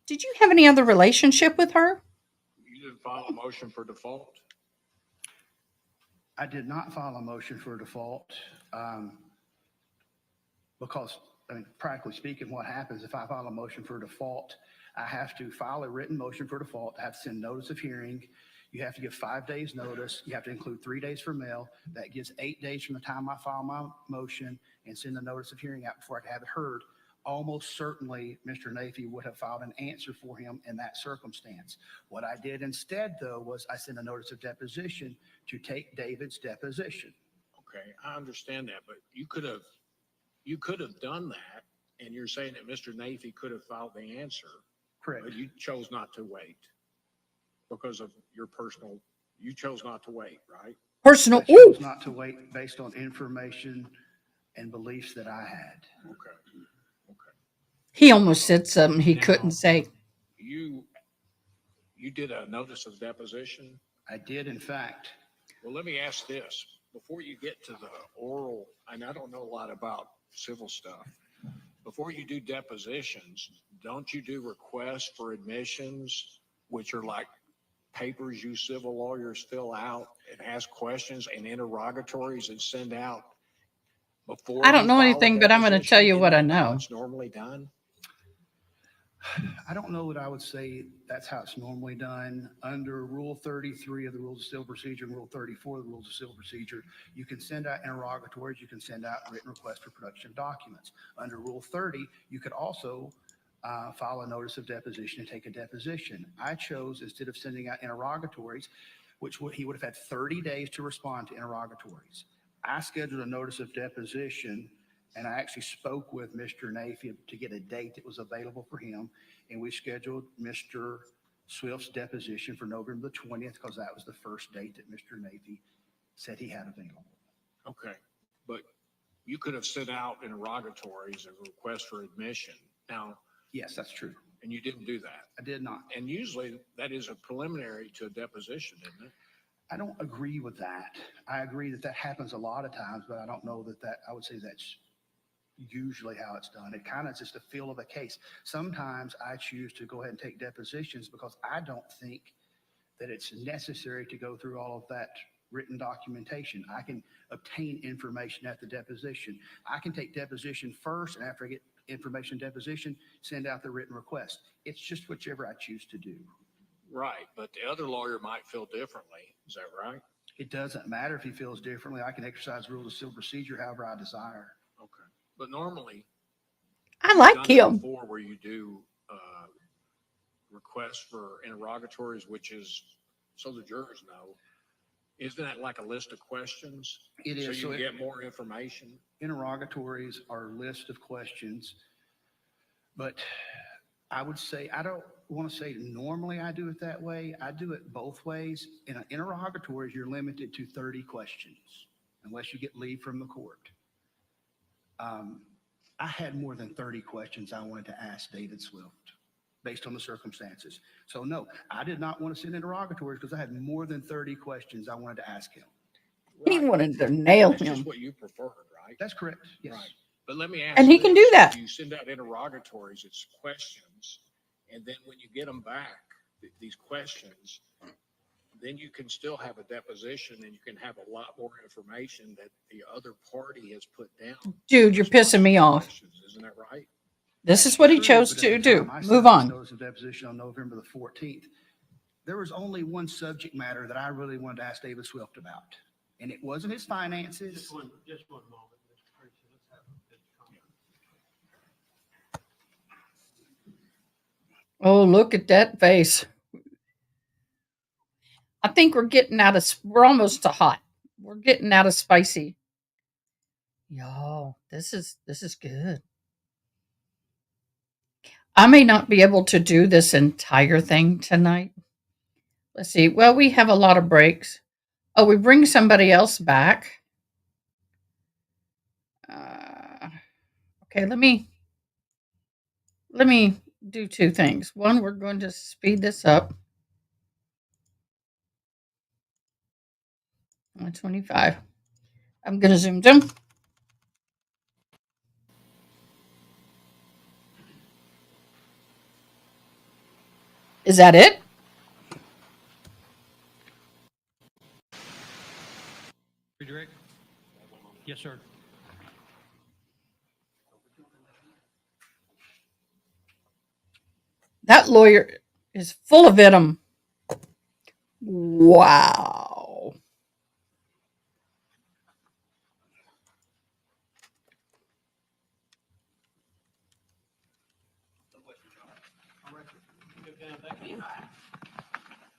Did you have any other relationship with her? You didn't file a motion for default? I did not file a motion for default because, I mean, practically speaking, what happens if I file a motion for default, I have to file a written motion for default. I have to send notice of hearing. You have to give 5 days notice. You have to include 3 days for mail. That gives 8 days from the time I file my motion and send the notice of hearing out before I can have it heard. Almost certainly, Mr. Nafee would have filed an answer for him in that circumstance. What I did instead, though, was I sent a notice of deposition to take David's deposition. Okay, I understand that, but you could have done that, and you're saying that Mr. Nafee could have filed the answer, Correct. but you chose not to wait because of your personal, you chose not to wait, right? Personal. I chose Ooh, not to wait based on information and beliefs that I had. Okay. he almost said something he Now- couldn't say. You did a notice of deposition? I did, in fact. Well, let me ask this, before you get to the oral, and I don't know a lot about civil stuff. Before you do depositions, don't you do requests for admissions, which are like papers you civil lawyers fill out and ask questions and interrogatories and send out before? I don't you know file a anything, but I'm going to tell deposition? you what I Isn't that how know. it's normally done? I don't know that I would say that's how it's normally done. Under Rule 33 of the Rules of Civil Procedure and Rule 34 of the Rules of Civil Procedure, you can send out interrogatories, you can send out written requests for production of documents. Under Rule 30, you could also file a notice of deposition and take a deposition. I chose, instead of sending out interrogatories, he would have had 30 days to respond to interrogatories. I scheduled a notice of deposition, and I actually spoke with Mr. Nafee to get a date that was available for him. And we scheduled Mr. Swift's deposition for November the 20th because that was the first date that Mr. Nafee said he had available. Okay, but you could have sent out interrogatories and requests for admission. Now, Yes, that's true. and you didn't do that. I did not. And usually that is a preliminary to a deposition, isn't it? I don't agree with that. I agree that happens a lot of times, but I don't know I would say that's usually how it's done. It kind of just a feel of a case. Sometimes I choose to go ahead and take depositions because I don't think that it's necessary to go through all of that written documentation. I can obtain information at the deposition. I can take deposition first, and after I get information deposition, send out the written request. It's just whichever I choose to do. Right, but the other lawyer might feel differently. Is that right? It doesn't matter if he feels differently. I can exercise rules of civil procedure however I desire. Okay. But normally. I like done that him. Before where you do requests for interrogatories, which is, so the jurors know, Isn't that like a list of questions? It is. So So you it- get more information? Interrogatories are a list of questions, but I would say, I don't want to say normally I do it that way. I do it both ways. In an interrogatories, you're limited to 30 questions unless you get leave from the court. I had more than 30 questions I wanted to ask David Swift based on the circumstances. So no, I did not want to send interrogatories because I had more than 30 questions I wanted to ask him. He Right. wanted to nail That's just him. what you prefer, right? That's correct. Yes. Right. But let me ask And he can do this. that. You send out interrogatories, it's questions, and then when you get them back, these questions, then you can still have a deposition and you can have a lot more information that the other party has put down. Dude, you're pissing me off. Questions. Isn't that right? This is what he True, chose but at to the do. time I Move sent this on. Notice of deposition on November the 14th. There was only one subject matter that I really wanted to ask David Swift about, and it wasn't his finances. Just one moment, Mr. Tracy. Let's have a good comment. Oh, look at that face. I think we're almost to hot. We're getting out of spicy. Y'all, this is good. I may not be able to do this entire thing tonight. Let's see. Well, we have a lot of breaks. Oh, we bring somebody else back. Okay, let me do two things. One, we're going to speed this up. 125. I'm going to zoom. Is that it? Redirect? Yes, sir. That lawyer is full of venom. Wow.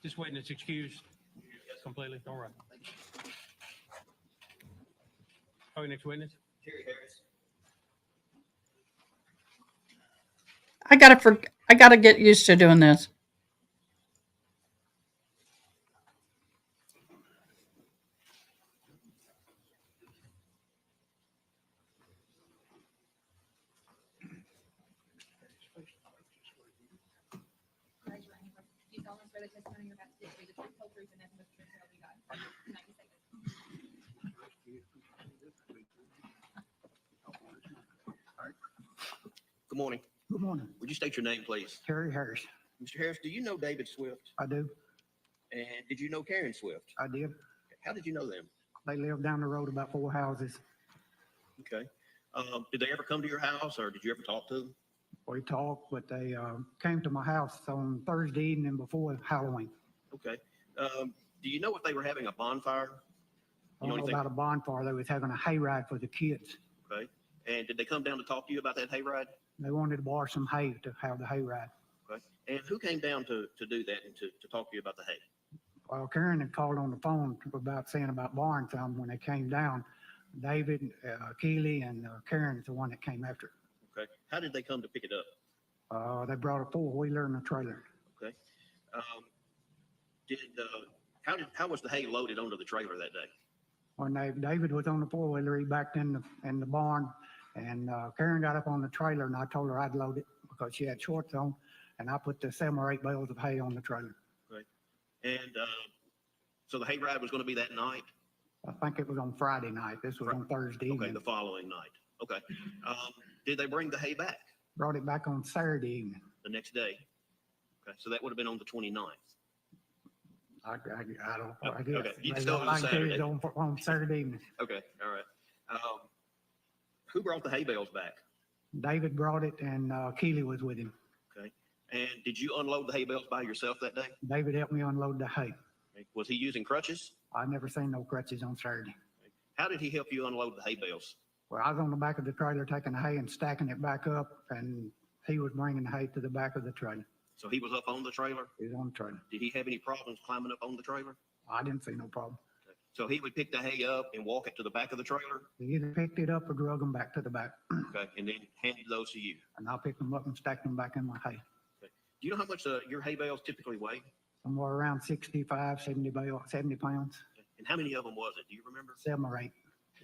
Just waiting, it's excused completely. All right. Oh, next witness? Terry Harris. I gotta get used to doing this. Raise your hand. You solemnly swear the testimony you're about to give will be the truth, whole truth, and nothing but the truth, so help you God. Can I say this? Good morning. Good morning. Would you state your name, please? Terry Harris. Mr. Harris, do you know David Swift? I do. And did you know Karen Swift? I did. How did you know them? They live down the road about 4 houses. Okay. Did they ever come to your house or did you ever talk to them? We talked, but they came to my house on Thursday evening before Halloween. Okay. Do you know if they were having a bonfire? I You know don't know anything? about a bonfire. They was having a hayride for the kids. Okay. And did they come down to talk to you about that hayride? They wanted to borrow some hay to have the hayride. Okay. And who came down to do that and to talk to you about the hay? Well, Karen had called on the phone about saying about borrowing some when they came down. David, Keely, and Karen's the one that came after. Okay. How did they come to pick it up? They brought a 4-wheeler and a trailer. Okay. How was the hay loaded onto the trailer that day? When David was on the 4-wheeler, he backed in the barn, and Karen got up on the trailer, and I told her I'd load it because she had shorts on, and I put the 7 or 8 bales of hay on the trailer. Okay. And so the hayride was going to be that night? I think it was on Friday night. This was on Thursday Okay, evening. the following night. Okay. Did they bring the hay back Brought it back on Saturday evening. the next day? Okay, so that would have been on the 29th. I don't, I Okay, guess. you They- still all on I can tell you Saturday. is on Saturday evening. Okay, all right. Who brought the hay bales back? David brought it, and Keely was with him. Okay. And did you unload the hay bales by yourself that day? David helped me unload the hay. Okay. Was he using crutches? I never seen no crutches on Saturday. How did he help you unload the hay bales? Well, I was on the back of the trailer taking the hay and stacking it back up, and he was bringing the hay to the back of the trailer. So he was up on the trailer? He was on the trailer. Did he have any problems climbing up on the trailer? I didn't see no problem. Okay. So he would pick the hay up and walk it to the back of the trailer? He either picked it up or drug them back to the back. Okay, and then handed those to you? And I'll pick them up and stack them back in my hay. Do you know how much your hay bales typically weigh? Somewhere around 65, 70 pounds, And how many of them was it? Do you remember? 7 or 8.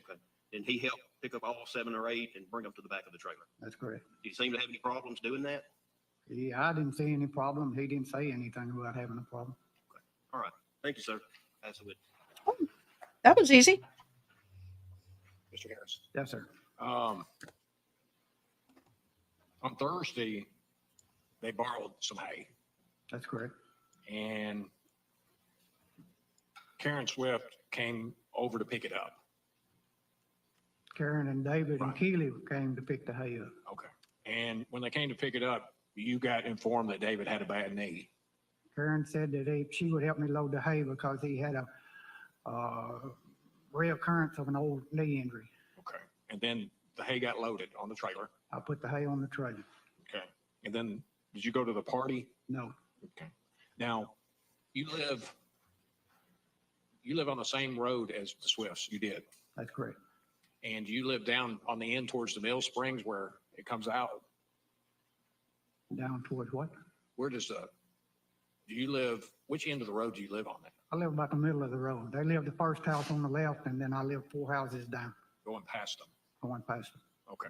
Okay. And he helped pick up all 7 or 8 and bring them to the back of the trailer? That's correct. Did he seem to have any problems doing that? I didn't see any problem. He didn't say anything about having a problem. All right. Thank you, sir. Pass it with. That was easy. Mr. Harris. Yes, sir. On Thursday, they borrowed some hay, That's correct. and Karen Swift came over to pick it up. Karen and David and Right. Keely came to pick the hay up. Okay. And when they came to pick it up, you got informed that David had a bad knee. Karen said that she would help me load the hay because he had a reoccurrence of an old knee injury. Okay. And then the hay got loaded on the trailer. I put the hay on the trailer. Okay. And then did you go to the party? No, Okay. Now, you live on the same road as the Swifts. You did. that's correct. And you live down on the end towards the Mill Springs where it comes out. Down towards what? Where does which end of the road do you live on then? I live about the middle of the road. They live the first house on the left, and then I live 4 houses down, Going past them. going past them. Okay.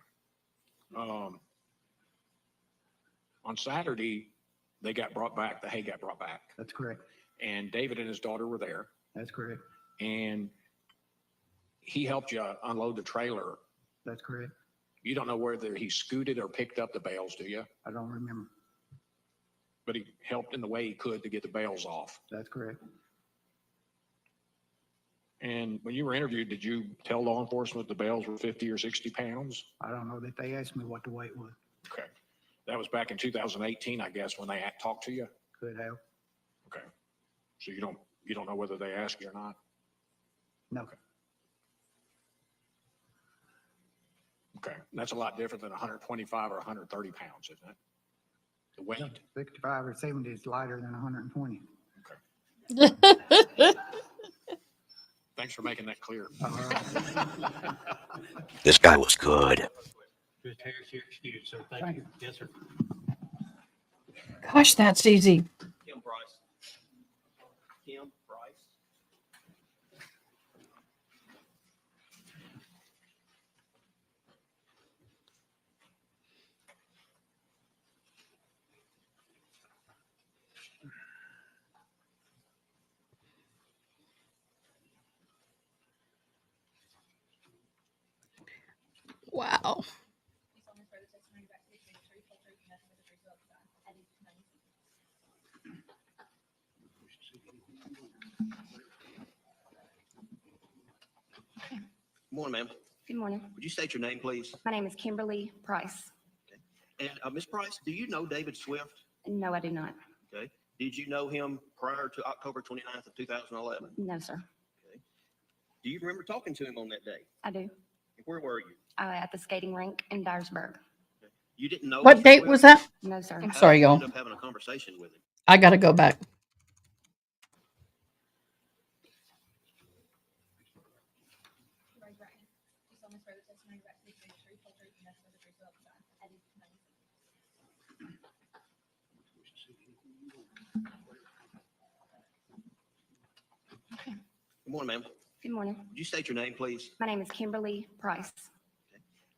On Saturday, the hay got brought back, That's correct. and David and his daughter were there, That's correct. and he helped you unload the trailer. That's correct. You don't know whether he scooted or picked up the bales, do you? I don't remember. But he helped in the way he could to get the bales off. That's correct. And when you were interviewed, did you tell law enforcement the bales were 50 or 60 pounds? I don't know that they asked me what the weight was. Okay. That was back in 2018, I guess, when they talked to you? Could have. Okay. So you don't know whether they asked you or not? No. Okay. That's a lot different than 125 or 130 pounds, isn't it? The weight. 65 or 70 is lighter than 120. Thanks for making that clear. This guy was good. Mr. Harris, you're excused, sir. Thank Thank you. Yes, sir. Gosh, that's easy. Kim Price. Kim Price. Wow. You solemnly swear the testimony you're about to give is the truth, whole truth, and nothing but the truth, so help you God. I do. Good morning, ma'am. Good morning. Would you state your name, please? My name is Kimberly Price. And Ms. Price, do you know David Swift? No, I do not. Okay. Did you know him prior to October 29th of 2011? No, sir. Do you remember talking to him on that day? I do. Where were you? At the skating rink in Dyersburg. You didn't know? What Mr. date Swift? was that? No, sir. I'm How sorry, did you y'all. end up having a conversation with him? I got to go back. Raise your right hand. You solemnly swear the testimony you're about to give is the truth, whole truth, and nothing but the truth, so help you God. I do. Good morning, ma'am. Good morning. Would you state your name, please? My name is Kimberly Price.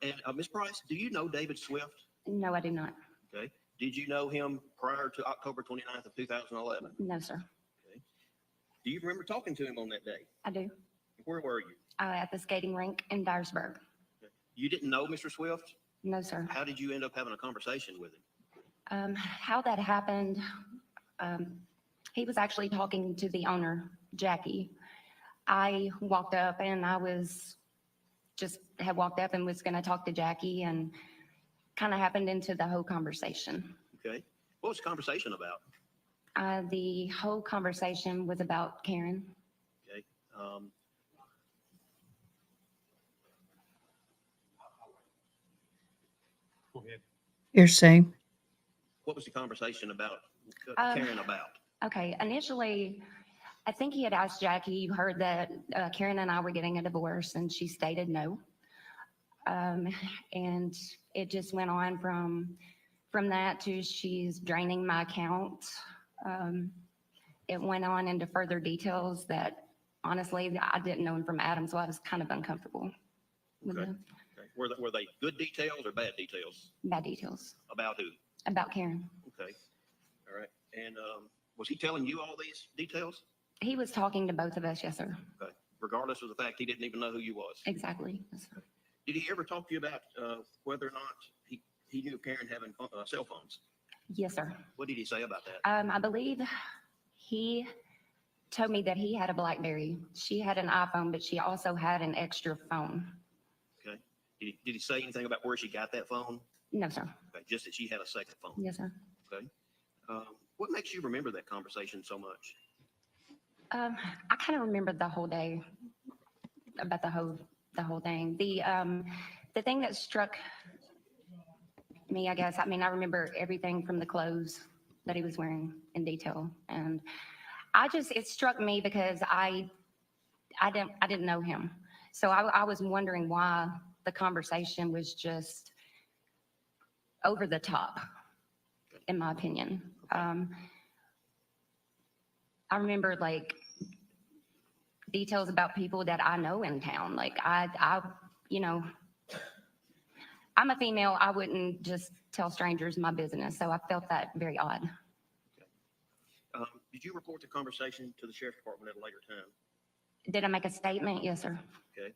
And Ms. Price, do you know David Swift? No, I do not. Okay. Did you know him prior to October 29th of 2011? No, sir. Do you remember talking to him on that day? I do. Where were you? At the skating rink in Dyersburg. You didn't know Mr. Swift? No, sir. How did you end up having a conversation with him? How that happened, he was actually talking to the owner, Jackie. I walked up and had walked up and was going to talk to Jackie, and kind of happened into the whole conversation. Okay. What was the conversation about? The whole conversation was about Karen. Okay. Go ahead. Hearsay. What was the conversation about? Um, Karen about? Okay, initially, I think he had asked Jackie, you heard that Karen and I were getting a divorce, and she stated no. And it just went on from that to she's draining my account. It went on into further details that honestly I didn't know him from Adam, so I was kind of uncomfortable with Okay. the Okay. Were they good details or bad details? bad details About who? about Karen. Okay. All right. And was he telling you all these details? He was talking to both of us, yes, sir. Okay. Regardless of the fact he didn't even know who you was. Exactly. Yes, sir. Did he ever talk to you about whether or not he knew of Karen having cell phones? Yes, sir. What did he say about that? I believe he told me that he had a BlackBerry. She had an iPhone, but she also had an extra phone. Okay. Did he say anything about where she got that phone? No, sir. Okay. Just that she had a second phone. Yes, sir. Okay. What makes you remember that conversation so much? I kind of remember the whole day about the whole thing. The thing that struck me, I guess, I mean, I remember everything from the clothes that he was wearing in detail. And it struck me because I didn't know him. So I was wondering why the conversation was just over the top, in my opinion. I remember like details about people that I know in town. Like you know, I'm a female. I wouldn't just tell strangers my business. So I felt that very odd. Did you report the conversation to the sheriff's department at a later time? Did I make a statement? Yes, sir. Okay.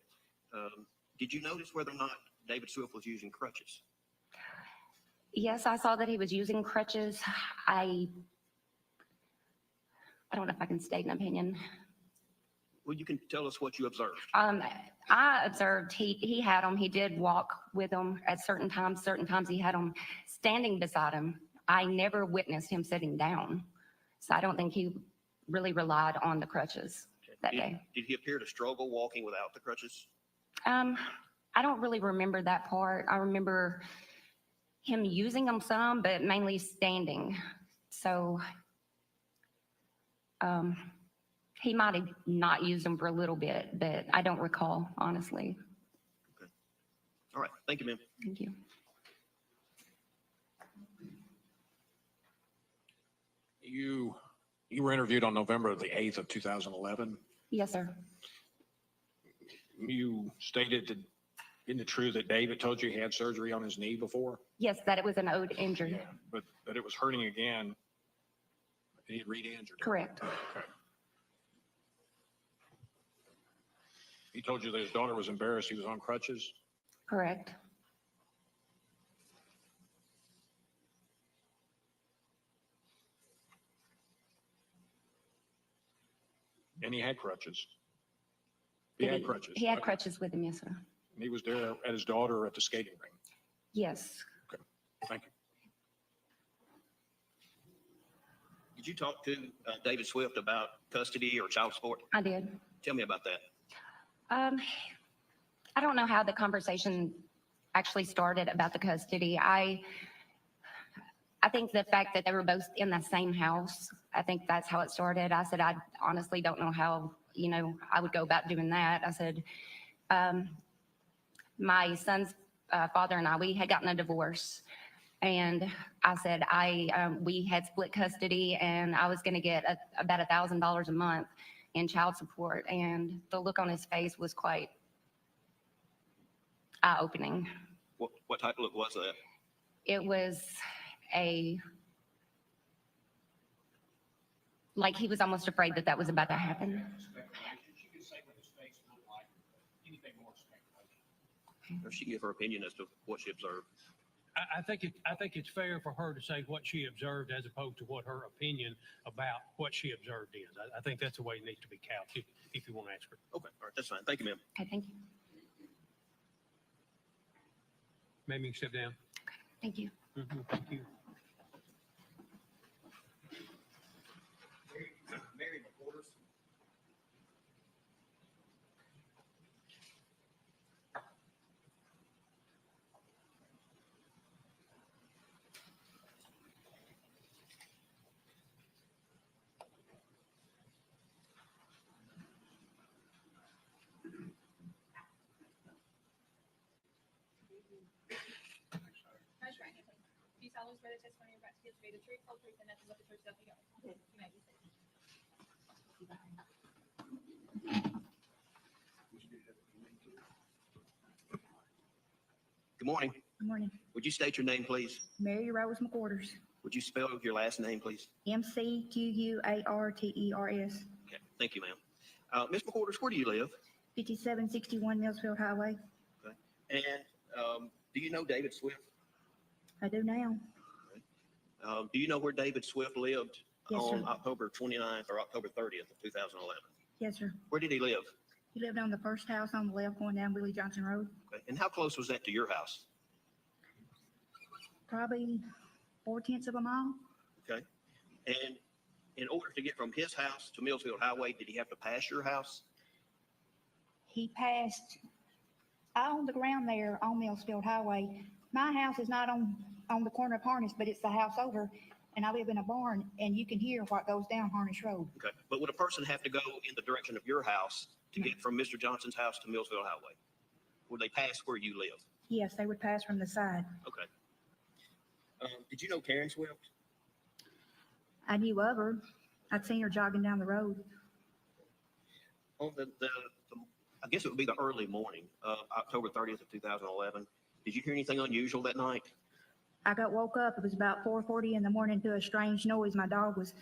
Did you notice whether or not David Swift was using crutches? Yes, I saw that he was using crutches. I don't know if I can state an opinion. Well, you can tell us what you observed. I observed he had them. He did walk with them at certain times. Certain times he had them standing beside him. I never witnessed him sitting down. So I don't think he really relied on the crutches that day. Did he appear to struggle walking without the crutches? I don't really remember that part. I remember him using them some, but mainly standing. So he might have not used them for a little bit, but I don't recall, honestly. Okay. All right. Thank you, ma'am. Thank you. You were interviewed on November the 8th of 2011. Yes, sir. You stated that, isn't it true that David told you he had surgery on his knee before? Yes, that it was an owed injury. Yeah, but that it was hurting again. He had re-injured. Correct. Okay. He told you that his daughter was embarrassed he was on crutches? Correct. And he had crutches. He had crutches. He had crutches with him, yes, sir. And he was there at his daughter at the skating rink. Yes. Okay, thank you. Did you talk to David Swift about custody or child support? I did. Tell me about that. I don't know how the conversation actually started about the custody. I think the fact that they were both in the same house, I think that's how it started. I said, I honestly don't know how, I would go about doing that. I said, my son's father and we had gotten a divorce. And I said, we had split custody and I was going to get about $1,000 a month in child support. And the look on his face was quite eye-opening. What type of look was that? It was like he was almost afraid that was about to happen. Or she give her opinion as to what she observed. I think it's fair for her to say what she observed as opposed to what her opinion about what she observed is. I think that's the way it needs to be couched if you want to ask her. Okay, all right, that's fine. Thank you, ma'am. Okay, thank you. Maybe you can step down. Thank you. Thank you. Mary McCorders. solemnly swear the testimony you're about to give will be the truth, whole truth, and nothing but the truth, so help you God. You may be seated. Good morning. Good morning. Would you state your name, please? Mary Rose McQuarters, Would you spell your last name, please? McQuarters, Okay, thank you, ma'am. Ms. McQuarters, where do you live? 5761 Millsfield Highway. And do you know David Swift? I do now. Do you know where David Swift lived Yes, on sir. October 29th or October 30th of 2011? Yes, sir. Where did he live? He lived on the first house on the left going down Willie Johnson Road. Okay. And how close was that to your house? Probably 4/10 of a mile. Okay. And in order to get from his house to Millsfield Highway, did he have to pass your house? He passed on the ground there on Millsfield Highway. My house is not on the corner of Harness, but it's the house over. And I live in a barn and you can hear what goes down Harness Road. Okay. But would a person have to go in the direction of your house to get from Mr. Johnson's house to Millsfield Highway? Would they pass where you live? Yes, they would pass from the side. Okay. Did you know Karen Swift? I knew of her. I'd seen her jogging down the road. On the I guess it would be the early morning of October 30th of 2011. Did you hear anything unusual that night? I got woke up. It was about 4:40 in the morning to a strange noise. My dog was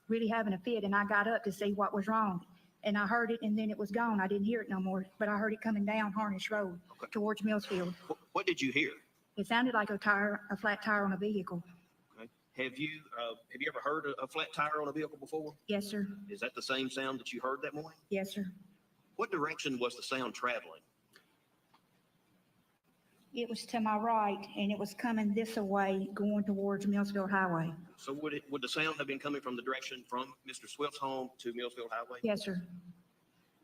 really having a fit, and I got up to see what was wrong. And I heard it, and then it was gone. I didn't hear it no more, but I heard it coming down Harness Road towards Millsfield. What did you hear? It sounded like a flat tire on a vehicle. Okay. Have you ever heard a flat tire on a vehicle before? Yes, sir. Is that the same sound that you heard that morning? Yes, sir. What direction was the sound traveling? It was to my right, and it was coming this way, going towards Millsfield Highway. So would the sound have been coming from the direction from Mr. Swift's home to Millsfield Highway? Yes, sir.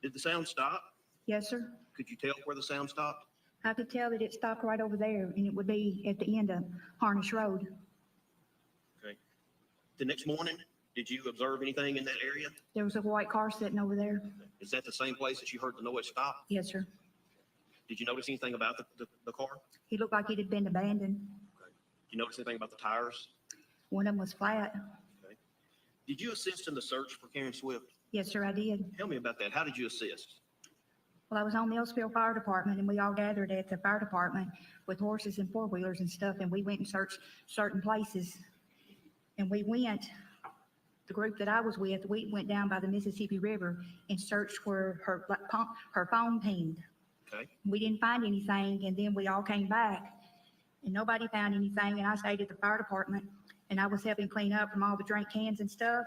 Did the sound stop? Yes, sir. Could you tell where the sound stopped? I could tell that it stopped right over there, and it would be at the end of Harness Road. Okay. The next morning, did you observe anything in that area? There was a white car sitting over there. Is that the same place that you heard the noise stop? Yes, sir. Did you notice anything about the car? He looked like it had been abandoned. Did you notice anything about the tires? One of them was flat. Okay. Did you assist in the search for Karen Swift? Yes, sir, I did. Tell me about that. How did you assist? Well, I was on Millsfield Fire Department, and we all gathered at the fire department with horses and four-wheelers and stuff, and we went and searched certain places. And we went, the group that I was with, we went down by the Mississippi River and searched where her phone pinged. Okay. We didn't find anything, and then we all came back, and nobody found anything, and I stayed at the fire department, and I was helping clean up from all the drink cans and stuff,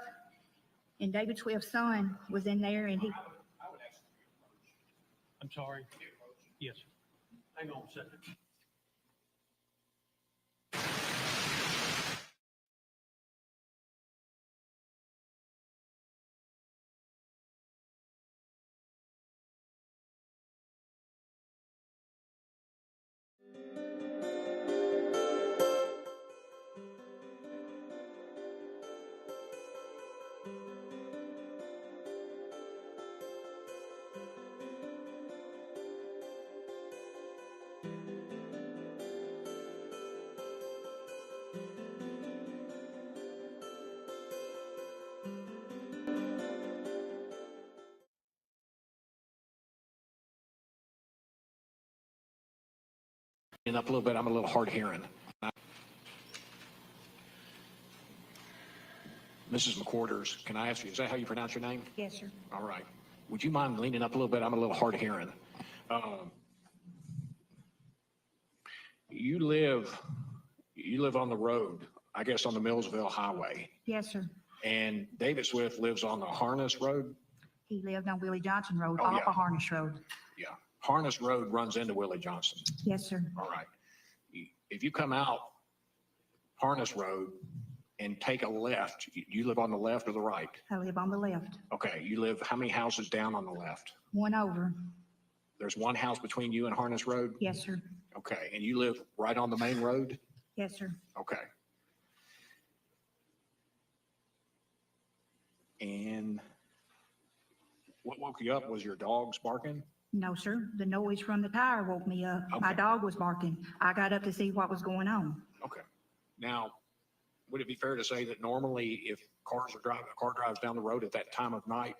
and David Swift's son was in there, and he, I'm sorry. Yes. Hang on a second. Up a little bit, I'm a little hard of hearing. Mrs. McQuarters, can I ask you, is that how you pronounce your name? yes, sir. All right. Would you mind leaning up a little bit? I'm a little hard of hearing. You live on the road, I guess on the Millsville Highway, Yes, sir. and David Swift lives on the Harness Road? He lived on Willie Johnson Road, Oh, off yeah. of Harness Road. Yeah. Harness Road runs into Willie Johnson. Yes, sir. All right. If you come out Harness Road and take a left, you live on the left or the right? I live on the left, Okay, you live how many houses down on the left? one over. There's one house between you and Harness Road? Yes, sir. Okay, and you live right on the main road? Yes, sir. Okay. And what woke you up? Was your dogs barking? No, sir. The noise from the tire woke me up. My Okay. dog was barking. I got up to see what was going on. Okay. Now, would it be fair to say that normally if a car drives down the road at that time of night,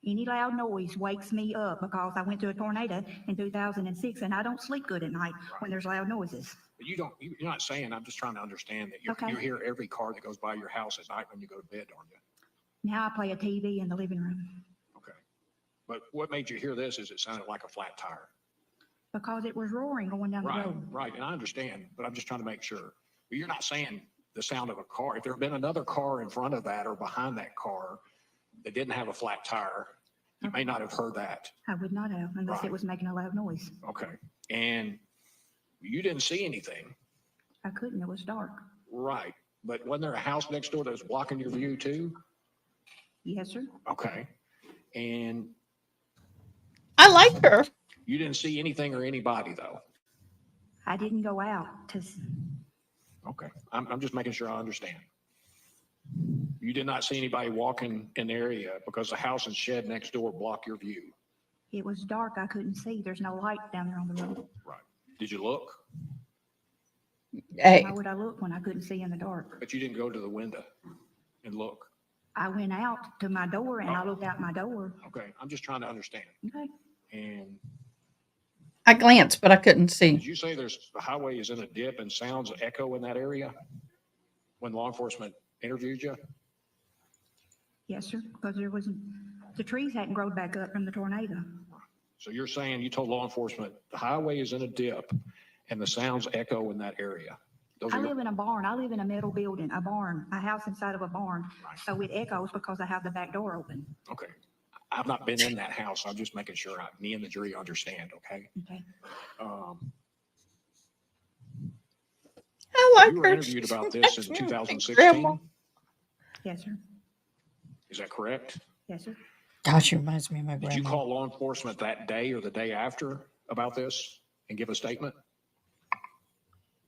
Any loud noise wakes me up because I went through a tornado in 2006 and I don't sleep good at night when there's loud noises. you're not saying, I'm just trying to understand that Okay. you hear every car that goes by your house at night when you go to bed, aren't you? Now I play a TV in the living room Okay. But what made you hear this is it sounded like a flat tire. because it was roaring going down the Right, road. right. And I understand, but I'm just trying to make sure. But you're not saying the sound of a car. If there had been another car in front of that or behind that car that didn't have a flat tire, you may not have heard that. I would not have unless Right. it was making a loud noise. Okay. And you didn't see anything. I couldn't, it was dark. Right. But wasn't there a house next door that was blocking your view too? Yes, sir. Okay. And I like her. you didn't see anything or anybody though? I didn't go out to, Okay. I'm just making sure I understand. You did not see anybody walking in the area because the house and shed next door block your view? it was dark, I couldn't see. There's no light down there on the road. Right. Did you look? Hey, Why would I look when I couldn't see in the dark? But you didn't go to the window and look? I went out to my door and I looked out my door. Okay. I'm just trying to understand. Okay. And I glanced, but I couldn't see. did you say the highway is in a dip and sounds echo in that area when law enforcement interviewed you? Yes, sir, because the trees hadn't grown back up from the tornado. So you're saying you told law enforcement the highway is in a dip and the sounds echo in that area? Those I are your- live in a barn. I live in a metal building, a barn, a house inside of a barn. Right. So it echoes because I have the back door open. Okay. I've not been in that house. I'm just making sure me and the jury understand, okay? Okay. I like You her. were interviewed She's about this in cute. 2016. Grandma. Yes, sir. Is that correct? Yes, sir. Gosh, she reminds me of my Did you grandma. call law enforcement that day or the day after about this and give a statement?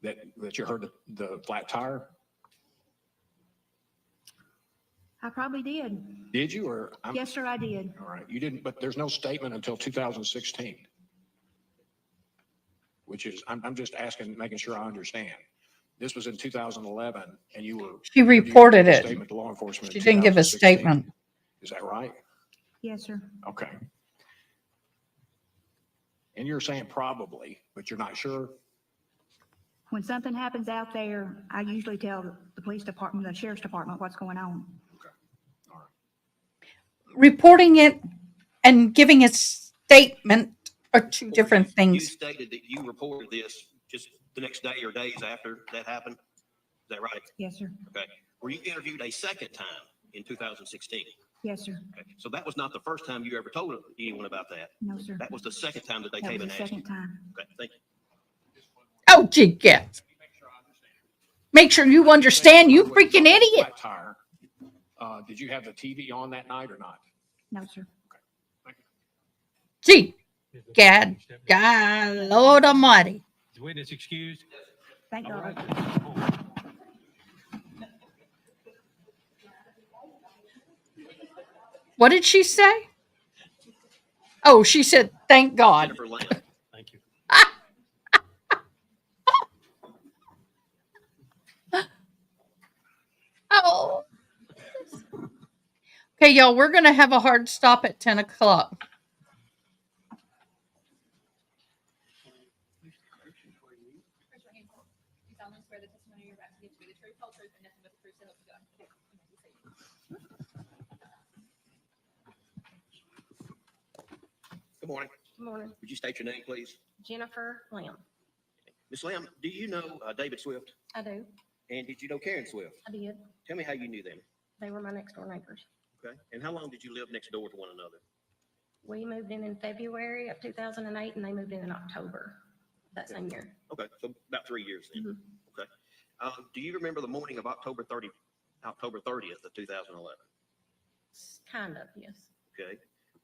That you heard the flat tire? I probably did. Did you or? Yes, sir, I did. All right, you didn't, but there's no statement until 2016. Which is, I'm just asking, making sure I understand. This was in 2011 and you were. She you reported gave a it. Statement to law enforcement. She in didn't give a 2016. statement. Is that right? Yes, sir. Okay. And you're saying probably, but you're not sure? When something happens out there, I usually tell the police department, the sheriff's department, what's going on. Okay, all right. Reporting it and giving a statement are two different You things. stated that you reported this just the next day or days after that happened. Is that right? Yes, sir. Okay. Were you interviewed a second time in 2016? Yes, sir. Okay. So that was not the first time you ever told anyone about that. No, sir. That was the second time that they That came was and the asked you. second time. Okay, thank you. Oh, gee, yes. Make sure you understand, you freaking idiot. Flat tire. Did you have the TV on that night or not? No, sir. Gee, God, Lord Almighty. Is witness excused? Thank All God. right. What did she say? Oh, she said, thank God. Jennifer Lamb. Thank you. Oh. Okay, y'all, we're going to have a hard stop at 10 o'clock. Raise your hand. You solemnly swear the testimony you're about to give to be the truth, whole truth, and nothing but the truth, so help you God. Good morning. Good morning. Would you state your name, please? Jennifer Lamb. Ms. Lamb, do you know David Swift? I do. And did you know Karen Swift? I did. Tell me how you knew them. They were my next door neighbors. Okay. And how long did you live next door to one another? We moved in February of 2008 and they moved in October that same year. Okay, so about 3 years then. Mhm. Okay. Do you remember the morning of October 30th of 2011? Kind of, yes. Okay.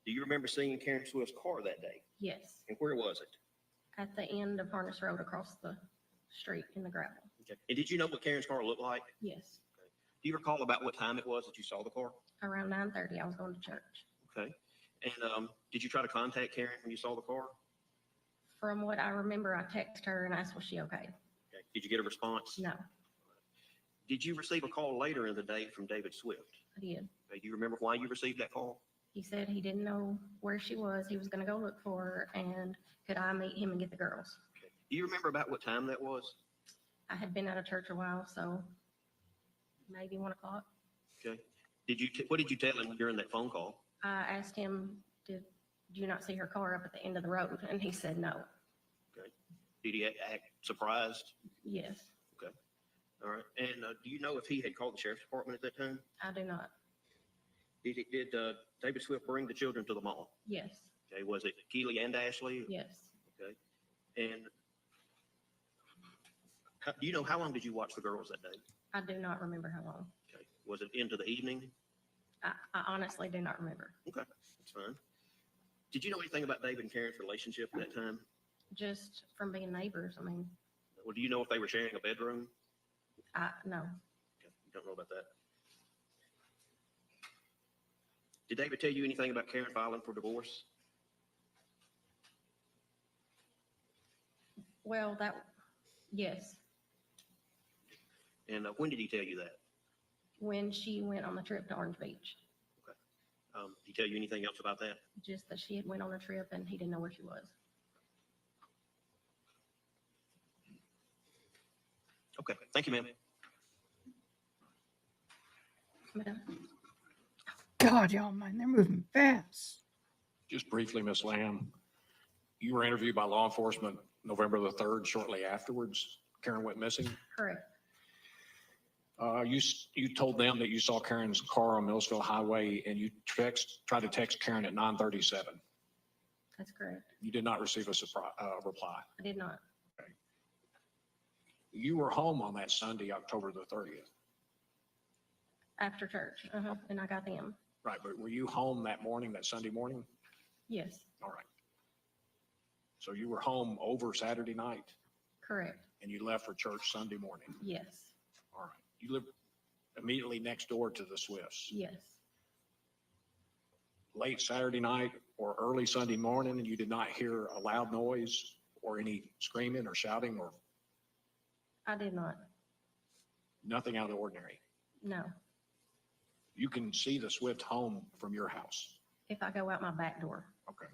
Do you remember seeing Karen Swift's car that day? Yes. And where was it? At the end of Harness Road across the street in the gravel. Okay. And did you know what Karen's car looked like? Yes. Do you recall about what time it was that you saw the car? Around 9:30, I was going to church. Okay. And did you try to contact Karen when you saw the car? From what I remember, I texted her and asked, was she okay? Okay. Did you get a response? No. Did you receive a call later in the day from David Swift? I did. Do you remember why you received that call? He said he didn't know where she was. He was gonna go look for her, and could I meet him and get the girls? Do you remember about what time that was? I had been out of church a while, so maybe 1 o'clock. Okay. What did you tell him during that phone call? I asked him, did you not see her car up at the end of the road? And he said no. Okay. Did he act surprised? Yes, Okay. All right. And do you know if he had called the sheriff's department at that time? I do not. Did David Swift bring the children to the mall? Yes, Okay. Was it Keely and Ashley? yes. Okay. And do you know how long did you watch the girls that day? I do not remember how long. Okay. Was it into the evening? I honestly do not remember. Okay. That's fine. Did you know anything about David and Karen's relationship at that time? Just from being neighbors, I mean, Well, do you know if they were sharing a bedroom? no. Okay. You don't know about that. Did David tell you anything about Karen filing for divorce? Well, yes, And when did he tell you that? when she went on the trip to Orange Beach, Did he tell you anything else about that? just that she had went on a trip and he didn't know where she was. Okay. Thank you, ma'am. Madam? God, y'all mind, they're moving fast. Just briefly, Ms. Lamb, you were interviewed by law enforcement November the 3rd. Shortly afterwards, Karen went missing. Correct. You told them that you saw Karen's car on Millsville Highway, and you tried to text Karen at 9:37. That's correct. You did not receive a reply. I did not. You were home on that Sunday, October the 30th. After church, and I got them. Right, but were you home that morning, that Sunday morning? Yes, All right. So you were home over Saturday night, correct. and you left for church Sunday morning. Yes, All right. You live immediately next door to the Swifts. yes. Late Saturday night or early Sunday morning, and you did not hear a loud noise or any screaming or shouting or I did not. nothing out of the ordinary. No. You can see the Swift home from your house. If I go out my back door, Okay.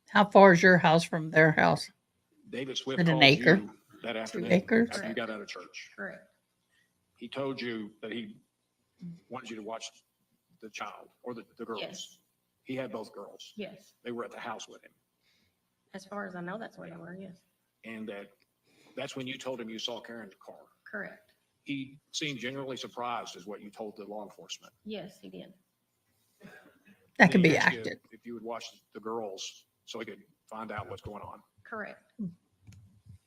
How far is your house from their house? David Swift Is it an called acre? you that afternoon acres? after you got out of church. correct. He told you that he wanted you to watch the child or the girls. Yes. He had both girls. Yes. They were at the house with him. As far as I know, that's where they were. Yes, And that's when you told him you saw Karen's car. correct. He seemed genuinely surprised is what you told the law enforcement. Yes, he did. That could He be asked you acted. If you would watch the girls so he could find out what's going on. Correct.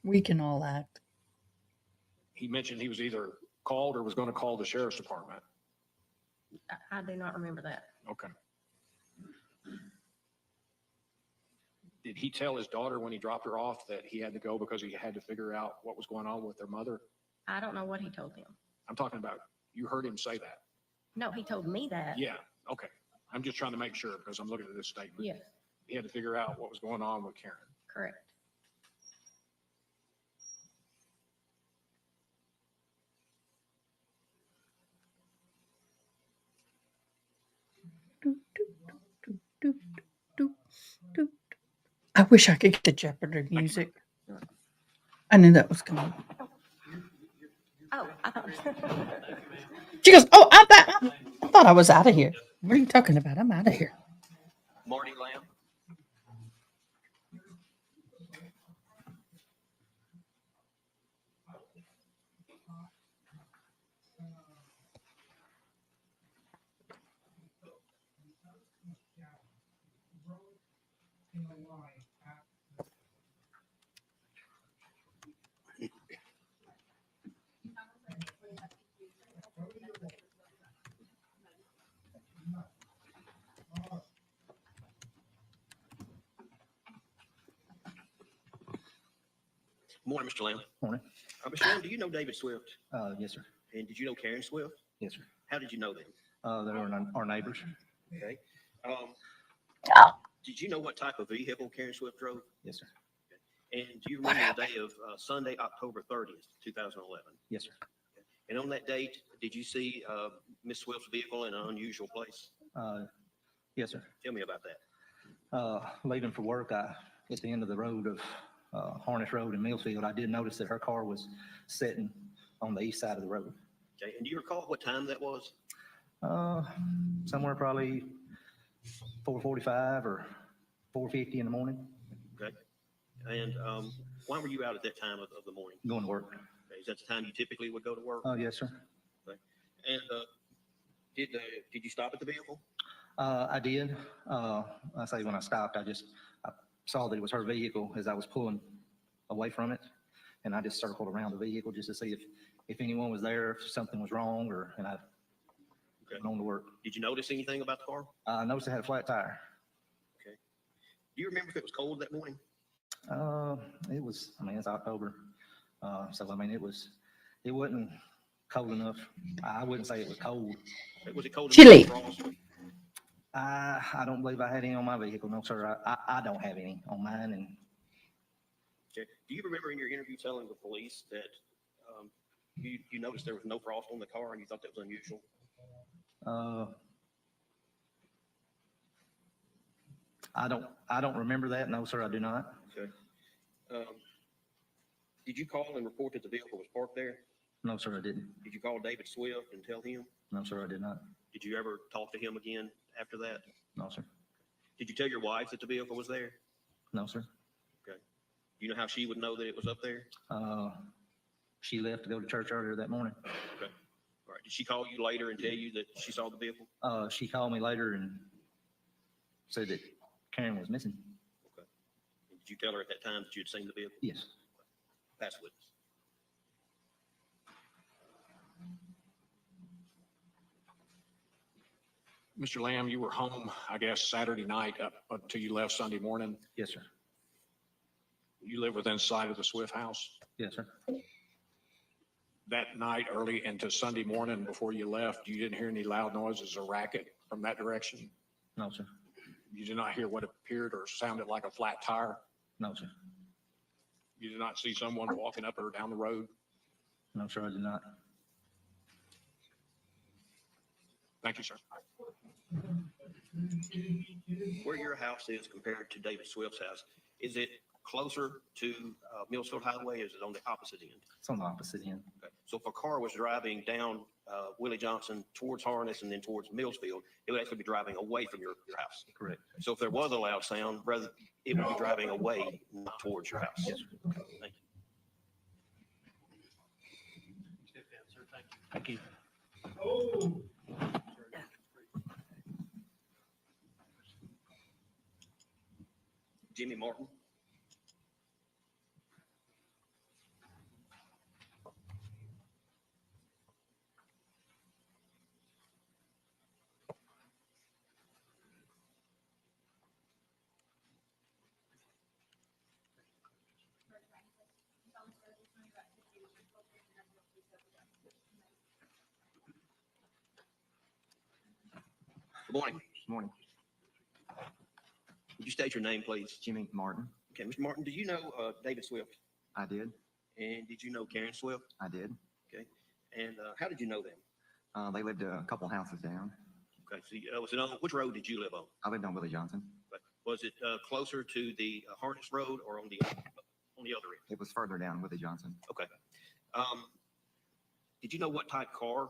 We can all act. He mentioned he was either called or was going to call the sheriff's department. I do not remember that. Okay. Did he tell his daughter when he dropped her off that he had to go because he had to figure out what was going on with their mother? I don't know what he told them. I'm talking about, you heard him say that. No, he told me that. Yeah, okay. I'm just trying to make sure because I'm looking at this statement. Yes, He had to figure out what was going on with Karen. correct. Doop, doop, doop, doop, doop, doop. I wish I could get the Jeopardy music. I knew that was coming. Oh, I thought. She goes, "Oh, I thought I was out of here. What are you talking about? I'm out of here." Marty Lamb? Morning, Mr. Lamb. Morning. Mr. Lamb, do you know David Swift? Yes, sir. And did you know Karen Swift? Yes, sir. How did you know them? They're our neighbors. Okay. Did you know what type of vehicle Karen Swift drove? Yes, sir. And do you remember the day of Sunday, October 30th, 2011? Yes, sir. And on that date, did you see Ms. Swift's vehicle in an unusual place? Yes, sir. Tell me about that. Leaving for work, at the end of the road of Harness Road in Millfield, I did notice that her car was sitting on the east side of the road. Okay, and do you recall what time that was? Somewhere probably 4:45 or 4:50 in the morning, Okay. And why were you out at that time of the morning? going to work. Okay, is that the time you typically would go to work? Yes, sir. Okay. And did you stop at the vehicle? I did. I say when I stopped, I saw that it was her vehicle as I was pulling away from it. And I just circled around the vehicle just to see if anyone was there, if something was wrong, and I went on to work. Did you notice anything about the car? I noticed it had a flat tire. Okay. Do you remember if it was cold that morning? It was, it's October. So, it wasn't cold enough. I wouldn't say it was cold. Was it cold Chilly. enough for frost? I don't believe I had any on my vehicle. No, sir. I don't have any on mine. And Okay. Do you remember in your interview telling the police that you noticed there was no frost on the car and you thought that was unusual? I don't remember that. No, sir, I do not. Okay. Did you call and report that the vehicle was parked there? No, sir, I didn't. Did you call David Swift and tell him? No, sir, I did not. Did you ever talk to him again after that? No, sir. Did you tell your wife that the vehicle was there? No, sir. Okay. Do you know how she would know that it was up there? She left to go to church earlier that morning. Okay. All right. Did she call you later and tell you that she saw the vehicle? She called me later and said that Karen was missing. Okay. And did you tell her at that time that you had seen the vehicle? Yes. Pass witness. Mr. Lamb, you were home, I guess, Saturday night up until you left Sunday morning. Yes, sir. You live within sight of the Swift house. Yes, sir. That night, early into Sunday morning before you left, you didn't hear any loud noises or racket from that direction? No, sir. You did not hear what appeared or sounded like a flat tire? No, sir. You did not see someone walking up or down the road? No, sir, I did not. Thank you, sir. Where your house is compared to David Swift's house, is it closer to Millsfield Highway? Or is it on the opposite end? It's on the opposite end. Okay. So if a car was driving down Willie Johnson towards Harness and then towards Millsfield, it would actually be driving away from your house. Correct. So if there was a loud sound, rather it would be driving away, not towards your house. Yes, sir. Thank you. Step down, sir. Thank you. Thank you. Jimmy Martin. Good morning. Good morning. Would you state your name, please? Jimmy Martin. Okay, Mr. Martin, do you know David Swift? I did. And did you know Karen Swift? I did. Okay. And how did you know them? They lived a couple houses down. Okay, so was it on, which road did you live on? I lived on Willie Johnson. Okay. Was it closer to the Harness Road or on the other end? It was further down Willie Johnson. Okay. Did you know what type car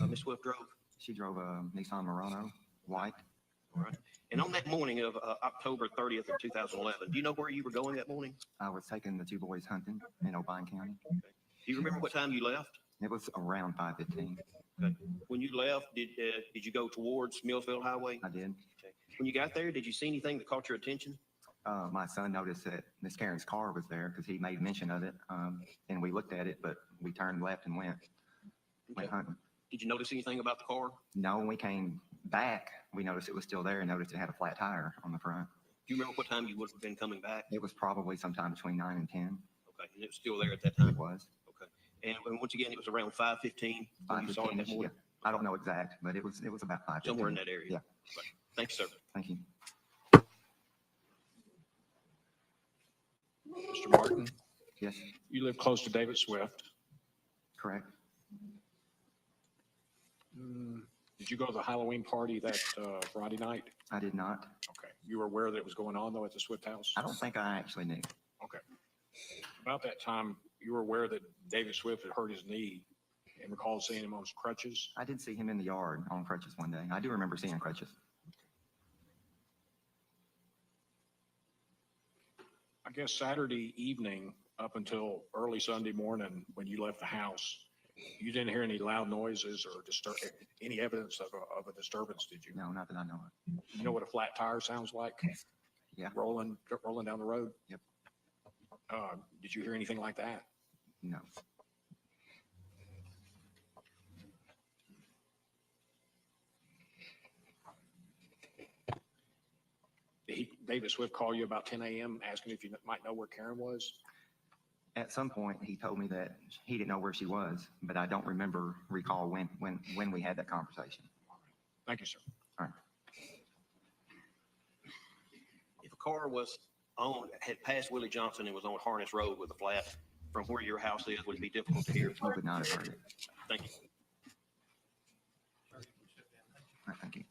Ms. Swift drove? She drove a Nissan Murano, white. All right. And on that morning of October 30th of 2011, do you know where you were going that morning? I was taking the two boys hunting in O'Brien County. Do you remember what time you left? It was around 5:15. Okay. When you left, did you go towards Millsfield Highway? I did. Okay. When you got there, did you see anything that caught your attention? My son noticed that Miss Karen's car was there because he made mention of it. And we looked at it, but we turned left and went hunting. Did you notice anything about the car? No, when we came back, we noticed it was still there and noticed it had a flat tire on the front. Do you remember what time you would have been coming back? It was probably sometime between 9 and 10. Okay, and it was still there at that time? It was. Okay. And once again, it was around 5:15 when you saw it that 5:15, morning? yeah. I don't know exact, but it was about 5:15. Somewhere in that area? Yeah. Okay. Thank you, sir. Thank you. Mr. Martin? Yes, You live close to David Swift. correct. Did you go to the Halloween party that Friday night? I did not. Okay. You were aware that it was going on though at the Swift house? I don't think I actually knew. Okay. About that time, you were aware that David Swift had hurt his knee and recalled seeing him on his crutches? I did see him in the yard on crutches one day. I do remember seeing crutches. I guess Saturday evening up until early Sunday morning when you left the house, you didn't hear any loud noises or any evidence of a disturbance, did you? No, not that I know of. You know what a flat tire sounds like? Yeah. Rolling down the road? Yep. Did you hear anything like that? No. Did David Swift call you about 10 a.m. asking if you might know where Karen was? At some point, he told me that he didn't know where she was, but I don't recall when we had that conversation. Thank you, sir. All right. If a car was had passed Willie Johnson and was on Harness Road with a flat from where your house is, would it be difficult to hear? You would not have heard it. Thank you. All right, thank you.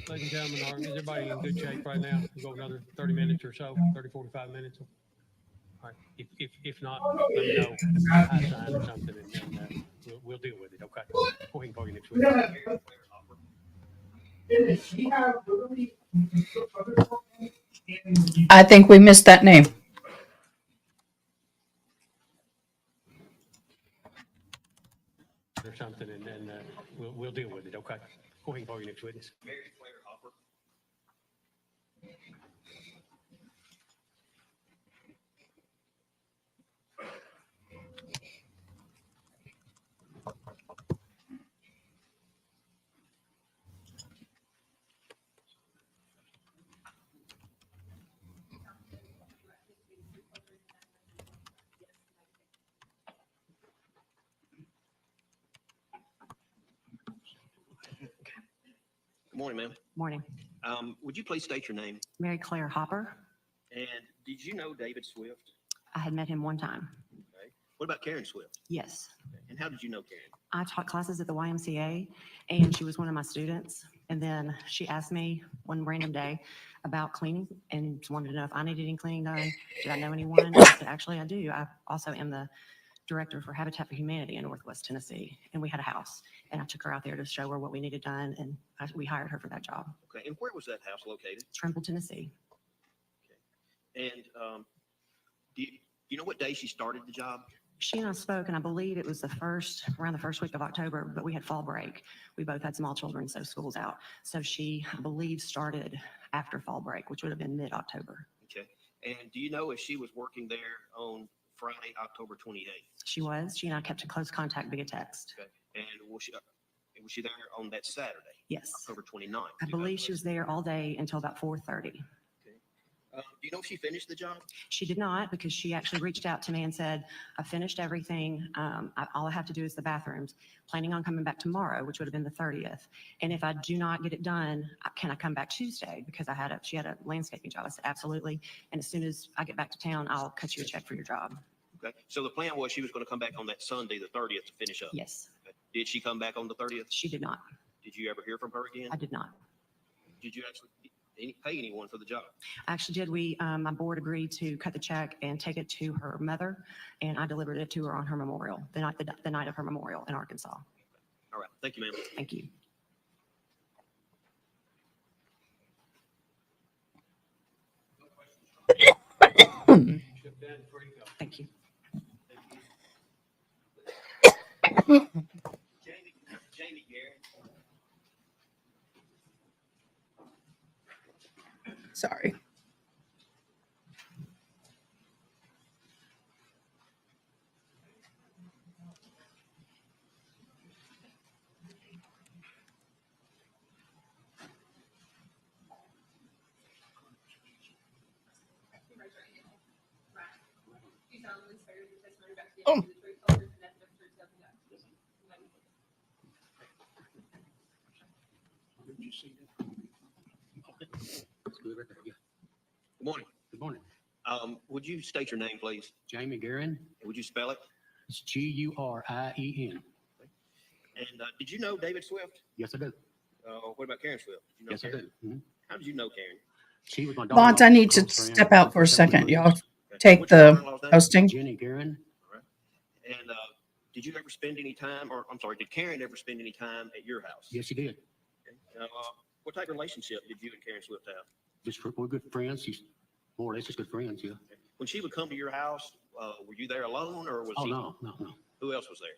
Ladies and gentlemen, is everybody in good shape right now? We'll go another 30 minutes or so, 30, 45 minutes. All right. If not, let me know. I sign or something, and then we'll deal with it. Okay. Go ahead and call you next week. I think we missed that name. Or something, and then we'll deal with it. Okay. Go ahead and call your next witness. Good morning, ma'am. Morning. Would you please state your name? Mary Claire Hopper. And did you know David Swift? I had met him one time. Okay. What about Karen Swift? Yes. And how did you know Karen? I taught classes at the YMCA, and she was one of my students. And then she asked me one random day about cleaning and wanted to know if I needed any cleaning done. Did I know anyone? And I said, actually, I do. I also am the director for Habitat for Humanity in Northwest Tennessee. And we had a house, and I took her out there to show her what we needed done, and we hired her for that job. Okay. And where was that house located? Trimble, Tennessee. And do you know what day she started the job? She and I spoke, and I believe it was around the first week of October, but we had fall break. We both had small children, so school's out. So she, I believe, started after fall break, which would have been mid-October. Okay. And do you know if she was working there on Friday, October 28th? She was. She and I kept in close contact via text. Okay. And was she there on that Saturday? Yes. October 29th? I believe she was there all day until about 4:30. Do you know if she finished the job? She did not, because she actually reached out to me and said, I finished everything. All I have to do is the bathrooms. Planning on coming back tomorrow, which would have been the 30th. And if I do not get it done, can I come back Tuesday? Because she had a landscaping job. I said, absolutely. And as soon as I get back to town, I'll cut you a check for your job. Okay. So the plan was she was going to come back on that Sunday, the 30th, to finish up? Yes. Okay. Did she come back on the 30th? She did not. Did you ever hear from her again? I did not. Did you actually pay anyone for the job? I actually did. My board agreed to cut the check and take it to her mother, and I delivered it to her on her memorial, the night of her memorial in Arkansas. All right. Thank you, ma'am. Thank you. Thank you. Jamie Garrett. Sorry. Oh. to it right there, yeah. Good morning. Good morning. Would you state your name, please? Jamie Guerin. Would you spell it? It's Gurien. And did you know David Swift? Yes, I do. What about Karen Swift? Did you know Yes, I Karen? do. Mhm. How did you know Karen? She was my daughter. Bonds, I need to step out for a second. Y'all take What's your the daughter-in-law's name? hosting. Jenny Guerin. And did you ever spend any time, or I'm sorry, did Karen ever spend any time at your house? Yes, she did. What type of relationship did you and Karen Swift have? We're good friends. She's more or less just good friends, yeah. When she would come to your house, were you there alone, or was Oh, he? no. Who else was there?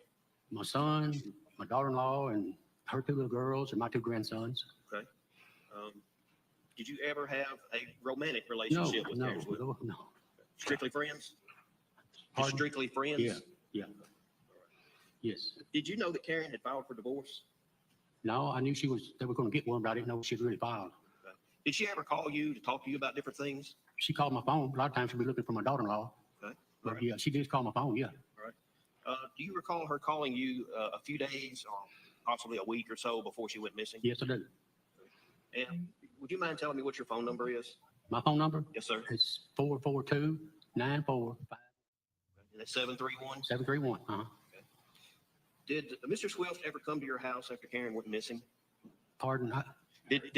My son, my daughter-in-law, and her two little girls, and my two grandsons. Okay. Did you ever have a romantic relationship with Karen Swift? No. Strictly friends? Just Pardon? strictly friends? Yeah. Yes. Did you know that Karen had filed for divorce? No, I knew they were going to get one, but I didn't know she had really filed. Did she ever call you to talk to you about different things? She called my phone. A lot of times she'd be looking for my daughter-in-law. Okay. But yeah, she did call my phone, yeah. All right. Do you recall her calling you a few days or possibly a week or so before she went missing? Yes, I do. And would you mind telling me what your phone number is? My phone number? Yes, sir. It's 442-945. That's 731? 731, uh-huh. Did Mr. Swift ever come to your house after Karen went missing? Pardon? Did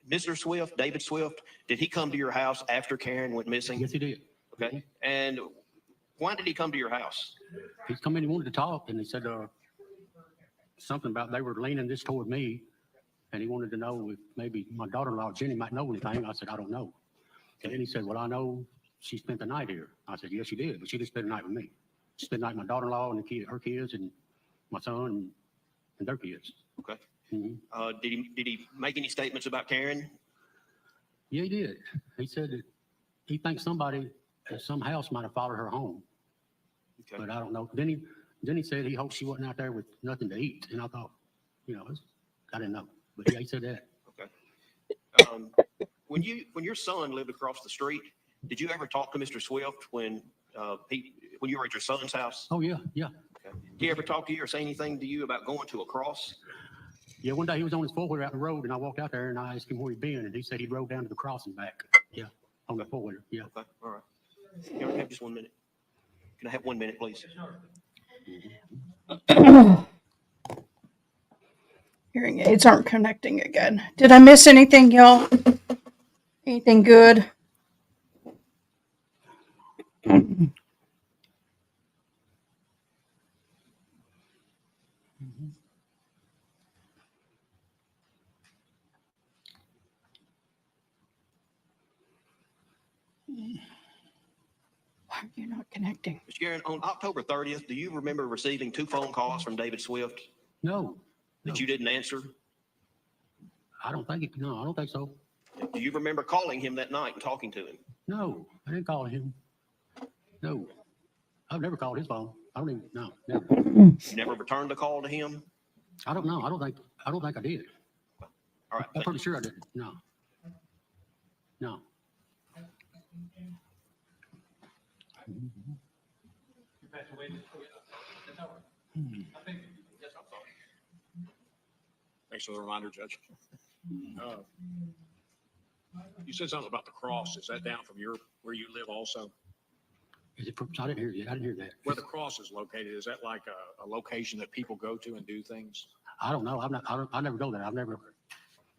Mr. Swift, David Swift, did he come to your house after Karen went missing? Yes, he did. Okay. And why did he come to your house? He's come in, he wanted to talk, and he said something about they were leaning this toward me, and he wanted to know if maybe my daughter-in-law, Jenny, might know anything. I said, I don't know. And then he said, well, I know she spent the night here. I said, yes, she did, but she didn't spend the night with me. She spent the night with my daughter-in-law and her kids, and my son and their kids. Okay. Mm-hmm. Did he make any statements about Karen? Yeah, he did. He said that he thinks somebody at some house might have followed her home. Okay. But I don't know. Then he said he hoped she wasn't out there with nothing to eat. And I thought, I didn't know. But yeah, he said that. Okay. When your son lived across the street, did you ever talk to Mr. Swift when you were at your son's house? Oh, yeah. Okay. Did he ever talk to you or say anything to you about going to a cross? Yeah, one day he was on his four-wheeler out the road, and I walked out there, and I asked him where he'd been, and he said he rode down to the cross and back. Yeah, on the four-wheeler, yeah. Okay, all right. Can I have just 1 minute? Can I have 1 minute, please? Hearing aids aren't connecting again. Did I miss anything, y'all? Anything good? Why are you not connecting? Mr. Guerin, on October 30th, do you remember receiving 2 phone calls from David Swift No. that you didn't answer? I don't think so. Do you remember calling him that night and talking to him? No, I didn't call him. No, I've never called his phone. I don't even, no, never. You never returned a call to him? I don't know. I don't think I did. All right. I'm pretty sure I didn't. No. Thanks for the reminder, Judge. You said something about the cross. Is that down from where you live also? Is it? I didn't hear you. I didn't hear that. Where the cross is located, is that like a location that people go to and do things? I don't know. I never go there.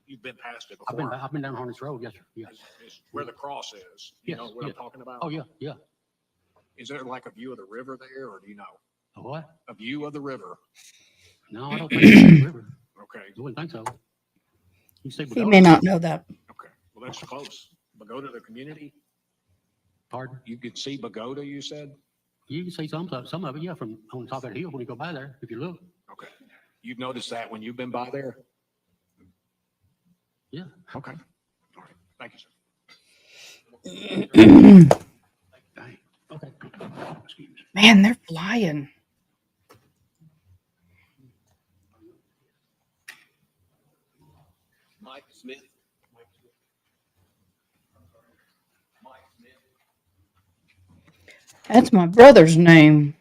You've been past it before. I've been down Harness Road. Yes, sir. Yes. It's where the cross is. You know what I'm talking about? Oh, yeah. Is there like a view of the river there, or do you know? A what? A view of the river. No, I don't think it's the river. Okay. I wouldn't think so. You say He may not know that. Okay. Well, that's close. Bogota, the community. Pardon? You could see Bogota, you said? You can see some of it, yeah, from on top of the hill when you go by there, if you look. Okay. You've noticed that when you've been by there? Yeah. Okay. All right. Thank you, sir. Dang. Okay. Excuse me. Man, they're flying. Mike Smith. That's my brother's name.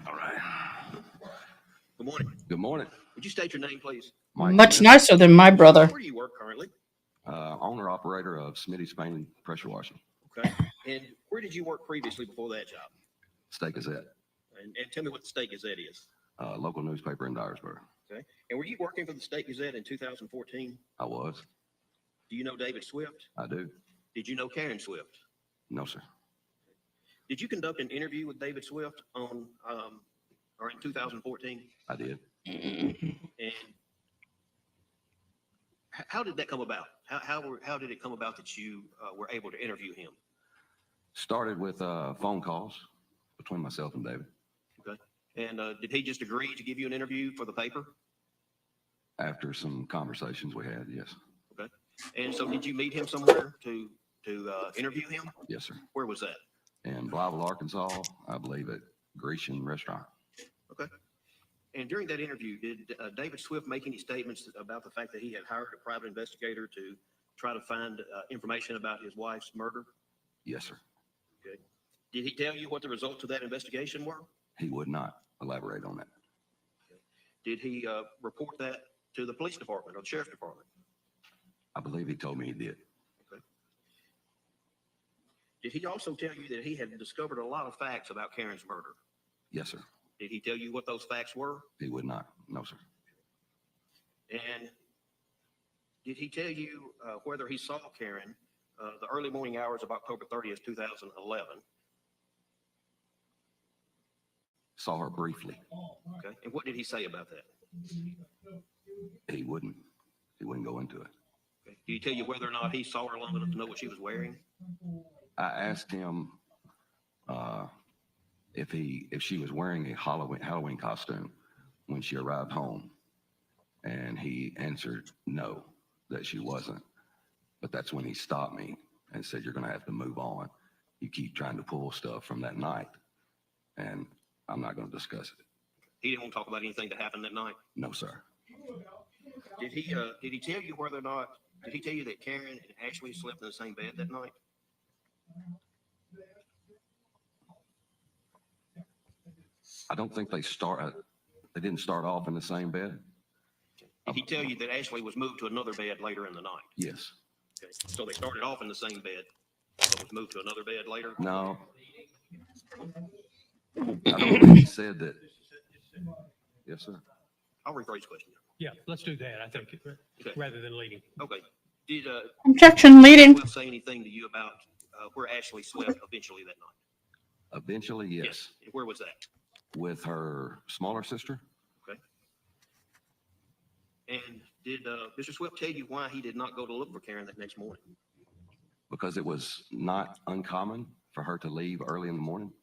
All right. Good morning. Good morning. Would you state your name, please? Mike Much Smith, nicer than my brother. Where do you work currently? owner operator of Smitty's Painting Pressure Washing, Okay. And where did you work previously before that job? State Gazette, And tell me what the State Gazette is. local newspaper in Dyersburg. Okay. And were you working for the State Gazette in 2014? I was. Do you know David Swift? I do. Did you know Karen Swift? No, sir. Did you conduct an interview with David Swift on, or in 2014? I did. And how did that come about? How did it come about that you were able to interview him? Started with phone calls between myself and David. Okay. And did he just agree to give you an interview for the paper? After some conversations we had, yes. Okay. And so did you meet him somewhere to interview him? Yes, sir. Where was that? In Blytheville, Arkansas, I believe at Grecian Restaurant. Okay. And during that interview, did David Swift make any statements about the fact that he had hired a private investigator to try to find information about his wife's murder? Yes, sir. Okay. Did he tell you what the results of that investigation were? He would not elaborate on that. Did he report that to the police department or the sheriff's department? I believe he told me he did. Okay. Did he also tell you that he had discovered a lot of facts about Karen's murder? Yes, sir. Did he tell you what those facts were? He would not. No, sir. And did he tell you whether he saw Karen the early morning hours of October 30th, 2011? Saw her briefly. Okay. And what did he say about that? He wouldn't go into it. Okay. Did he tell you whether or not he saw her long enough to know what she was wearing? I asked him if she was wearing a Halloween costume when she arrived home, and he answered no, that she wasn't. But that's when he stopped me and said, "You're going to have to move on. You keep trying to pull stuff from that night, and I'm not going to discuss it." He didn't want to talk about anything that happened that night. No, sir. Did he tell you whether or not? Did he tell you that Karen and Ashley slept in the same bed that night? I don't think they didn't start off in the same bed. Did he tell you that Ashley was moved to another bed later in the night? Yes. Okay. So they started off in the same bed, but was moved to another bed later? No. I don't think he said that. Yes, sir. I'll rephrase the question. Yeah, let's do that, I think, Okay. rather than leading. Okay. Did Objection, leading. Swift say anything to you about where Ashley slept eventually that night? Eventually, yes. And where was that? With her smaller sister. Okay. And did Mr. Swift tell you why he did not go to look for Karen that next morning? Because it was not uncommon for her to leave early in the morning.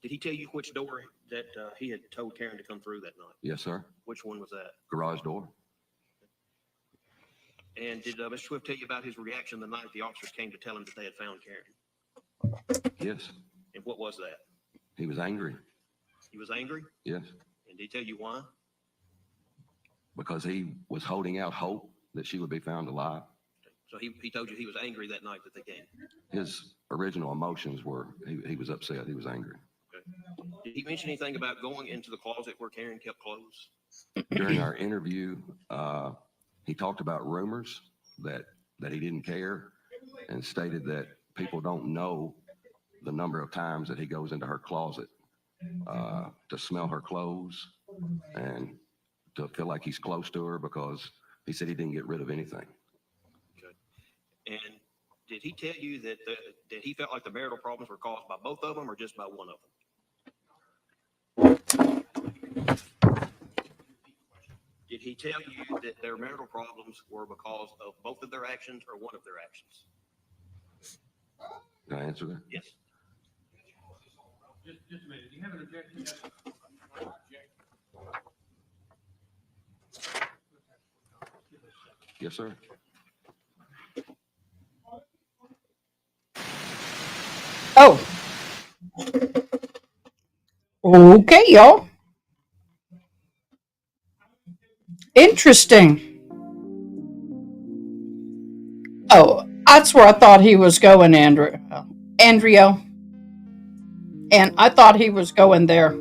Did he tell you which door that he had told Karen to come through that night? Yes, sir. Which one was that? Garage door. And did Mr. Swift tell you about his reaction the night the officers came to tell him that they had found Karen? Yes. And what was that? He was angry. He was angry? Yes. And did he tell you why? Because he was holding out hope that she would be found alive. So he told you he was angry that night that they came? His original emotions were, he was upset. He was angry. Okay. Did he mention anything about going into the closet where Karen kept clothes? During our interview, he talked about rumors that he didn't care, and stated that people don't know the number of times that he goes into her closet to smell her clothes and to feel like he's close to her, because he said he didn't get rid of anything. Okay. And did he tell you that he felt like the marital problems were caused by both of them or just by one of them? Did he tell you that their marital problems were because of both of their actions or one of their actions? Can I answer that? Yes. Just a minute, do you have an objection? Yes, sir. Oh. Okay, y'all. Interesting. Oh, that's where I thought he was going, Andrew. Andrea, and I thought he was going there.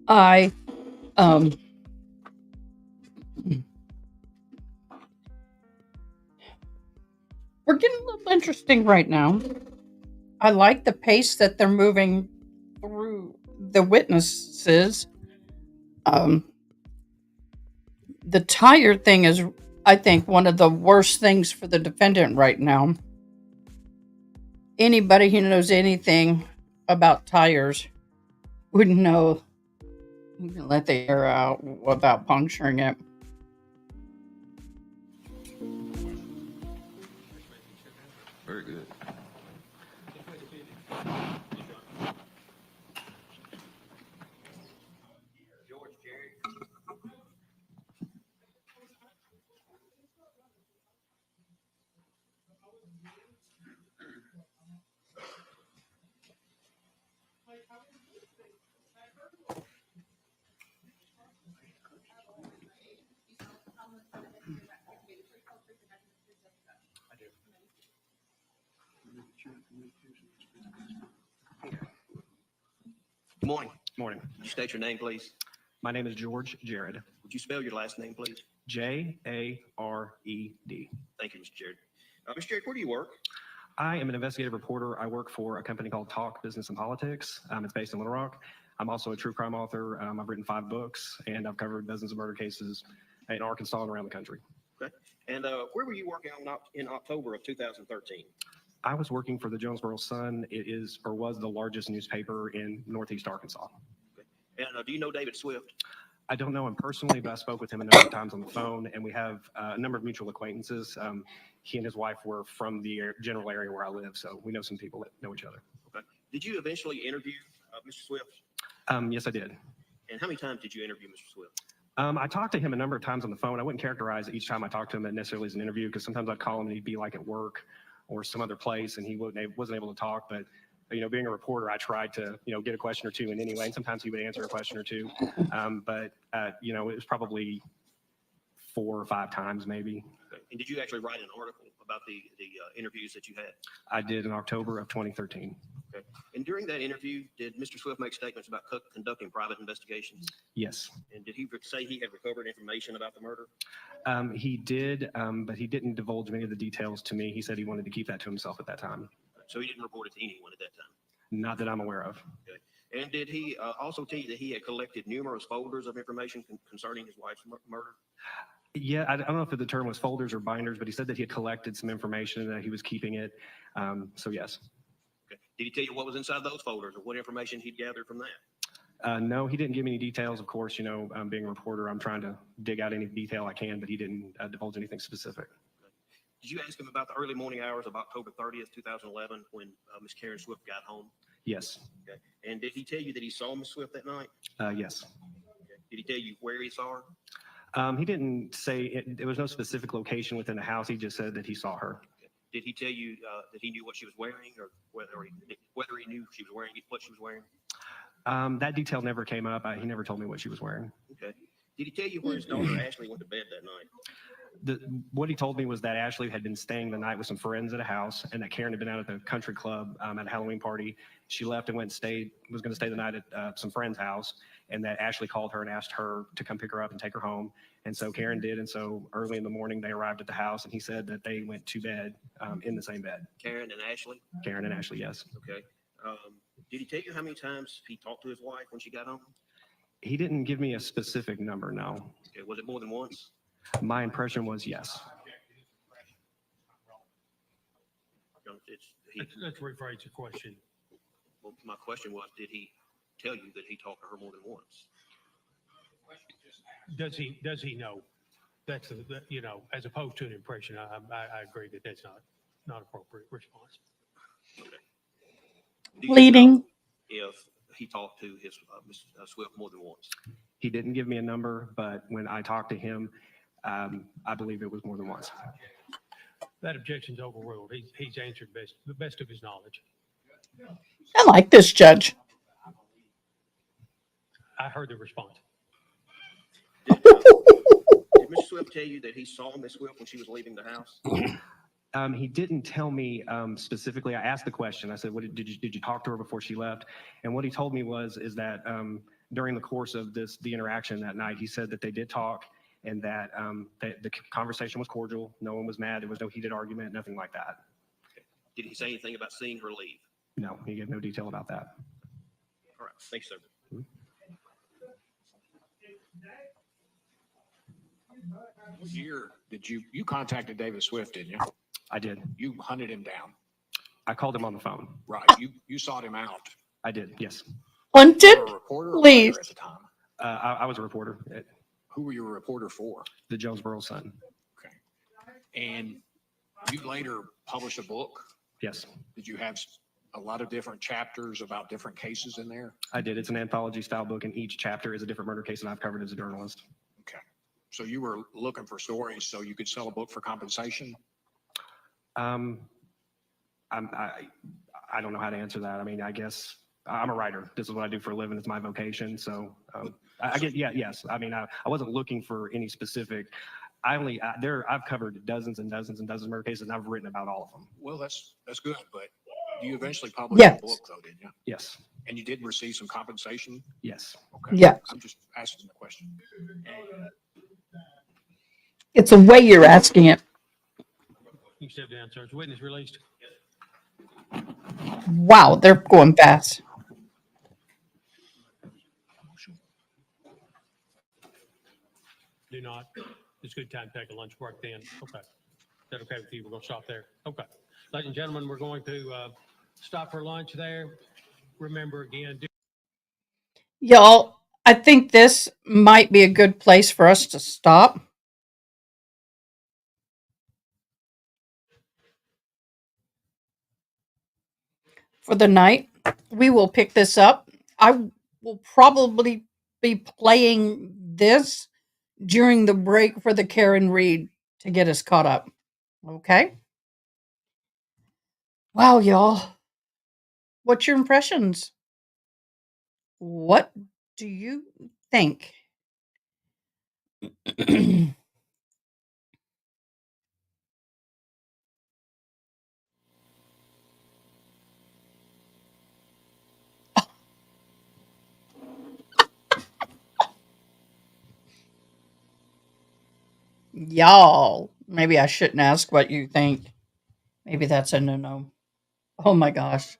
I, um, we're getting a little interesting right now. I like the pace that they're moving through the witnesses. Um, the tire thing is, I think, one of the worst things for the defendant right now. Anybody who knows anything about tires would know you can let the air out without puncturing it. Very good. Good morning. Morning. Would you state your name, please? My name is George Jared. Would you spell your last name, please? Jared. Thank you, Mr. Jared. Mr. Jared, where do you work? I am an investigative reporter. I work for a company called Talk Business and Politics. It's based in Little Rock. I'm also a true crime author. I've written 5 books, and I've covered dozens of murder cases in Arkansas and around the country. Okay. And where were you working on in October of 2013? I was working for the Jonesboro Sun. It is, or was, the largest newspaper in Northeast Arkansas. Okay. And do you know David Swift? I don't know him personally, but I spoke with him a number of times on the phone, and we have a number of mutual acquaintances. He and his wife were from the general area where I live, so we know some people that know each other. Okay. Did you eventually interview Mr. Swift? Yes, I did. And how many times did you interview Mr. Swift? I talked to him a number of times on the phone. I wouldn't characterize each time I talked to him necessarily as an interview, because sometimes I'd call him and he'd be like at work or some other place and he wasn't able to talk. But being a reporter, I tried to get a question or two in anyway, and sometimes he would answer a question or two. But it was probably 4 or 5 times maybe. Okay. And did you actually write an article about the interviews that you had? I did in October of 2013. Okay. And during that interview, did Mr. Swift make statements about conducting private investigations? Yes. And did he say he had recovered information about the murder? He did, but he didn't divulge many of the details to me. He said he wanted to keep that to himself at that time. So he didn't report it to anyone at that time? Not that I'm aware of. Okay. And did he also tell you that he had collected numerous folders of information concerning his wife's murder? Yeah, I don't know if the term was folders or binders, but he said that he had collected some information and that he was keeping it. So yes. Okay. Did he tell you what was inside those folders or what information he'd gathered from that? No, he didn't give me any details. Of course, being a reporter, I'm trying to dig out any detail I can, but he didn't divulge anything specific. Okay. Did you ask him about the early morning hours of October 30th, 2011, when Miss Karen Swift got home? Yes. Okay. And did he tell you that he saw Miss Swift that night? Yes. Okay. Did he tell you where he saw her? He didn't say there was no specific location within the house. He just said that he saw her. Okay. Did he tell you that he knew what she was wearing, or whether he knew she was wearing what she was wearing? That detail never came up. He never told me what she was wearing. Okay. Did he tell you where his daughter Ashley went to bed that night? What he told me was that Ashley had been staying the night with some friends at a house, and that Karen had been out at the country club at a Halloween party. She left and was going to stay the night at some friend's house, and that Ashley called her and asked her to come pick her up and take her home. And so Karen did, and so early in the morning they arrived at the house, and he said that they went to bed in the same bed. Karen and Ashley? Karen and Ashley, yes. Okay. Did he tell you how many times he talked to his wife when she got home? He didn't give me a specific number, no. Okay. Was it more than once? My impression was yes. Let's rephrase the question. Well, my question was, did he tell you that he talked to her more than once? Does he know? That's as opposed to an impression. I agree that that's not appropriate response. Okay. Leading. If he talked to his Miss Swift more than once? He didn't give me a number, but when I talked to him, I believe it was more than once. That objection's overruled. He's answered the best of his knowledge. I like this judge. I heard the response. Did Mr. Swift tell you that he saw Miss Swift when she was leaving the house? He didn't tell me specifically. I asked the question. I said, "What did you talk to her before she left?" And what he told me is that during the course of the interaction that night, he said that they did talk and that the conversation was cordial. No one was mad. There was no heated argument. Nothing like that. Did he say anything about seeing her leave? No, he gave no detail about that. All right, thanks, sir. What year did you contacted David Swift, didn't you? I did. You hunted him down. I called him on the phone. Right. You sought him out. I did. Yes. Hunted? You were a reporter or Please. writer at the time? I was a reporter at Who were you a reporter for? the Jonesboro Sun. Okay. And you later published a book. Yes, Did you have a lot of different chapters about different cases in there? I did. It's an anthology style book, and each chapter is a different murder case that I've covered as a journalist. Okay. So you were looking for stories so you could sell a book for compensation? I don't know how to answer that. I mean, I guess I'm a writer. This is what I do for a living. It's my vocation. So I get, yes. I mean, I wasn't looking for any specific. I've covered dozens and dozens and dozens of murder cases, and I've written about all of them. Well, that's good, but you eventually published Yes. a book though, didn't you? Yes. And you did receive some compensation? Yes. Okay. Yes. I'm just asking the question. It's the way you're asking it. You can step down, sir. Is witness released? Wow, they're going fast. Do not. It's a good time to take a lunch break then. Okay. Is that okay with you? We're going to stop there. Okay. Ladies and gentlemen, we're going to stop for lunch there. Remember again, Y'all, I think this might be a good place for us to stop. For the night. We will pick this up. I will probably be playing this during the break for the Karen Reed to get us caught up. Okay? Wow, y'all. What's your impressions? What do you think? Y'all, maybe I shouldn't ask what you think. Maybe that's a no-no. Oh my gosh.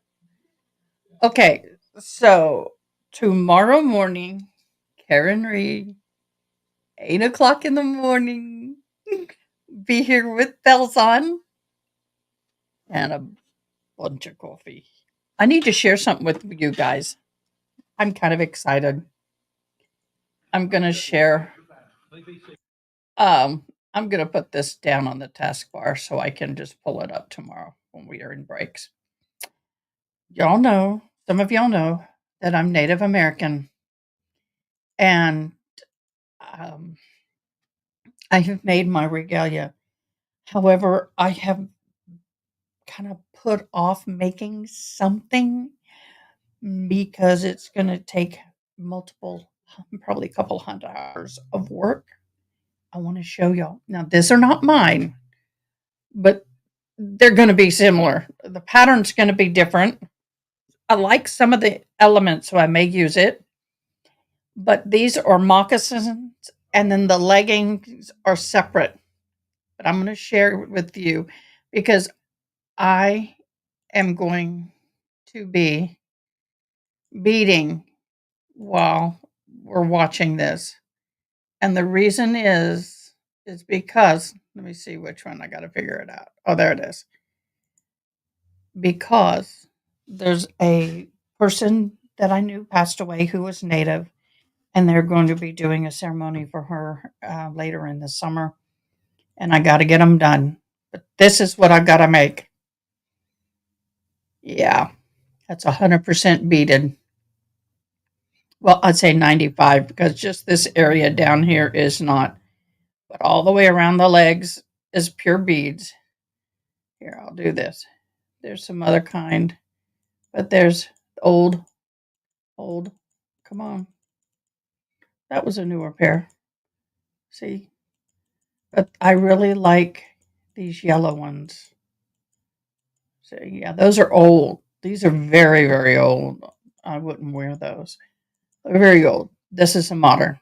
Okay, so tomorrow morning, Karen Reed, 8 o'clock in the morning, be here with bells on and a bunch of coffee. I need to share something with you guys. I'm kind of excited. I'm gonna share. I'm gonna put this down on the taskbar so I can just pull it up tomorrow when we are in breaks. Y'all know, some of y'all know that I'm Native American, and um, I have made my regalia. However, I have kind of put off making something because it's going to take multiple, probably a couple hundred hours of work. I want to show y'all. Now, these are not mine, but they're going to be similar. The pattern's going to be different. I like some of the elements, so I may use it. But these are moccasins, and then the leggings are separate. But I'm going to share it with you because I am going to be beading while we're watching this. And the reason is because, let me see which one I got to figure it out. Oh, there it is. Because there's a person that I knew passed away who was Native, and they're going to be doing a ceremony for her later in the summer. And I got to get them done. But this is what I got to make. Yeah, that's 100% beaded. Well, I'd say 95 because just this area down here is not. But all the way around the legs is pure beads. Here, I'll do this. There's some other kind, but there's old, come on. That was a newer pair. See? But I really like these yellow ones. So yeah, those are old. These are very, very old. I wouldn't wear those. They're very old. This is a modern.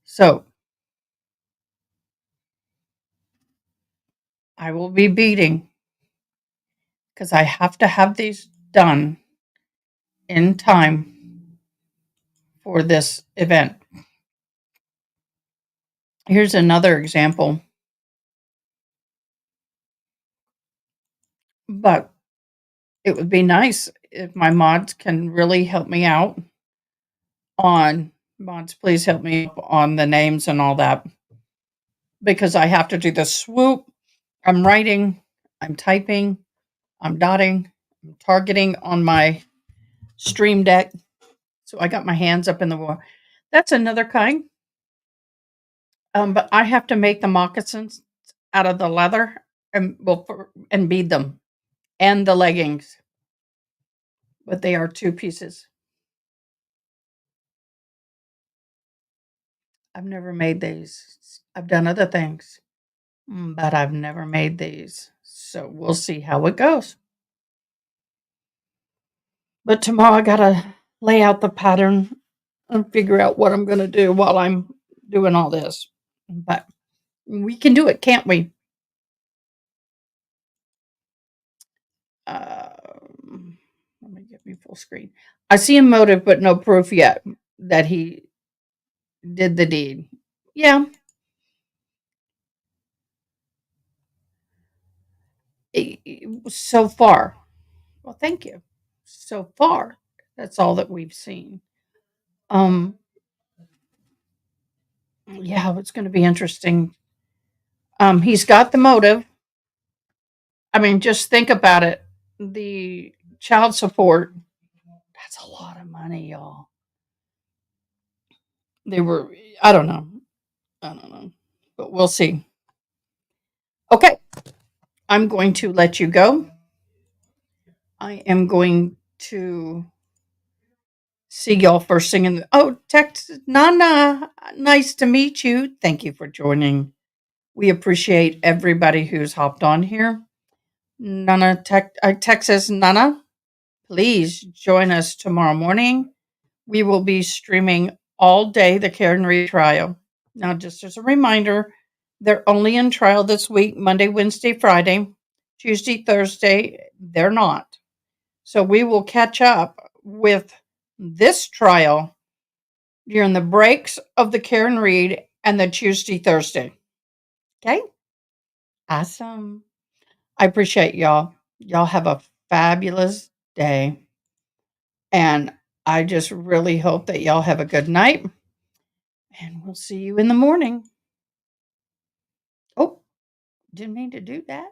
So I will be beating because I have to have these done in time for this event. Here's another example. But it would be nice if my mods can really help me out on mods, please help me on the names and all that because I have to do the swoop. I'm writing, I'm typing, I'm dotting, I'm targeting on my stream deck. So I got my hands up in the wall. That's another kind. But I have to make the moccasins out of the leather and bead them and the leggings. But they are 2 pieces. I've never made these. I've done other things, but I've never made these. So we'll see how it goes. But tomorrow I gotta lay out the pattern and figure out what I'm gonna do while I'm doing all this. But we can do it, can't we? Let me get me full screen. I see a motive, but no proof yet that he did the deed. Yeah. So far. Well, thank you. So far, that's all that we've seen. Um, yeah, it's going to be interesting. He's got the motive. I mean, just think about it. The child support, that's a lot of money, y'all. They were, I don't know. I don't know. But we'll see. Okay. I'm going to let you go. I am going to see y'all first thing in the. Oh, text Nana. Nice to meet you. Thank you for joining. We appreciate everybody who's hopped on here. Nana, Texas Nana, please join us tomorrow morning. We will be streaming all day the Karen Reed trial. Now, just as a reminder, they're only in trial this week, Monday, Wednesday, Friday, Tuesday, Thursday. They're not. So we will catch up with this trial during the breaks of the Karen Reed and the Tuesday, Thursday. Okay? Awesome. I appreciate y'all. Y'all have a fabulous day. And I just really hope that y'all have a good night. And we'll see you in the morning. Oh, didn't mean to do that,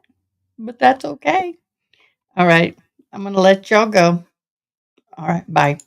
but that's okay. All right. I'm going to let y'all go. All right. Bye.